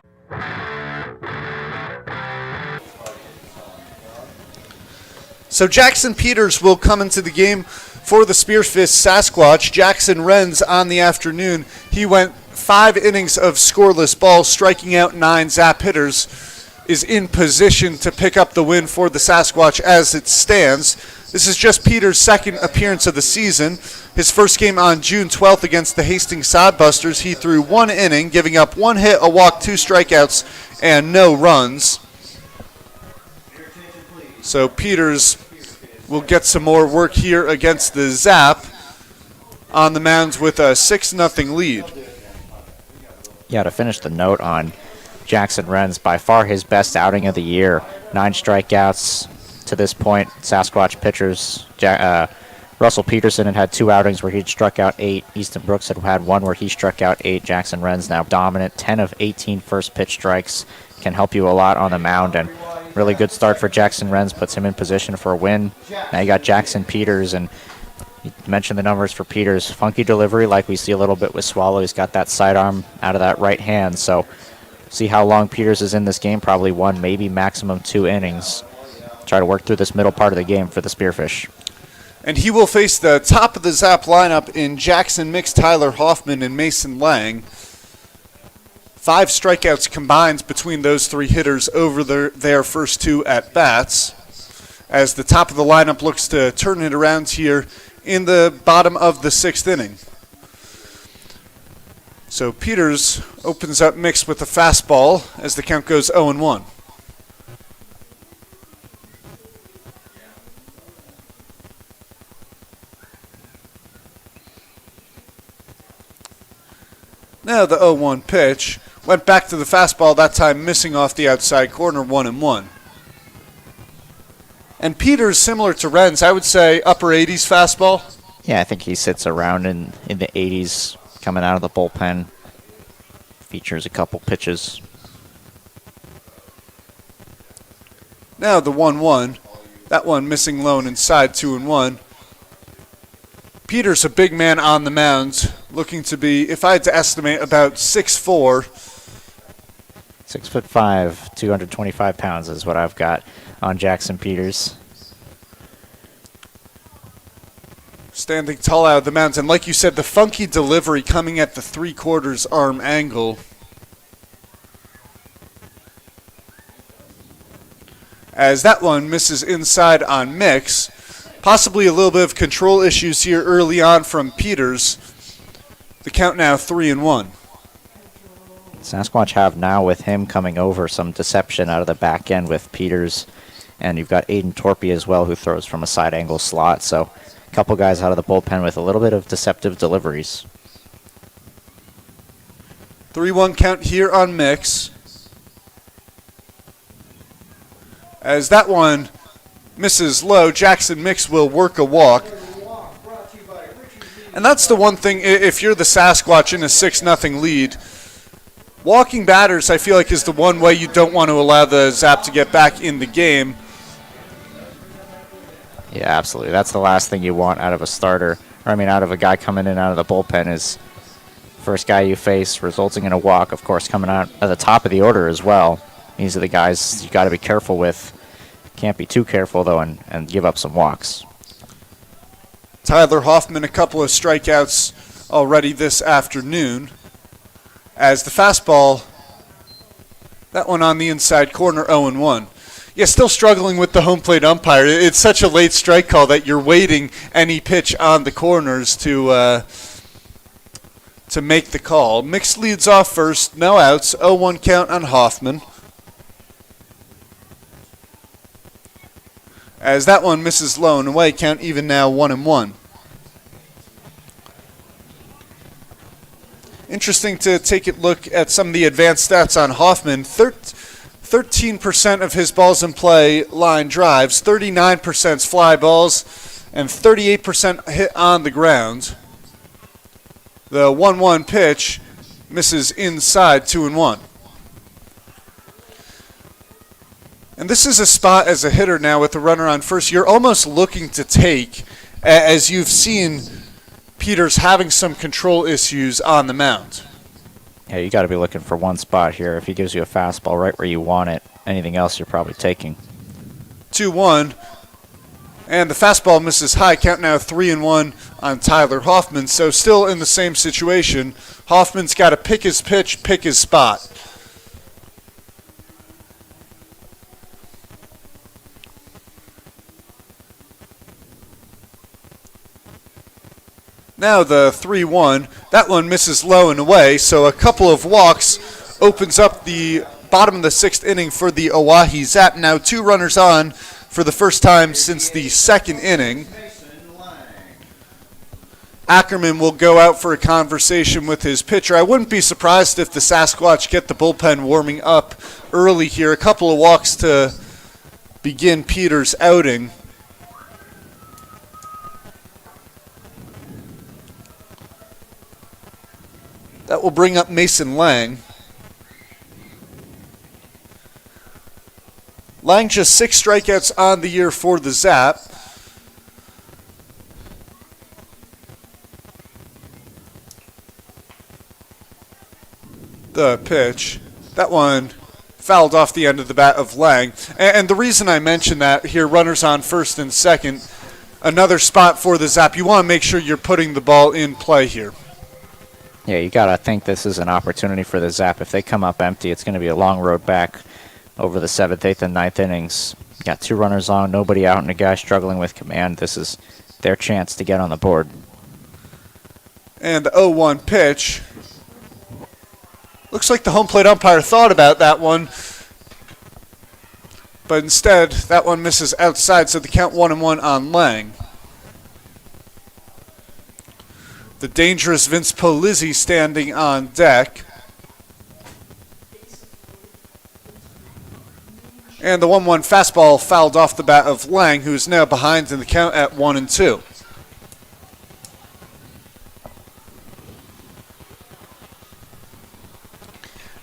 So Jackson Peters will come into the game for the Spearfish Sasquatch. Jackson Renz on the afternoon. He went 5 innings of scoreless ball, striking out 9 Zap hitters, is in position to pick up the win for the Sasquatch as it stands. This is just Peters' second appearance of the season. His first game on June 12th against the Hastings Sodbusters, he threw 1 inning, giving up 1 hit, a walk, 2 strikeouts, and no runs. So Peters will get some more work here against the Zap on the mounds with a 6-0 lead.
Yeah, to finish the note on Jackson Renz, by far his best outing of the year. 9 strikeouts to this point. Sasquatch pitchers, Russell Peterson had 2 outings where he'd struck out 8. Easton Brooks had 1 where he struck out 8. Jackson Renz now dominant. 10 of 18 first pitch strikes. Can help you a lot on the mound, and really good start for Jackson Renz, puts him in position for a win. Now you got Jackson Peters, and you mentioned the numbers for Peters. Funky delivery like we see a little bit with Swallow. He's got that sidearm out of that right hand, so see how long Peters is in this game. Probably 1, maybe maximum 2 innings. Try to work through this middle part of the game for the Spearfish.
And he will face the top of the Zap lineup in Jackson Mix, Tyler Hoffman, and Mason Lang. 5 strikeouts combined between those 3 hitters over their first 2 at-bats, as the top of the lineup looks to turn it around here in the bottom of the 6th inning. So Peters opens up Mix with a fastball as the count goes 0-1. Now the 0-1 pitch. Went back to the fastball, that time missing off the outside corner, 1-1. And Peters, similar to Renz, I would say upper 80s fastball.
Yeah, I think he sits around in the 80s coming out of the bullpen. Features a couple pitches.
Now the 1-1. That one missing lone inside, 2-1. Peters, a big man on the mound, looking to be, if I had to estimate, about 6'4".
6'5", 225 pounds is what I've got on Jackson Peters.
Standing tall out of the mound, and like you said, the funky delivery coming at the 3/4 arm angle. As that one misses inside on Mix. Possibly a little bit of control issues here early on from Peters. The count now 3-1.
Sasquatch have now, with him coming over, some deception out of the back end with Peters. And you've got Aiden Torpy as well, who throws from a side angle slot. So a couple guys out of the bullpen with a little bit of deceptive deliveries.
3-1 count here on Mix. As that one misses low, Jackson Mix will work a walk. And that's the one thing, if you're the Sasquatch in a 6-0 lead, walking batters, I feel like, is the one way you don't want to allow the Zap to get back in the game.
Yeah, absolutely. That's the last thing you want out of a starter. Or, I mean, out of a guy coming in out of the bullpen is first guy you face, resulting in a walk, of course, coming out at the top of the order as well. These are the guys you got to be careful with. Can't be too careful, though, and give up some walks.
Tyler Hoffman, a couple of strikeouts already this afternoon. As the fastball, that one on the inside corner, 0-1. Yeah, still struggling with the home plate umpire. It's such a late strike call that you're waiting any pitch on the corners to make the call. Mix leads off first, no outs, 0-1 count on Hoffman. As that one misses low and away, count even now 1-1. Interesting to take a look at some of the advanced stats on Hoffman. 13% of his balls in play line drives, 39% fly balls, and 38% hit on the ground. The 1-1 pitch misses inside, 2-1. And this is a spot as a hitter now with the runner on first. You're almost looking to take, as you've seen Peters having some control issues on the mound.
Yeah, you got to be looking for one spot here. If he gives you a fastball right where you want it, anything else you're probably taking.
2-1. And the fastball misses high. Count now 3-1 on Tyler Hoffman. So still in the same situation. Hoffman's got to pick his pitch, pick his spot. Now the 3-1. That one misses low and away. So a couple of walks opens up the bottom of the 6th inning for the Oahe Zap. Now 2 runners on for the first time since the 2nd inning. Ackerman will go out for a conversation with his pitcher. I wouldn't be surprised if the Sasquatch get the bullpen warming up early here. A couple of walks to begin Peters' outing. That will bring up Mason Lang. Lang just 6 strikeouts on the year for the Zap. The pitch. That one fouled off the end of the bat of Lang. And the reason I mention that here, runners on first and second, another spot for the Zap. You want to make sure you're putting the ball in play here.
Yeah, you got to think this is an opportunity for the Zap. If they come up empty, it's going to be a long road back over the 7th, 8th, and 9th innings. Got 2 runners on, nobody out, and a guy struggling with command. This is their chance to get on the board.
And the 0-1 pitch. Looks like the home plate umpire thought about that one. But instead, that one misses outside, so the count 1-1 on Lang. The dangerous Vince Polizzi standing on deck. And the 1-1 fastball fouled off the bat of Lang, who is now behind in the count at 1-2.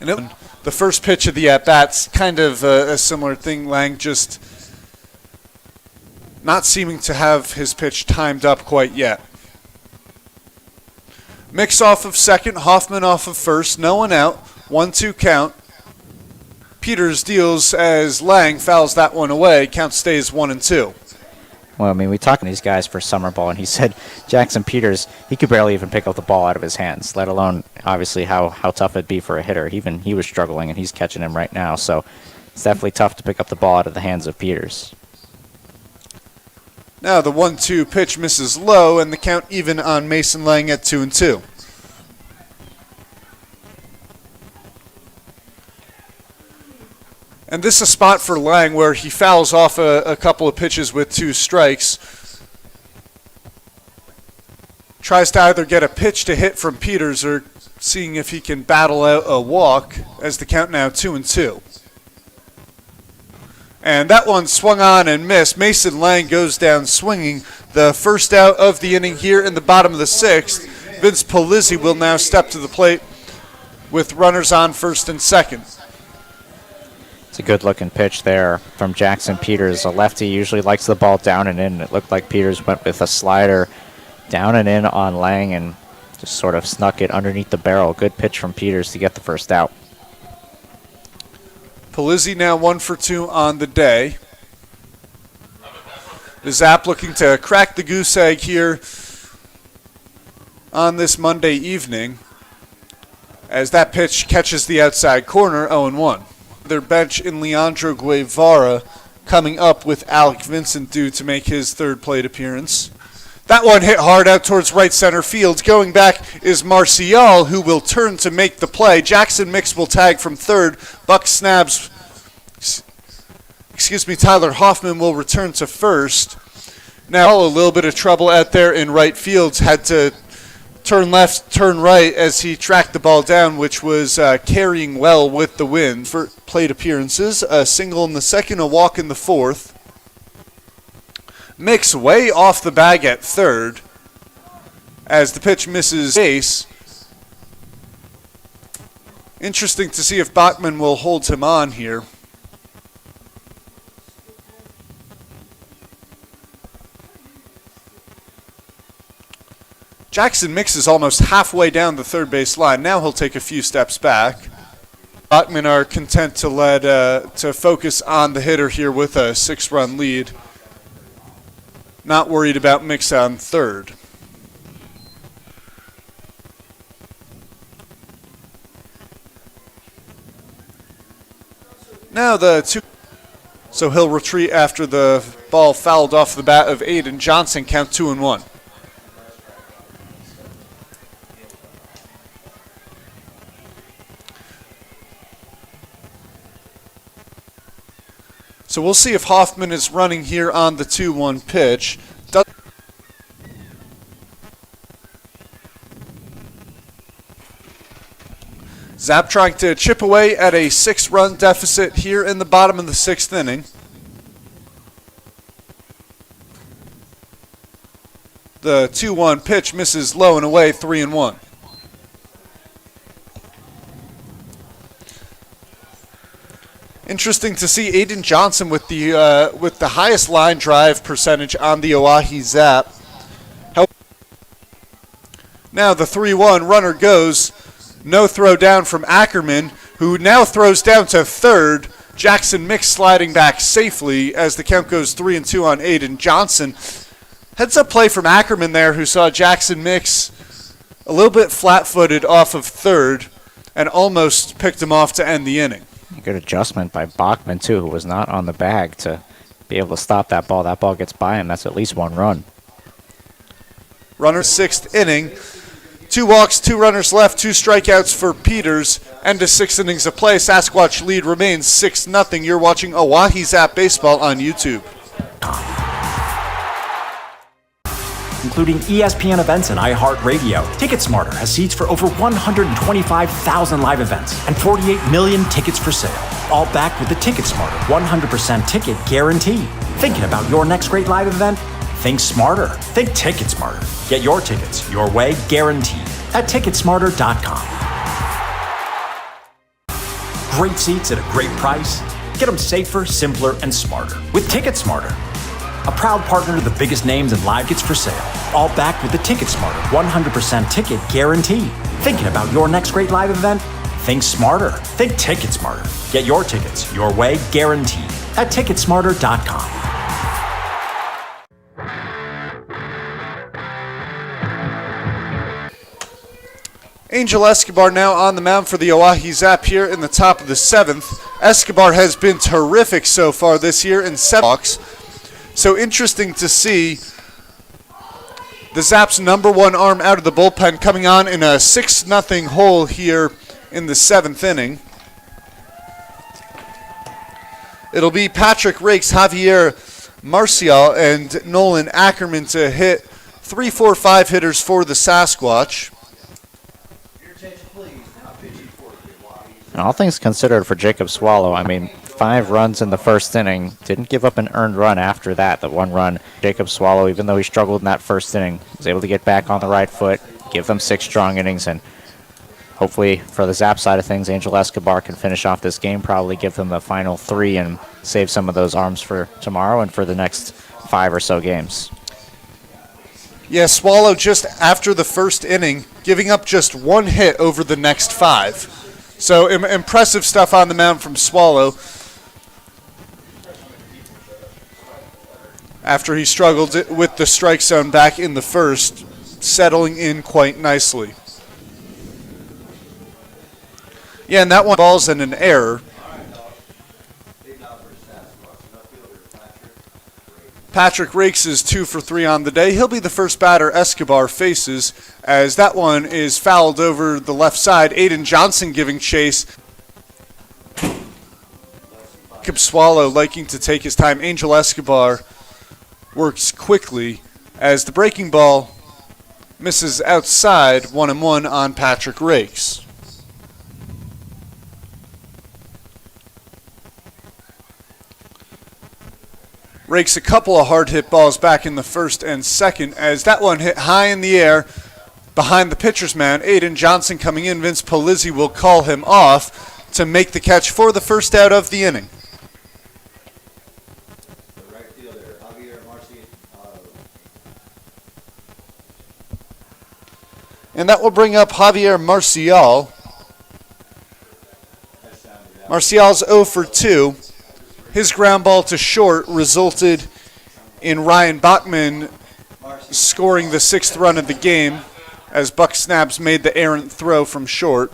And the first pitch of the at-bat's kind of a similar thing. Lang just not seeming to have his pitch timed up quite yet. Mix off of second, Hoffman off of first, no one out, 1-2 count. Peters deals as Lang fouls that one away, count stays 1-2.
Well, I mean, we talked to these guys for summer ball, and he said Jackson Peters, he could barely even pick up the ball out of his hands, let alone, obviously, how tough it'd be for a hitter. Even he was struggling, and he's catching him right now, so it's definitely tough to pick up the ball out of the hands of Peters.
Now the 1-2 pitch misses low, and the count even on Mason Lang at 2-2. And this is a spot for Lang where he fouls off a couple of pitches with 2 strikes. Tries to either get a pitch to hit from Peters or seeing if he can battle out a walk as the count now 2-2. And that one swung on and missed. Mason Lang goes down swinging. The first out of the inning here in the bottom of the 6th. Vince Polizzi will now step to the plate with runners on first and second.
It's a good-looking pitch there from Jackson Peters. A lefty usually likes the ball down and in. It looked like Peters went with a slider down and in on Lang and just sort of snuck it underneath the barrel. Good pitch from Peters to get the first out.
Polizzi now 1 for 2 on the day. The Zap looking to crack the goose egg here on this Monday evening as that pitch catches the outside corner, 0-1. Their bench in Leandro Guevara coming up with Alec Vincent due to make his 3rd plate appearance. That one hit hard out towards right center field. Going back is Marcial, who will turn to make the play. Jackson Mix will tag from 3rd. Buck Snabs, Tyler Hoffman will return to 1st. Now a little bit of trouble out there in right field. Had to turn left, turn right as he tracked the ball down, which was carrying well with the wind. For plate appearances, a single in the 2nd, a walk in the 4th. Mix way off the bag at 3rd as the pitch misses base. Interesting to see if Bachman will hold him on here. Jackson Mix is almost halfway down the 3rd base line. Now he'll take a few steps back. Bachman are content to focus on the hitter here with a 6-run lead. Not worried about Mix on third. Now the two. So he'll retreat after the ball fouled off the bat of Aiden Johnson. Count 2-1. So we'll see if Hoffman is running here on the 2-1 pitch. Zap trying to chip away at a 6-run deficit here in the bottom of the 6th inning. The 2-1 pitch misses low and away, 3-1. Interesting to see Aiden Johnson with the highest line drive percentage on the Oahe Zap. Now the 3-1 runner goes. No throw down from Ackerman, who now throws down to third. Jackson Mix sliding back safely as the count goes 3-2 on Aiden Johnson. Heads up play from Ackerman there, who saw Jackson Mix a little bit flat-footed off of third and almost picked him off to end the inning.
Good adjustment by Bachman, too, who was not on the bag to be able to stop that ball. That ball gets by him. That's at least 1 run.
Runner 6th inning. 2 walks, 2 runners left, 2 strikeouts for Peters. End of 6 innings of play. Sasquatch lead remains 6-0. You're watching Oahe Zap Baseball on YouTube.
Including ESPN events and iHeartRadio. TicketSmarter has seats for over 125,000 live events and 48 million tickets for sale. All backed with the TicketSmarter 100% ticket guarantee. Thinking about your next great live event? Think smarter. Think TicketSmarter. Get your tickets your way, guaranteed, at TicketSmarter.com. Great seats at a great price. Get them safer, simpler, and smarter with TicketSmarter. A proud partner to the biggest names in live tickets for sale. All backed with the TicketSmarter 100% ticket guarantee. Thinking about your next great live event? Think smarter. Think TicketSmarter. Get your tickets your way, guaranteed, at TicketSmarter.com.
Angel Escobar now on the mound for the Oahe Zap here in the top of the 7th. Escobar has been terrific so far this year in 7 walks. So interesting to see the Zap's #1 arm out of the bullpen coming on in a 6-0 hole here in the 7th inning. It'll be Patrick Rakes, Javier Marcial, and Nolan Ackerman to hit 3, 4, 5 hitters for the Sasquatch.
And all things considered for Jacob Swallow, I mean, 5 runs in the first inning, didn't give up an earned run after that, the 1 run. Jacob Swallow, even though he struggled in that first inning, was able to get back on the right foot, give them 6 strong innings, and hopefully for the Zap side of things, Angel Escobar can finish off this game, probably give them the final 3 and save some of those arms for tomorrow and for the next 5 or so games.
Yeah, Swallow just after the first inning, giving up just 1 hit over the next 5. So impressive stuff on the mound from Swallow. After he struggled with the strike zone back in the first, settling in quite nicely. Yeah, and that one ball's in an error. Patrick Rakes is 2 for 3 on the day. He'll be the first batter Escobar faces, as that one is fouled over the left side. Aiden Johnson giving chase. Jacob Swallow liking to take his time. Angel Escobar works quickly as the breaking ball misses outside, 1-1 on Patrick Rakes. Rakes a couple of hard hit balls back in the first and second as that one hit high in the air behind the pitcher's mound. Aiden Johnson coming in. Vince Polizzi will call him off to make the catch for the first out of the inning. And that will bring up Javier Marcial. Marcial's 0 for 2. His ground ball to short resulted in Ryan Bachman scoring the 6th run of the game as Buck Snaps made the errant throw from short.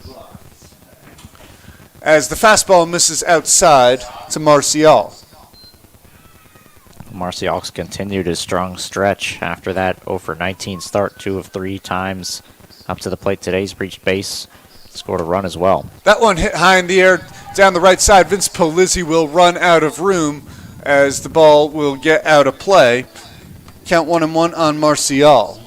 As the fastball misses outside to Marcial.
Marcial's continued his strong stretch after that 0 for 19 start, 2 of 3 times up to the plate today. He's reached base, scored a run as well.
That one hit high in the air down the right side. Vince Polizzi will run out of room as the ball will get out of play. Count 1-1 on Marcial.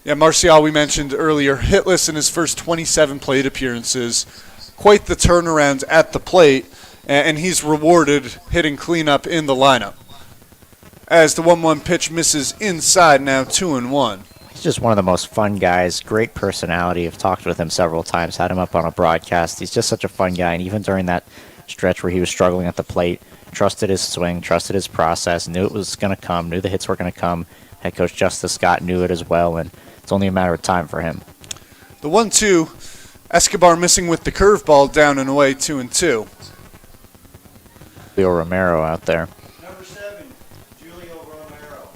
Yeah, Marcial, we mentioned earlier, hitless in his first 27 plate appearances. Quite the turnaround at the plate, and he's rewarded hitting cleanup in the lineup. As the 1-1 pitch misses inside, now 2-1.
He's just one of the most fun guys, great personality. I've talked with him several times, had him up on a broadcast. He's just such a fun guy, and even during that stretch where he was struggling at the plate, trusted his swing, trusted his process, knew it was going to come, knew the hits were going to come. Head coach Justice Scott knew it as well, and it's only a matter of time for him.
The 1-2, Escobar missing with the curveball, down and away, 2-2.
Julio Romero out there.
Number 7, Julio Romero.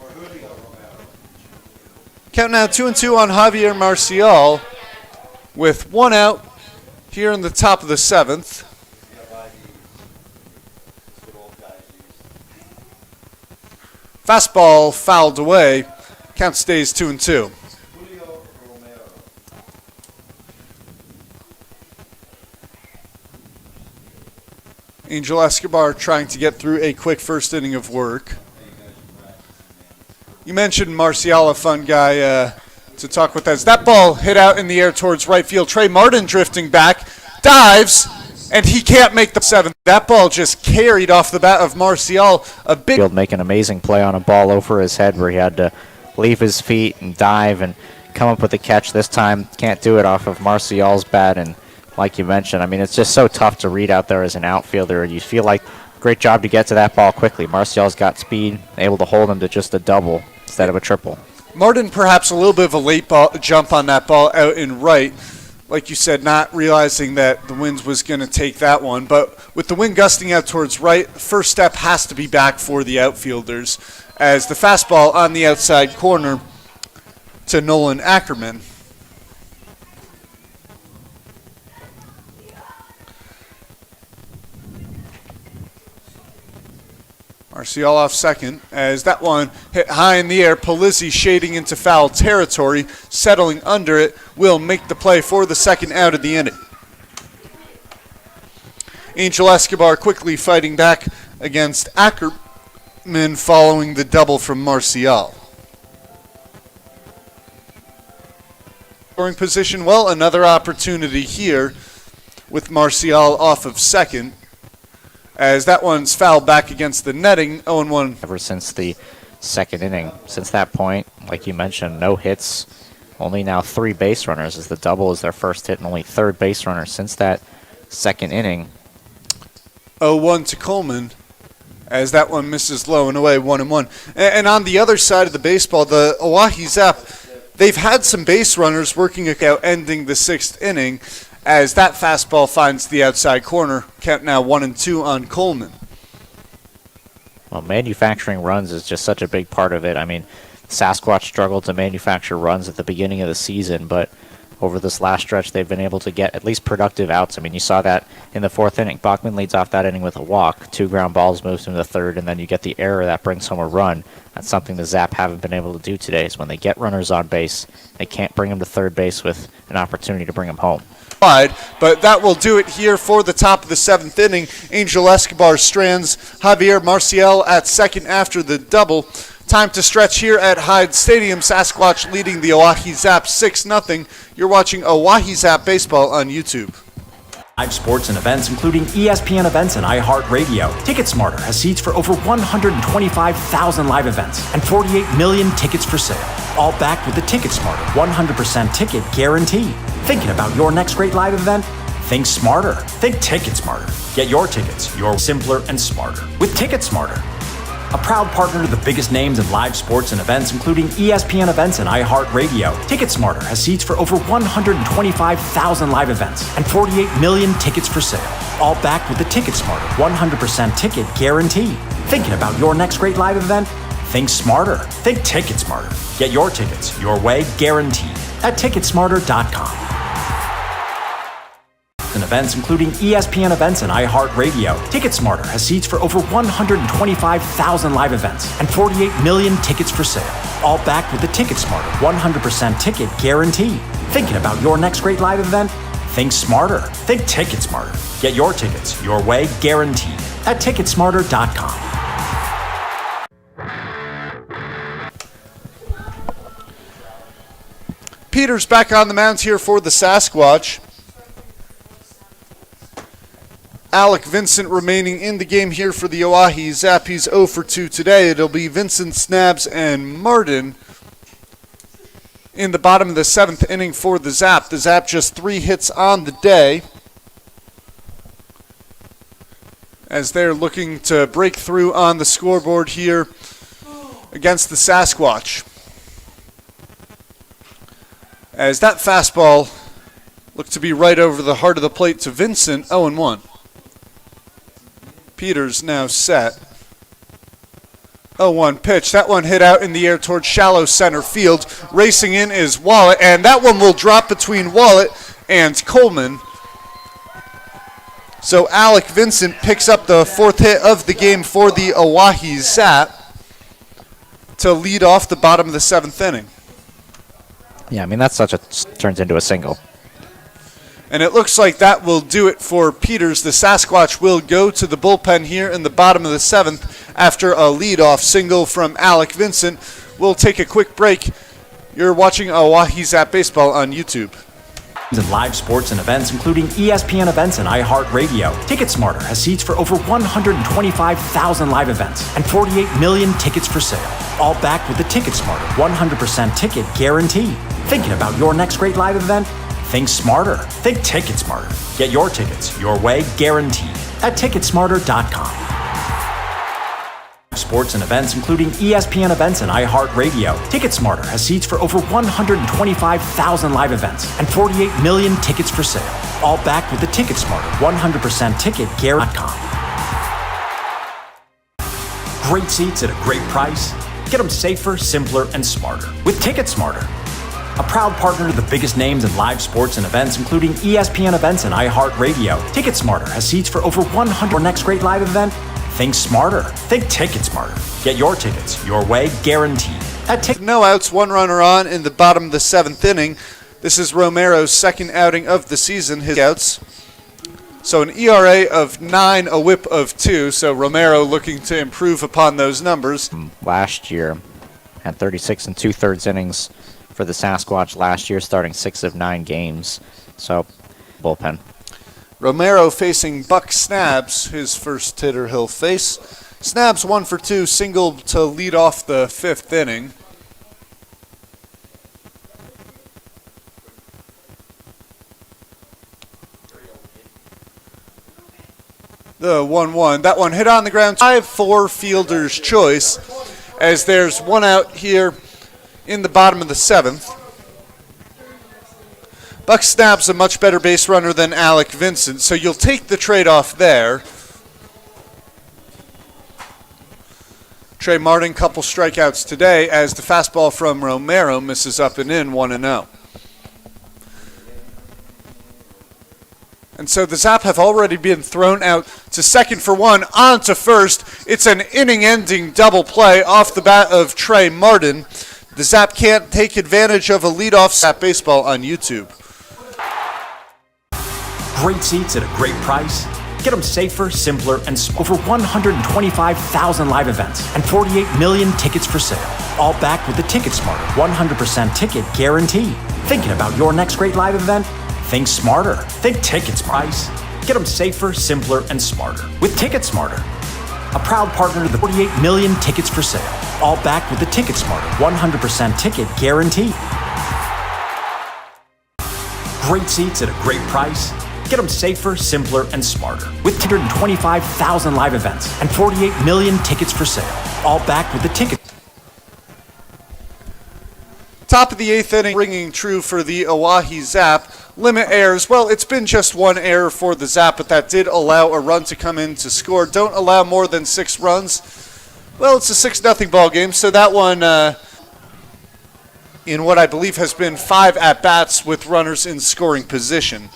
Or Julio Romero.
Count now 2-2 on Javier Marcial with 1 out here in the top of the 7th. Fastball fouled away. Count stays 2-2.
Julio Romero.
Angel Escobar trying to get through a quick first inning of work. You mentioned Marcial, a fun guy to talk with. As that ball hit out in the air towards right field, Trey Martin drifting back, dives, and he can't make the 7th. That ball just carried off the bat of Marcial. A big
Field make an amazing play on a ball over his head where he had to leave his feet and dive and come up with a catch this time. Can't do it off of Marcial's bat, and like you mentioned, I mean, it's just so tough to read out there as an outfielder. You feel like great job to get to that ball quickly. Marcial's got speed, able to hold him to just a double instead of a triple.
Martin perhaps a little bit of a late jump on that ball out in right. Like you said, not realizing that the wind was going to take that one. But with the wind gusting out towards right, the first step has to be back for the outfielders. As the fastball on the outside corner to Nolan Ackerman. Marcial off second as that one hit high in the air. Polizzi shading into foul territory, settling under it, will make the play for the 2nd out of the inning. Angel Escobar quickly fighting back against Ackerman following the double from Marcial. Scoring position, well, another opportunity here with Marcial off of second. As that one's fouled back against the netting, 0-1.
Ever since the 2nd inning, since that point, like you mentioned, no hits, only now 3 base runners, as the double is their first hit and only 3rd base runner since that 2nd inning.
0-1 to Coleman as that one misses low and away, 1-1. And on the other side of the baseball, the Oahe Zap, they've had some base runners working out ending the 6th inning. As that fastball finds the outside corner, count now 1-2 on Coleman.
Well, manufacturing runs is just such a big part of it. I mean, Sasquatch struggled to manufacture runs at the beginning of the season, but over this last stretch, they've been able to get at least productive outs. I mean, you saw that in the 4th inning. Bachman leads off that inning with a walk. 2 ground balls moves him to the 3rd, and then you get the error that brings home a run. That's something the Zap haven't been able to do today, is when they get runners on base, they can't bring them to 3rd base with an opportunity to bring them home.
But that will do it here for the top of the 7th inning. Angel Escobar strands Javier Marcial at second after the double. Time to stretch here at Hyde Stadium. Sasquatch leading the Oahe Zap 6-0. You're watching Oahe Zap Baseball on YouTube.
Live sports and events, including ESPN events and iHeartRadio. TicketSmarter has seats for over 125,000 live events and 48 million tickets for sale. All backed with the TicketSmarter 100% ticket guarantee. Thinking about your next great live event? Think smarter. Think TicketSmarter. Get your tickets, you're simpler and smarter with TicketSmarter. A proud partner to the biggest names in live sports and events, including ESPN events and iHeartRadio. TicketSmarter has seats for over 125,000 live events and 48 million tickets for sale. All backed with the TicketSmarter 100% ticket guarantee. Thinking about your next great live event? Think smarter. Think TicketSmarter. Get your tickets your way, guaranteed, at TicketSmarter.com. And events, including ESPN events and iHeartRadio. TicketSmarter has seats for over 125,000 live events and 48 million tickets for sale. All backed with the TicketSmarter 100% ticket guarantee. Thinking about your next great live event? Think smarter. Think TicketSmarter. Get your tickets your way, guaranteed, at TicketSmarter.com.
Peters back on the mound here for the Sasquatch. Alec Vincent remaining in the game here for the Oahe Zap. He's 0 for 2 today. It'll be Vincent, Snabs, and Martin in the bottom of the 7th inning for the Zap. The Zap just 3 hits on the day as they're looking to break through on the scoreboard here against the Sasquatch. As that fastball looked to be right over the heart of the plate to Vincent, 0-1. Peters now set. 0-1 pitch. That one hit out in the air towards shallow center field. Racing in is Wallet, and that one will drop between Wallet and Coleman. So Alec Vincent picks up the 4th hit of the game for the Oahe Zap to lead off the bottom of the 7th inning.
Yeah, I mean, that's turns into a single.
And it looks like that will do it for Peters. The Sasquatch will go to the bullpen here in the bottom of the 7th after a leadoff single from Alec Vincent. We'll take a quick break. You're watching Oahe Zap Baseball on YouTube.
And live sports and events, including ESPN events and iHeartRadio. TicketSmarter has seats for over 125,000 live events and 48 million tickets for sale. All backed with the TicketSmarter 100% ticket guarantee. Thinking about your next great live event? Think smarter. Think TicketSmarter. Get your tickets your way, guaranteed, at TicketSmarter.com. Sports and events, including ESPN events and iHeartRadio. TicketSmarter has seats for over 125,000 live events and 48 million tickets for sale. All backed with the TicketSmarter 100% ticket guarantee. Great seats at a great price. Get them safer, simpler, and smarter with TicketSmarter. A proud partner to the biggest names in live sports and events, including ESPN events and iHeartRadio. TicketSmarter has seats for over 100. Next great live event? Think smarter. Think TicketSmarter. Get your tickets your way, guaranteed, at
No outs, 1 runner on in the bottom of the 7th inning. This is Romero's 2nd outing of the season. His outs. So an ERA of 9, a whip of 2. So Romero looking to improve upon those numbers.
Last year, had 36 and 2/3 innings for the Sasquatch last year, starting 6 of 9 games. So, bullpen.
Romero facing Buck Snabs, his first hitter he'll face. Snabs 1 for 2, single to lead off the 5th inning. The 1-1. That one hit on the ground. 5-4 fielder's choice, as there's 1 out here in the bottom of the 7th. Buck Snab's a much better base runner than Alec Vincent, so you'll take the trade-off there. Trey Martin, couple strikeouts today as the fastball from Romero misses up and in, 1-0. And so the Zap have already been thrown out to second for 1, on to first. It's an inning-ending double play off the bat of Trey Martin. The Zap can't take advantage of a leadoff. Zap Baseball on YouTube.
Great seats at a great price. Get them safer, simpler, and over 125,000 live events and 48 million tickets for sale. All backed with the TicketSmarter 100% ticket guarantee. Thinking about your next great live event? Think smarter. Think TicketSmarter. Get them safer, simpler, and smarter with TicketSmarter. A proud partner to the 48 million tickets for sale. All backed with the TicketSmarter 100% ticket guarantee. Great seats at a great price. Get them safer, simpler, and smarter. With 225,000 live events and 48 million tickets for sale. All backed with the ticket.
Top of the 8th inning, ringing true for the Oahe Zap. Limit errors. Well, it's been just one error for the Zap, but that did allow a run to come in to score. Don't allow more than 6 runs. Well, it's a 6-0 ball game, so that one in what I believe has been 5 at-bats with runners in scoring position.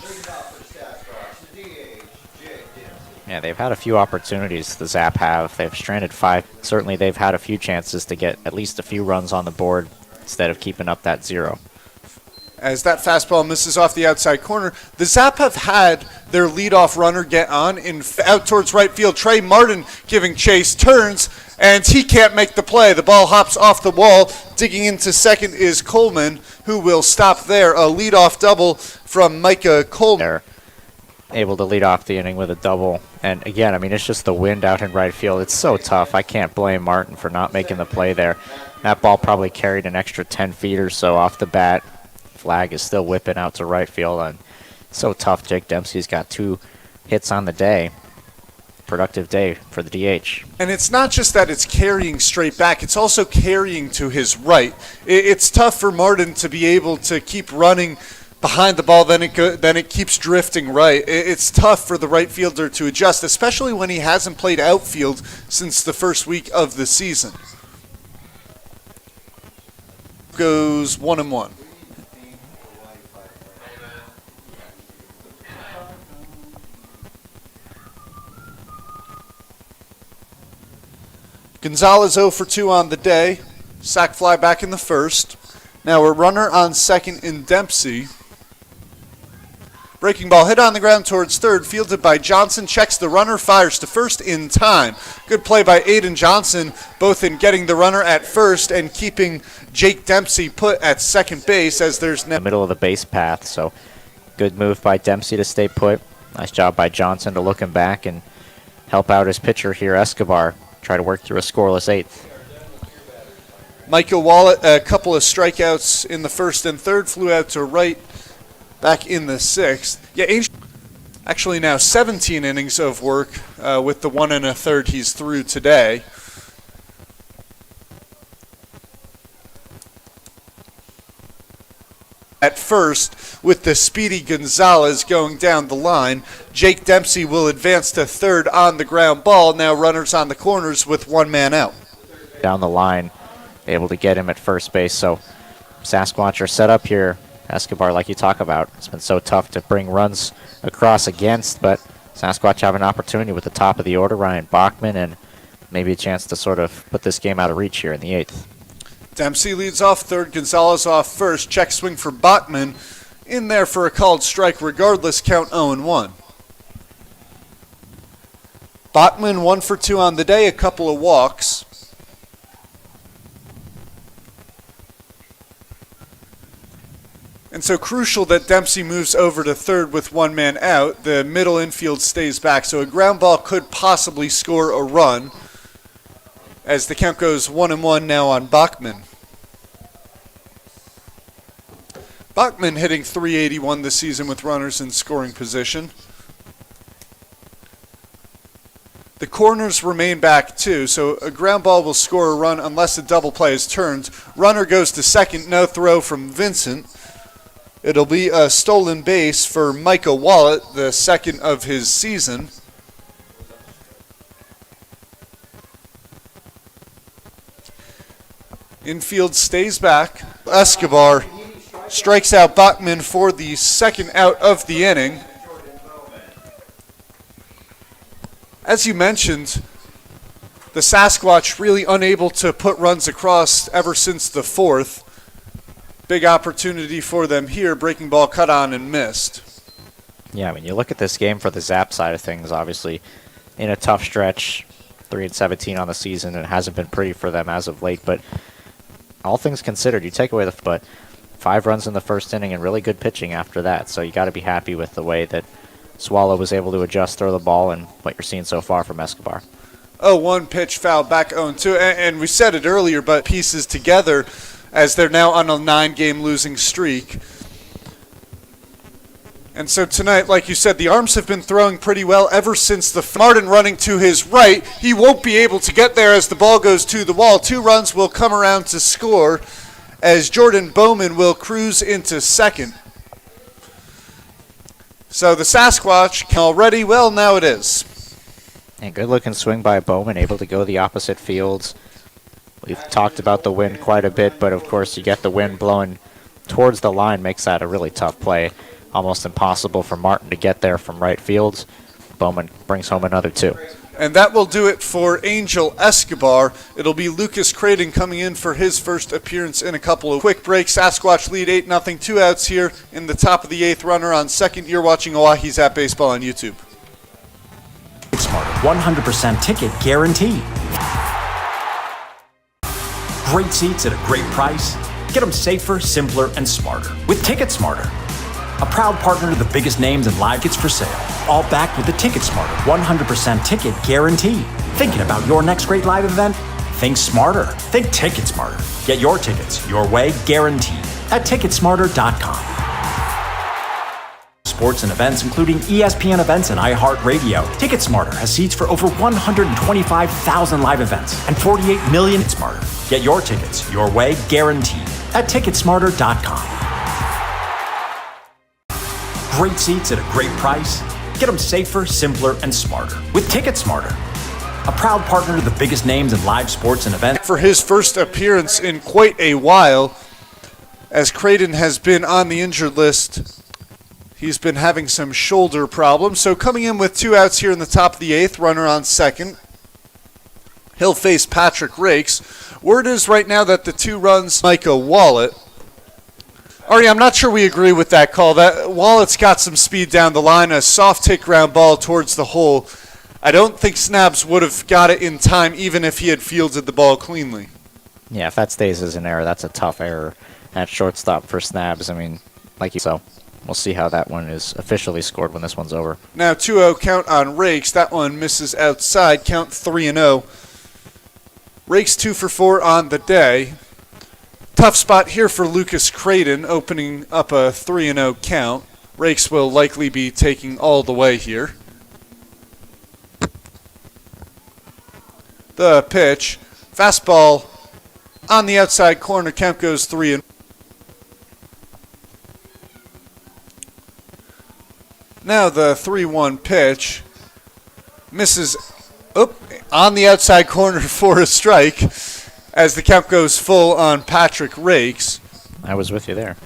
Yeah, they've had a few opportunities, the Zap have. They've stranded 5. Certainly they've had a few chances to get at least a few runs on the board instead of keeping up that 0.
As that fastball misses off the outside corner, the Zap have had their leadoff runner get on out towards right field. Trey Martin giving chase, turns, and he can't make the play. The ball hops off the wall. Digging into second is Coleman, who will stop there. A leadoff double from Micah Coleman.
They're able to lead off the inning with a double. And again, I mean, it's just the wind out in right field. It's so tough. I can't blame Martin for not making the play there. That ball probably carried an extra 10 feet or so off the bat. Flag is still whipping out to right field, and so tough. Jake Dempsey's got 2 hits on the day. Productive day for the DH.
And it's not just that it's carrying straight back, it's also carrying to his right. It's tough for Martin to be able to keep running behind the ball, then it keeps drifting right. It's tough for the right fielder to adjust, especially when he hasn't played outfield since the first week of the season. Goes 1-1. Gonzalez 0 for 2 on the day. Sac fly back in the first. Now a runner on second in Dempsey. Breaking ball hit on the ground towards third, fielded by Johnson, checks the runner, fires to first in time. Good play by Aiden Johnson, both in getting the runner at first and keeping Jake Dempsey put at second base as there's
the middle of the base path, so good move by Dempsey to stay put. Nice job by Johnson to look him back and help out his pitcher here, Escobar. Try to work through a scoreless 8th.
Michael Wallet, a couple of strikeouts in the first and third, flew out to right back in the 6th. Yeah, actually now 17 innings of work with the 1 1/3 he's through today. At first, with the speedy Gonzalez going down the line, Jake Dempsey will advance to third on the ground ball. Now runners on the corners with 1 man out.
Down the line, able to get him at first base. So Sasquatch are set up here. Escobar, like you talk about, it's been so tough to bring runs across against, but Sasquatch have an opportunity with the top of the order, Ryan Bachman, and maybe a chance to sort of put this game out of reach here in the 8th.
Dempsey leads off third, Gonzalez off first. Check swing for Bachman. In there for a called strike regardless, count 0-1. Bachman 1 for 2 on the day, a couple of walks. And so crucial that Dempsey moves over to third with 1 man out. The middle infield stays back, so a ground ball could possibly score a run as the count goes 1-1 now on Bachman. Bachman hitting .381 this season with runners in scoring position. The corners remain back too, so a ground ball will score a run unless a double play is turned. Runner goes to second, no throw from Vincent. It'll be a stolen base for Micah Wallet, the second of his season. Infield stays back. Escobar strikes out Bachman for the second out of the inning. As you mentioned, the Sasquatch really unable to put runs across ever since the 4th. Big opportunity for them here. Breaking ball cut on and missed.
Yeah, I mean, you look at this game for the Zap side of things, obviously, in a tough stretch, 3-17 on the season, and it hasn't been pretty for them as of late, but all things considered, you take away but 5 runs in the first inning and really good pitching after that, so you got to be happy with the way that Swallow was able to adjust, throw the ball, and what you're seeing so far from Escobar.
0-1 pitch, foul back 0-2, and we said it earlier, but pieces together as they're now on a 9-game losing streak. And so tonight, like you said, the arms have been throwing pretty well ever since the Martin running to his right. He won't be able to get there as the ball goes to the wall. 2 runs will come around to score as Jordan Bowman will cruise into second. So the Sasquatch already, well, now it is.
And good looking swing by Bowman, able to go the opposite fields. We've talked about the wind quite a bit, but of course you get the wind blowing towards the line, makes that a really tough play. Almost impossible for Martin to get there from right field. Bowman brings home another 2.
And that will do it for Angel Escobar. It'll be Lucas Creighton coming in for his first appearance in a couple of quick breaks. Sasquatch lead 8-0, 2 outs here in the top of the 8th, runner on second. You're watching Oahe Zap Baseball on YouTube.
Smarter, 100% ticket guarantee. Great seats at a great price. Get them safer, simpler, and smarter with Ticket Smarter. A proud partner to the biggest names in live tickets for sale. All backed with the Ticket Smarter 100% ticket guarantee. Thinking about your next great live event? Think smarter. Think Ticket Smarter. Get your tickets your way, guaranteed at Ticketsmarter.com. Sports and events, including ESPN events and iHeartRadio. Ticket Smarter has seats for over 125,000 live events and 48 million. Smarter. Get your tickets your way, guaranteed at Ticketsmarter.com. Great seats at a great price. Get them safer, simpler, and smarter with Ticket Smarter. A proud partner to the biggest names in live sports and events.
For his first appearance in quite a while, as Creighton has been on the injured list, he's been having some shoulder problems. So coming in with 2 outs here in the top of the 8th, runner on second. He'll face Patrick Rakes. Word is right now that the 2 runs, Micah Wallet. Ari, I'm not sure we agree with that call. That Wallet's got some speed down the line, a soft hit ground ball towards the hole. I don't think Snabs would have got it in time even if he had fielded the ball cleanly.
Yeah, if that stays as an error, that's a tough error at shortstop for Snabs. I mean, so we'll see how that one is officially scored when this one's over.
Now 2-0 count on Rakes. That one misses outside. Count 3-0. Rakes 2 for 4 on the day. Tough spot here for Lucas Creighton, opening up a 3-0 count. Rakes will likely be taking all the way here. The pitch. Fastball on the outside corner. Count goes 3-0. Now the 3-1 pitch. Misses on the outside corner for a strike as the count goes full on Patrick Rakes.
I was with you there.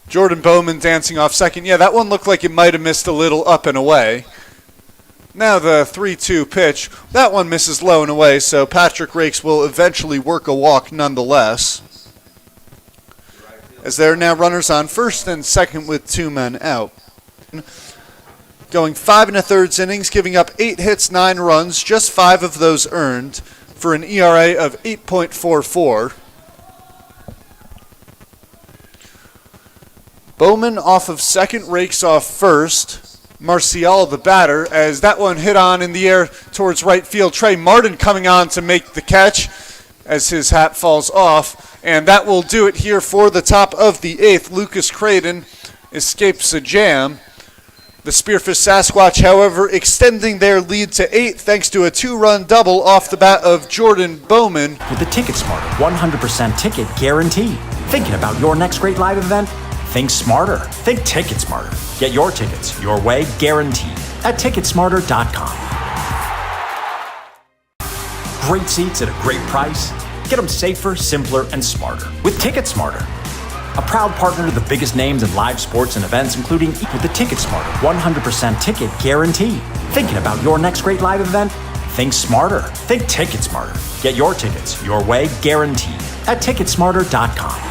Jordan Bowman dancing off second. Yeah, that one looked like it might have missed a little up and away. Now the 3-2 pitch. That one misses low and away, so Patrick Rakes will eventually work a walk nonetheless. As there are now runners on first and second with 2 men out. Going 5 1/3 innings, giving up 8 hits, 9 runs, just 5 of those earned, for an ERA of 8.44. Bowman off of second, Rakes off first. Marcial the batter, as that one hit on in the air towards right field. Trey Martin coming on to make the catch as his hat falls off. And that will do it here for the top of the 8th. Lucas Creighton escapes a jam. The Spearfish Sasquatch, however, extending their lead to 8 thanks to a 2-run double off the bat of Jordan Bowman.
With the Ticket Smarter 100% ticket guarantee. Thinking about your next great live event? Think smarter. Think Ticket Smarter. Get your tickets your way, guaranteed at Ticketsmarter.com. Great seats at a great price. Get them safer, simpler, and smarter with Ticket Smarter. A proud partner to the biggest names in live sports and events, including with the Ticket Smarter 100% ticket guarantee. Thinking about your next great live event? Think smarter. Think Ticket Smarter. Get your tickets your way, guaranteed at Ticketsmarter.com.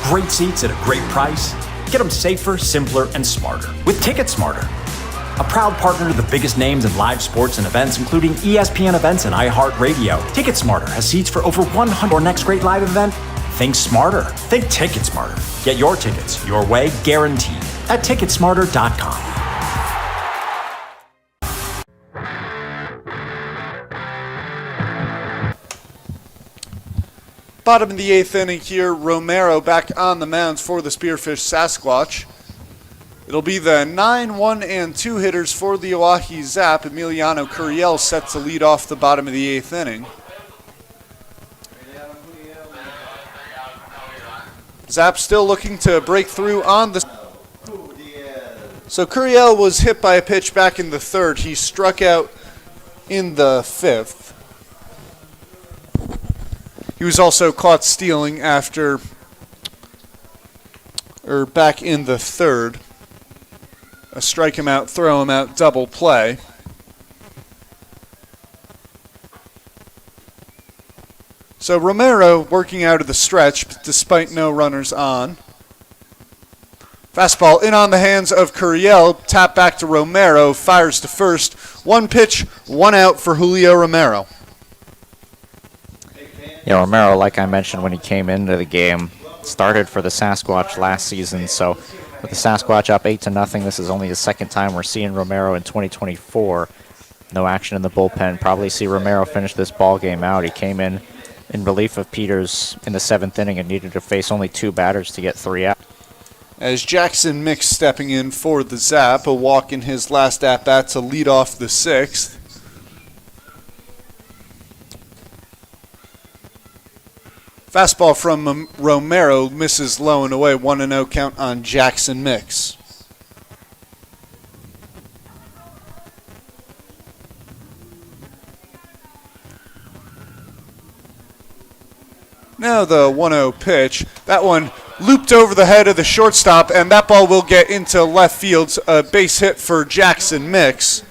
Great seats at a great price. Get them safer, simpler, and smarter with Ticket Smarter. A proud partner to the biggest names in live sports and events, including ESPN events and iHeartRadio. Ticket Smarter has seats for over 100. Your next great live event? Think smarter. Think Ticket Smarter. Get your tickets your way, guaranteed at Ticketsmarter.com.
Bottom of the 8th inning here, Romero back on the mound for the Spearfish Sasquatch. It'll be the 9, 1, and 2 hitters for the Oahe Zap. Emiliano Curiel set to lead off the bottom of the 8th inning. Zap still looking to break through on the... So Curiel was hit by a pitch back in the 3rd. He struck out in the 5th. He was also caught stealing back in the 3rd. A strike him out, throw him out, double play. So Romero working out of the stretch despite no runners on. Fastball in on the hands of Curiel, tap back to Romero, fires to first. 1 pitch, 1 out for Julio Romero.
Yeah, Romero, like I mentioned when he came into the game, started for the Sasquatch last season, so with the Sasquatch up 8-0, this is only the 2nd time we're seeing Romero in 2024. No action in the bullpen. Probably see Romero finish this ball game out. He came in relief of Peters in the 7th inning and needed to face only 2 batters to get 3 out.
As Jackson Mix stepping in for the Zap, a walk in his last at-bat to lead off the 6th. Fastball from Romero misses low and away. 1-0 count on Jackson Mix. Now the 1-0 pitch. That one looped over the head of the shortstop, and that ball will get into left field. A base hit for Jackson Mix.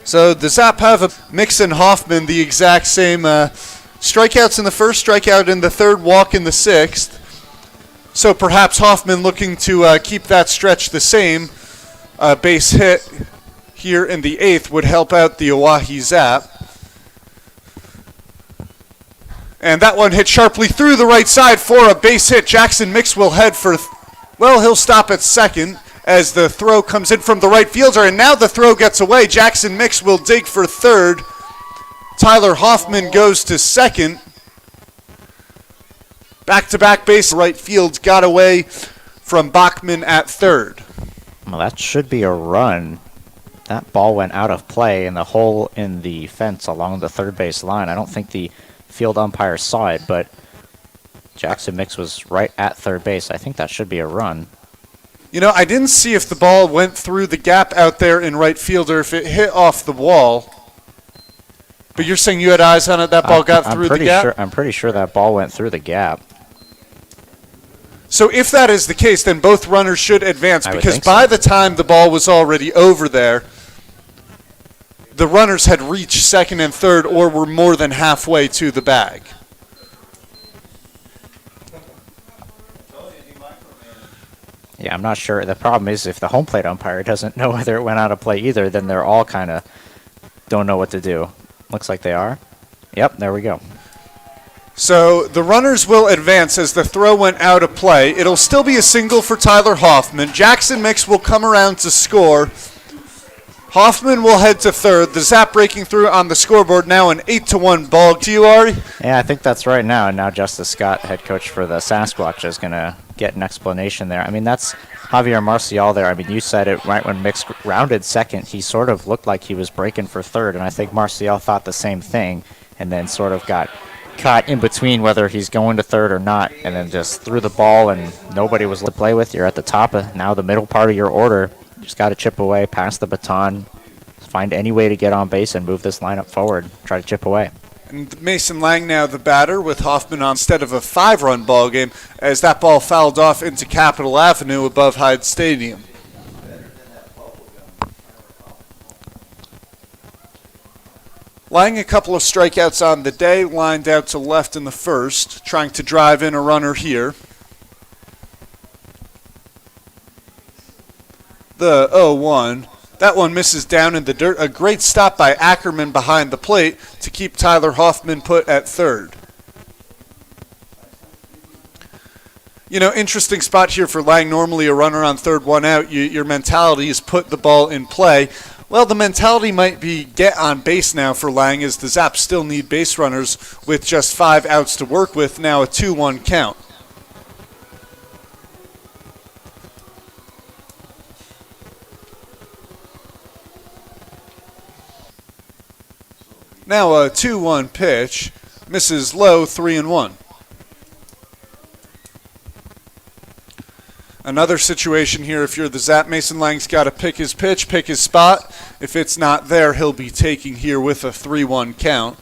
So the Zap have a Mix and Hoffman, the exact same strikeouts in the 1st, strikeout in the 3rd, walk in the 6th. So perhaps Hoffman looking to keep that stretch the same. Base hit here in the 8th would help out the Oahe Zap. And that one hit sharply through the right side for a base hit. Jackson Mix will head for, he'll stop at 2nd. As the throw comes in from the right fielder, and now the throw gets away. Jackson Mix will dig for 3rd. Tyler Hoffman goes to 2nd. Back-to-back base right field got away from Bachman at 3rd.
Well, that should be a run. That ball went out of play in the hole in the fence along the 3rd base line. I don't think the field umpire saw it, but Jackson Mix was right at 3rd base. I think that should be a run.
You know, I didn't see if the ball went through the gap out there in right field or if it hit off the wall. But you're saying you had eyes on it, that ball got through the gap?
I'm pretty sure that ball went through the gap.
So if that is the case, then both runners should advance, because by the time the ball was already over there, the runners had reached 2nd and 3rd or were more than halfway to the bag.
Yeah, I'm not sure. The problem is if the home plate umpire doesn't know whether it went out of play either, then they're all kind of don't know what to do. Looks like they are. Yep, there we go.
So the runners will advance as the throw went out of play. It'll still be a single for Tyler Hoffman. Jackson Mix will come around to score. Hoffman will head to 3rd. The Zap breaking through on the scoreboard now, an 8-1 ball. To you, Ari?
Yeah, I think that's right now. And now Justice Scott, head coach for the Sasquatch, is going to get an explanation there. I mean, that's Javier Marcial there. I mean, you said it right when Mix rounded 2nd. He sort of looked like he was breaking for 3rd, and I think Marcial thought the same thing and then sort of got caught in between whether he's going to 3rd or not, and then just threw the ball and nobody was to play with. You're at the top of now the middle part of your order. Just got to chip away, pass the baton, find any way to get on base and move this lineup forward. Try to chip away.
And Mason Lang now the batter with Hoffman on instead of a 5-run ball game as that ball fouled off into Capitol Avenue above Hyde Stadium. Lang a couple of strikeouts on the day, lined out to left in the 1st, trying to drive in a runner here. The 0-1. That one misses down in the dirt. A great stop by Ackerman behind the plate to keep Tyler Hoffman put at 3rd. You know, interesting spot here for Lang. Normally a runner on 3rd, 1 out. Your mentality is put the ball in play. Well, the mentality might be get on base now for Lang, as the Zaps still need base runners with just 5 outs to work with. Now a 2-1 count. Now a 2-1 pitch. Misses low, 3-1. Another situation here, if you're the Zap, Mason Lang's got to pick his pitch, pick his spot. If it's not there, he'll be taking here with a 3-1 count.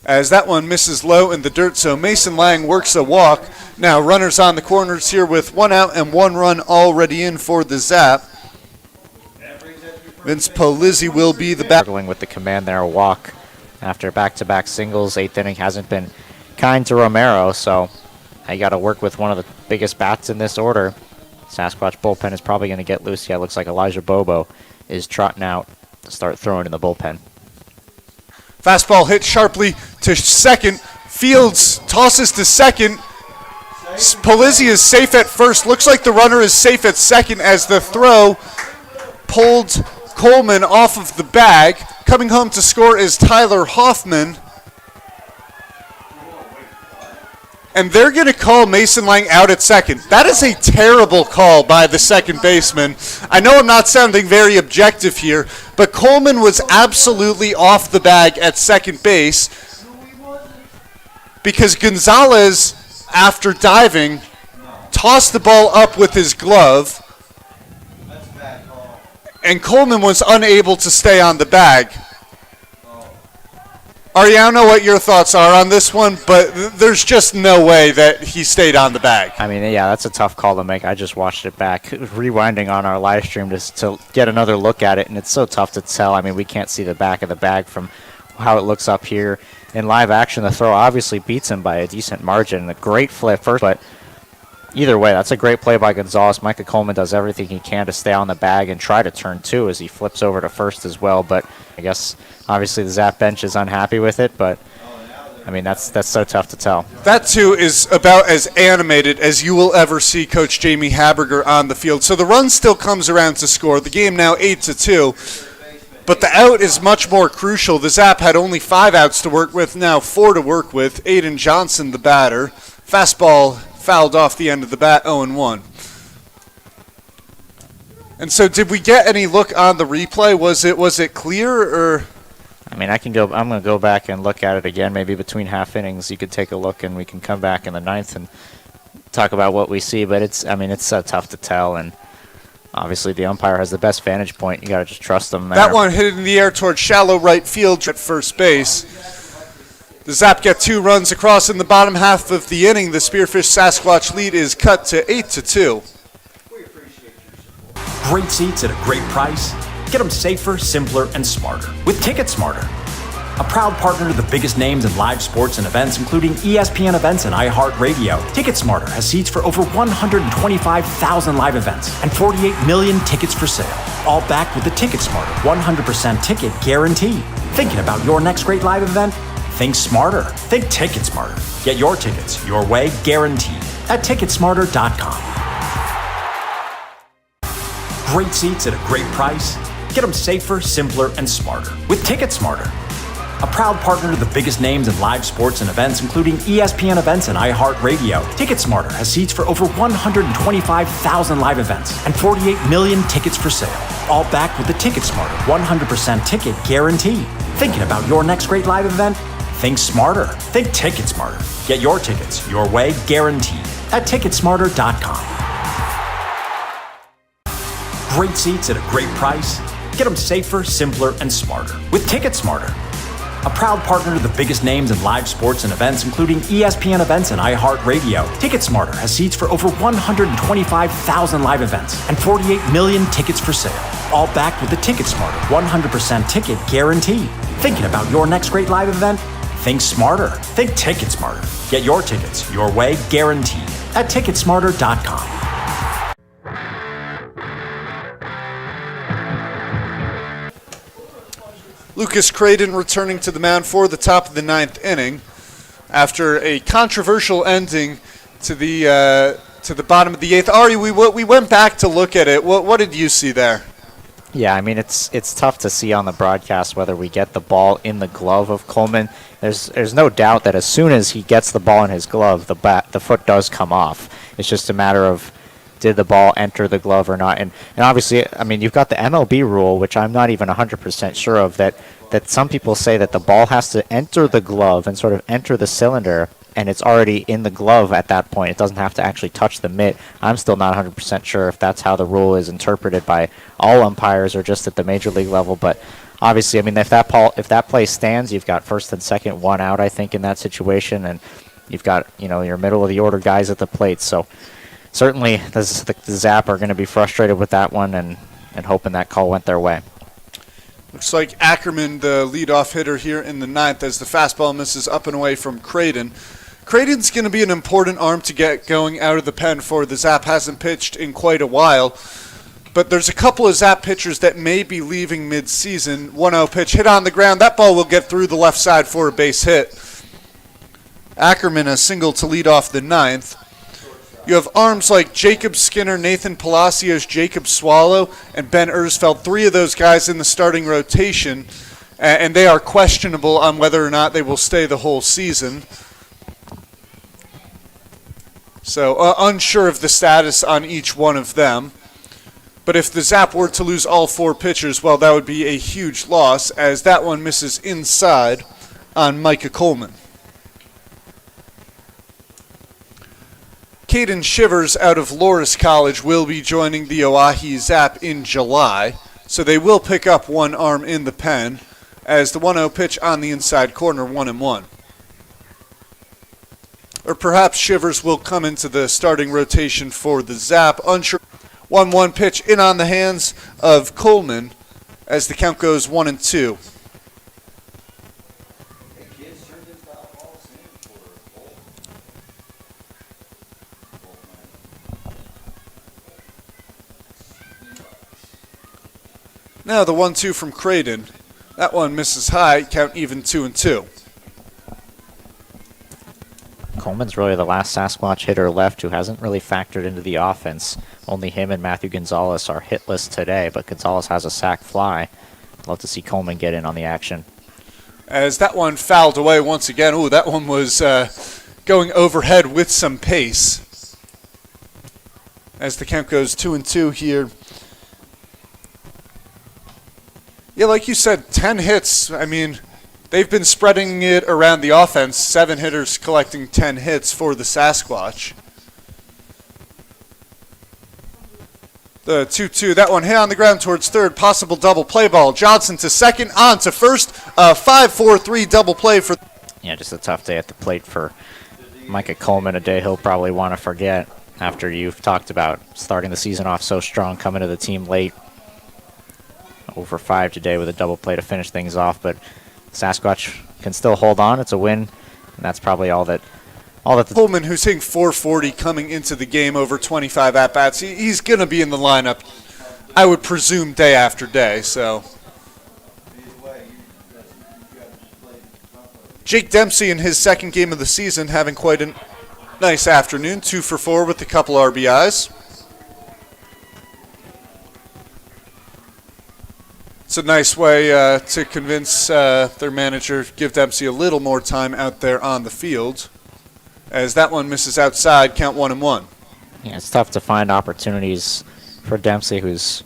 As that one misses low in the dirt, so Mason Lang works a walk. Now runners on the corners here with 1 out and 1 run already in for the Zap. Vince Polizzi will be the back.
Struggling with the command there, a walk after back-to-back singles. 8th inning hasn't been kind to Romero, so I got to work with one of the biggest bats in this order. Sasquatch bullpen is probably going to get loose. Yeah, it looks like Elijah Bobo is trotting out to start throwing in the bullpen.
Fastball hit sharply to second. Fields tosses to second. Polizzi is safe at first. Looks like the runner is safe at second as the throw pulled Coleman off of the bag. Coming home to score is Tyler Hoffman. And they're going to call Mason Lang out at second. That is a terrible call by the second baseman. I know I'm not sounding very objective here, but Coleman was absolutely off the bag at second base because Gonzalez, after diving, tossed the ball up with his glove, and Coleman was unable to stay on the bag. Ari, I don't know what your thoughts are on this one, but there's just no way that he stayed on the bag.
I mean, yeah, that's a tough call to make. I just watched it back, rewinding on our live stream just to get another look at it, and it's so tough to tell. I mean, we can't see the back of the bag from how it looks up here. In live action, the throw obviously beats him by a decent margin. A great flip first, but either way, that's a great play by Gonzalez. Micah Coleman does everything he can to stay on the bag and try to turn 2 as he flips over to first as well. But I guess obviously the Zap bench is unhappy with it, but I mean, that's so tough to tell.
That, too, is about as animated as you will ever see Coach Jamie Haberger on the field. So the run still comes around to score. The game now 8-2. But the out is much more crucial. The Zap had only 5 outs to work with, now 4 to work with. Aiden Johnson, the batter. Fastball fouled off the end of the bat, 0-1. And so did we get any look on the replay? Was it clear, or?
I mean, I'm going to go back and look at it again. Maybe between half innings you could take a look and we can come back in the 9th and talk about what we see. But it's so tough to tell, and obviously the umpire has the best vantage point. You got to just trust them there.
That one hit in the air towards shallow right field at first base. The Zap get 2 runs across in the bottom half of the inning. The Spearfish Sasquatch lead is cut to 8-2.
Great seats at a great price. Get them safer, simpler, and smarter with Ticket Smarter. A proud partner to the biggest names in live sports and events, including ESPN events and iHeartRadio. Ticket Smarter has seats for over 125,000 live events and 48 million tickets for sale. All backed with the Ticket Smarter 100% ticket guarantee. Thinking about your next great live event? Think smarter. Think Ticket Smarter. Get your tickets your way, guaranteed, at ticketsmarter.com. Great seats at a great price. Get them safer, simpler, and smarter with Ticket Smarter. A proud partner to the biggest names in live sports and events, including ESPN events and iHeartRadio. Ticket Smarter has seats for over 125,000 live events and 48 million tickets for sale. All backed with the Ticket Smarter 100% ticket guarantee. Thinking about your next great live event? Think smarter. Think Ticket Smarter. Get your tickets your way, guaranteed, at ticketsmarter.com. Great seats at a great price. Get them safer, simpler, and smarter with Ticket Smarter. A proud partner to the biggest names in live sports and events, including ESPN events and iHeartRadio. Ticket Smarter has seats for over 125,000 live events and 48 million tickets for sale. All backed with the Ticket Smarter 100% ticket guarantee. Thinking about your next great live event? Think smarter. Think Ticket Smarter. Get your tickets your way, guaranteed, at ticketsmarter.com.
Lucas Creighton returning to the mound for the top of the 9th inning. After a controversial ending to the bottom of the eighth. Ari, we went back to look at it. What did you see there?
Yeah, I mean, it's tough to see on the broadcast whether we get the ball in the glove of Coleman. There's no doubt that as soon as he gets the ball in his glove, the foot does come off. It's just a matter of did the ball enter the glove or not. And obviously, I mean, you've got the MLB rule, which I'm not even 100% sure of, that some people say that the ball has to enter the glove and sort of enter the cylinder, and it's already in the glove at that point. It doesn't have to actually touch the mitt. I'm still not 100% sure if that's how the rule is interpreted by all umpires or just at the major league level. But obviously, I mean, if that play stands, you've got first and second, one out, I think, in that situation, and you've got, your middle of the order guys at the plate. So certainly the Zap are going to be frustrated with that one and hoping that call went their way.
Looks like Ackerman, the leadoff hitter here in the ninth, as the fastball misses up and away from Creighton. Creighton's going to be an important arm to get going out of the pen for the Zap. Hasn't pitched in quite a while. But there's a couple of Zap pitchers that may be leaving mid-season. 1-0 pitch hit on the ground. That ball will get through the left side for a base hit. Ackerman a single to lead off the ninth. You have arms like Jacob Skinner, Nathan Palacios, Jacob Swallow, and Ben Ersfeld. Three of those guys in the starting rotation, and they are questionable on whether or not they will stay the whole season. So unsure of the status on each one of them. But if the Zap were to lose all four pitchers, well, that would be a huge loss, as that one misses inside on Micah Coleman. Caden Shivers out of Loras College will be joining the Oahe Zap in July, so they will pick up one arm in the pen, as the 1-0 pitch on the inside corner, 1-1. Or perhaps Shivers will come into the starting rotation for the Zap. Unsure. 1-1 pitch in on the hands of Coleman as the count goes 1-2. Now the 1-2 from Creighton. That one misses high, count even 2-2.
Coleman's really the last Sasquatch hitter left who hasn't really factored into the offense. Only him and Matthew Gonzalez are hitless today, but Gonzalez has a sac fly. Love to see Coleman get in on the action.
As that one fouled away once again. Ooh, that one was going overhead with some pace. As the count goes 2-2 here. Yeah, like you said, 10 hits. I mean, they've been spreading it around the offense. 7 hitters collecting 10 hits for the Sasquatch. The 2-2, that one hit on the ground towards third. Possible double play ball. Johnson to second, on to first. 5-4-3 double play for...
Yeah, just a tough day at the plate for Micah Coleman. A day he'll probably want to forget after you've talked about starting the season off so strong, coming to the team late. Over 5 today with a double play to finish things off, but Sasquatch can still hold on. It's a win, and that's probably all that the
Coleman, who's hitting .440 coming into the game, over 25 at-bats, he's going to be in the lineup, I would presume, day after day. So Jake Dempsey in his second game of the season having quite a nice afternoon, 2 for 4 with a couple RBIs. It's a nice way to convince their manager, give Dempsey a little more time out there on the field. As that one misses outside, count 1-1.
Yeah, it's tough to find opportunities for Dempsey, who's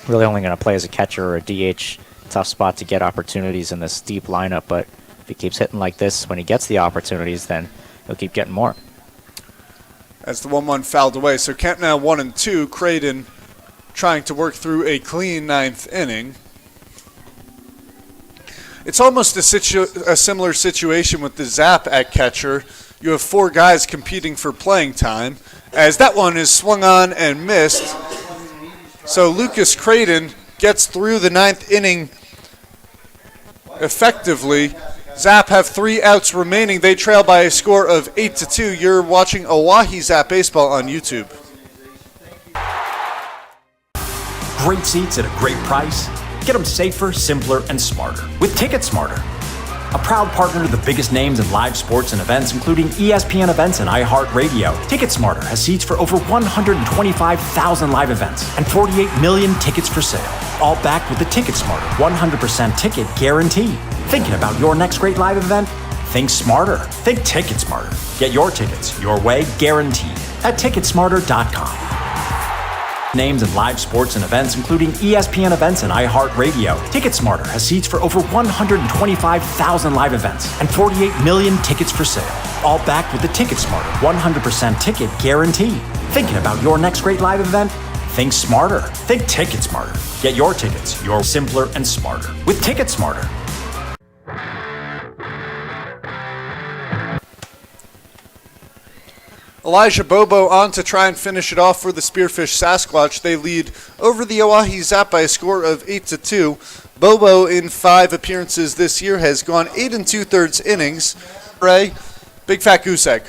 really only going to play as a catcher or a DH. Tough spot to get opportunities in this deep lineup, but if he keeps hitting like this when he gets the opportunities, then he'll keep getting more.
As the 1-1 fouled away, so count now 1-2. Creighton trying to work through a clean ninth inning. It's almost a similar situation with the Zap at catcher. You have 4 guys competing for playing time, as that one is swung on and missed. So Lucas Creighton gets through the ninth inning effectively. Zap have 3 outs remaining. They trail by a score of 8-2. You're watching Oahe Zap Baseball on YouTube.
Great seats at a great price. Get them safer, simpler, and smarter with Ticket Smarter. a proud partner to the biggest names in live sports and events, including ESPN events and iHeartRadio. TicketSmarter has seats for over 125,000 live events and 48 million tickets for sale, all backed with the TicketSmarter 100% ticket guarantee. Thinking about your next great live event? Think smarter. Think TicketSmarter. Get your tickets your way, guaranteed, at TicketSmarter.com. Names in live sports and events, including ESPN events and iHeartRadio. TicketSmarter has seats for over 125,000 live events and 48 million tickets for sale, all backed with the TicketSmarter 100% ticket guarantee. Thinking about your next great live event? Think smarter. Think TicketSmarter. Get your tickets your simpler and smarter with TicketSmarter.
Elijah Bobo on to try and finish it off for the Spearfish Sasquatch. They lead over the Oahe Zap by a score of 8-2. Bobo, in 5 appearances this year, has gone 8 2/3 innings. Ray, big fat goose egg.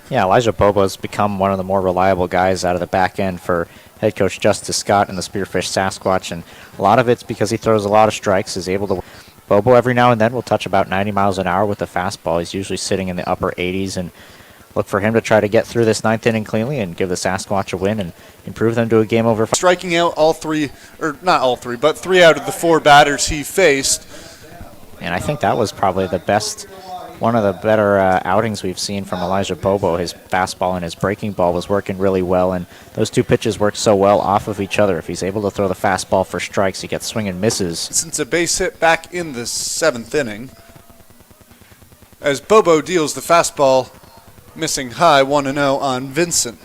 Yeah, Elijah Bobo's become one of the more reliable guys out of the back end for head coach Justice Scott and the Spearfish Sasquatch, and a lot of it's because he throws a lot of strikes, is able to... Bobo every now and then will touch about 90 miles an hour with a fastball. He's usually sitting in the upper 80s, and look for him to try to get through this 9th inning cleanly and give the Sasquatch a win and improve them to a game over.
Striking out all 3, or not all 3, but 3 out of the 4 batters he faced.
And I think that was probably the best, one of the better outings we've seen from Elijah Bobo. His fastball and his breaking ball was working really well, and those 2 pitches worked so well off of each other. If he's able to throw the fastball for strikes, he gets swing and misses.
Since a base hit back in the 7th inning, as Bobo deals the fastball missing high, 1-0 on Vincent.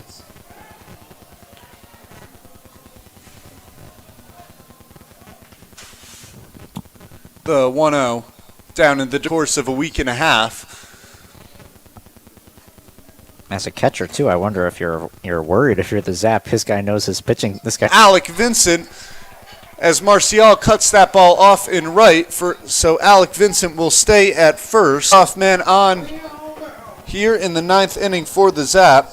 The 1-0 down in the course of a week and a half.
As a catcher, too, I wonder if you're worried if you're the Zap. This guy knows his pitching. This guy.
Alec Vincent, as Marcial cuts that ball off in right, so Alec Vincent will stay at first. Off man on here in the 9th inning for the Zap.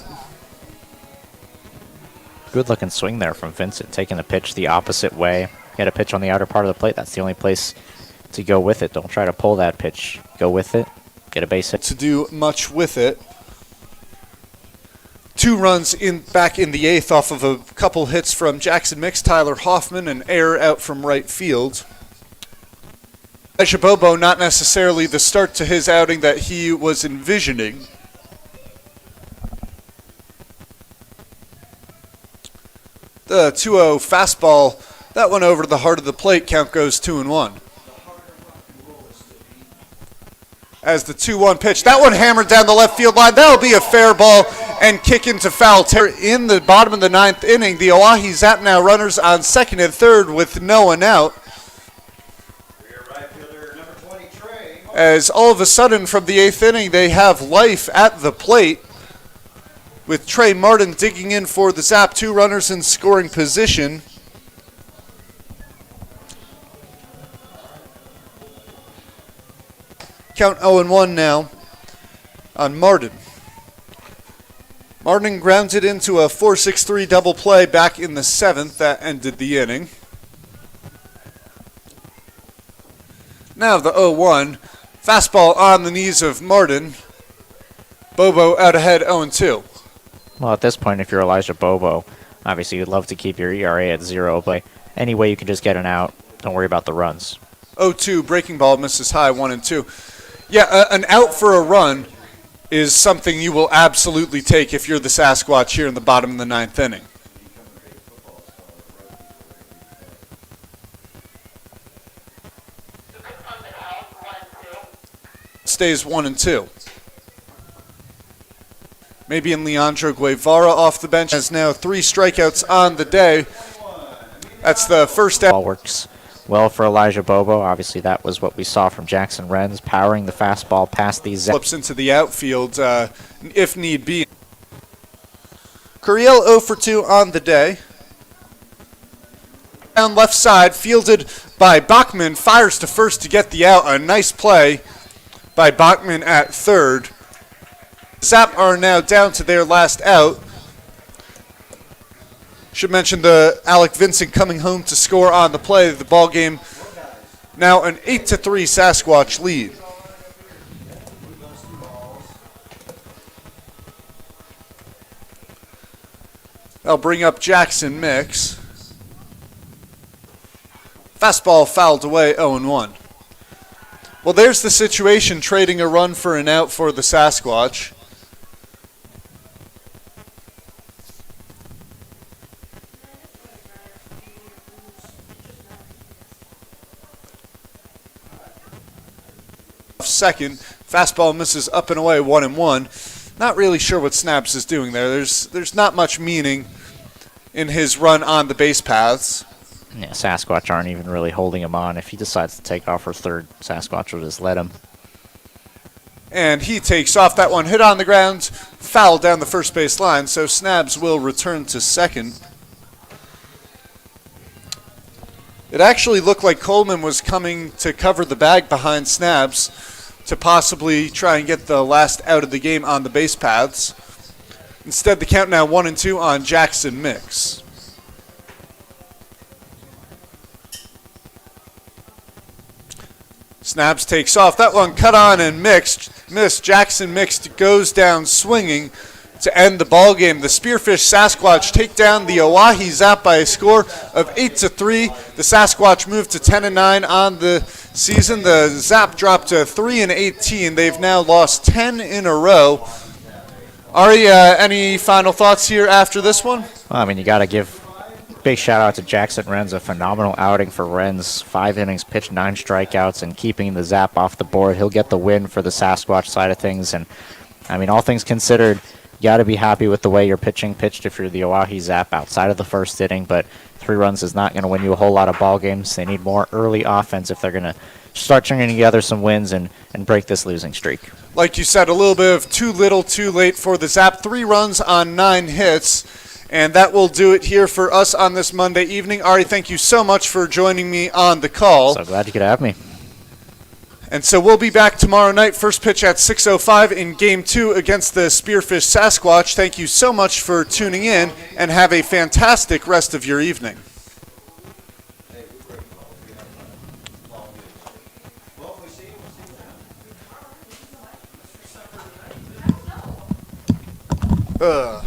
Good looking swing there from Vincent, taking the pitch the opposite way. Get a pitch on the outer part of the plate. That's the only place to go with it. Don't try to pull that pitch. Go with it. Get a base hit.
To do much with it. 2 runs back in the 8th off of a couple hits from Jackson Mix, Tyler Hoffman, and error out from right field. Elijah Bobo, not necessarily the start to his outing that he was envisioning. The 2-0 fastball, that one over to the heart of the plate, count goes 2-1. As the 2-1 pitch, that one hammered down the left field line. That'll be a fair ball and kick into foul territory. In the bottom of the 9th inning, the Oahe Zap now runners on 2nd and 3rd with no one out. As all of a sudden from the 8th inning, they have life at the plate with Trey Martin digging in for the Zap. 2 runners in scoring position. Count 0-1 now on Martin. Martin grounded into a 4-6-3 double play back in the 7th. That ended the inning. Now the 0-1. Fastball on the knees of Martin. Bobo out ahead 0-2.
Well, at this point, if you're Elijah Bobo, obviously you'd love to keep your ERA at 0, but any way you can just get an out, don't worry about the runs.
0-2, breaking ball misses high, 1-2. Yeah, an out for a run is something you will absolutely take if you're the Sasquatch here in the bottom of the 9th inning. Stays 1-2. Maybe in Leandro Guevara off the bench. Has now 3 strikeouts on the day. That's the first out.
Ball works well for Elijah Bobo. Obviously, that was what we saw from Jackson Renz, powering the fastball past these.
Flips into the outfield if need be. Curiel 0 for 2 on the day. Down left side, fielded by Bachman, fires to first to get the out. A nice play by Bachman at 3rd. Zap are now down to their last out. Should mention the Alec Vincent coming home to score on the play. The ball game now an 8-3 Sasquatch lead. They'll bring up Jackson Mix. Fastball fouled away, 0-1. Well, there's the situation, trading a run for an out for the Sasquatch. Second, fastball misses up and away, 1-1. Not really sure what Snaps is doing there. There's not much meaning in his run on the base paths.
Yeah, Sasquatch aren't even really holding him on. If he decides to take off for third, Sasquatch will just let him.
And he takes off. That one hit on the ground, foul down the first base line, so Snabs will return to second. It actually looked like Coleman was coming to cover the bag behind Snabs to possibly try and get the last out of the game on the base paths. Instead, the count now 1-2 on Jackson Mix. Snabs takes off. That one cut on and missed. Jackson Mix goes down swinging to end the ball game. The Spearfish Sasquatch take down the Oahe Zap by a score of 8-3. The Sasquatch moved to 10-9 on the season. The Zap dropped to 3-18. They've now lost 10 in a row. Ari, any final thoughts here after this one?
Well, I mean, you got to give big shout out to Jackson Renz, a phenomenal outing for Renz. 5 innings pitched, 9 strikeouts, and keeping the Zap off the board. He'll get the win for the Sasquatch side of things. And I mean, all things considered, you got to be happy with the way your pitching pitched if you're the Oahe Zap outside of the first inning. But 3 runs is not going to win you a whole lot of ball games. They need more early offense if they're going to start stringing together some wins and break this losing streak.
Like you said, a little bit of too little, too late for the Zap. 3 runs on 9 hits. And that will do it here for us on this Monday evening. Ari, thank you so much for joining me on the call.
So glad you could have me.
And so we'll be back tomorrow night. First pitch at 6:05 in Game 2 against the Spearfish Sasquatch. Thank you so much for tuning in, and have a fantastic rest of your evening. Ugh.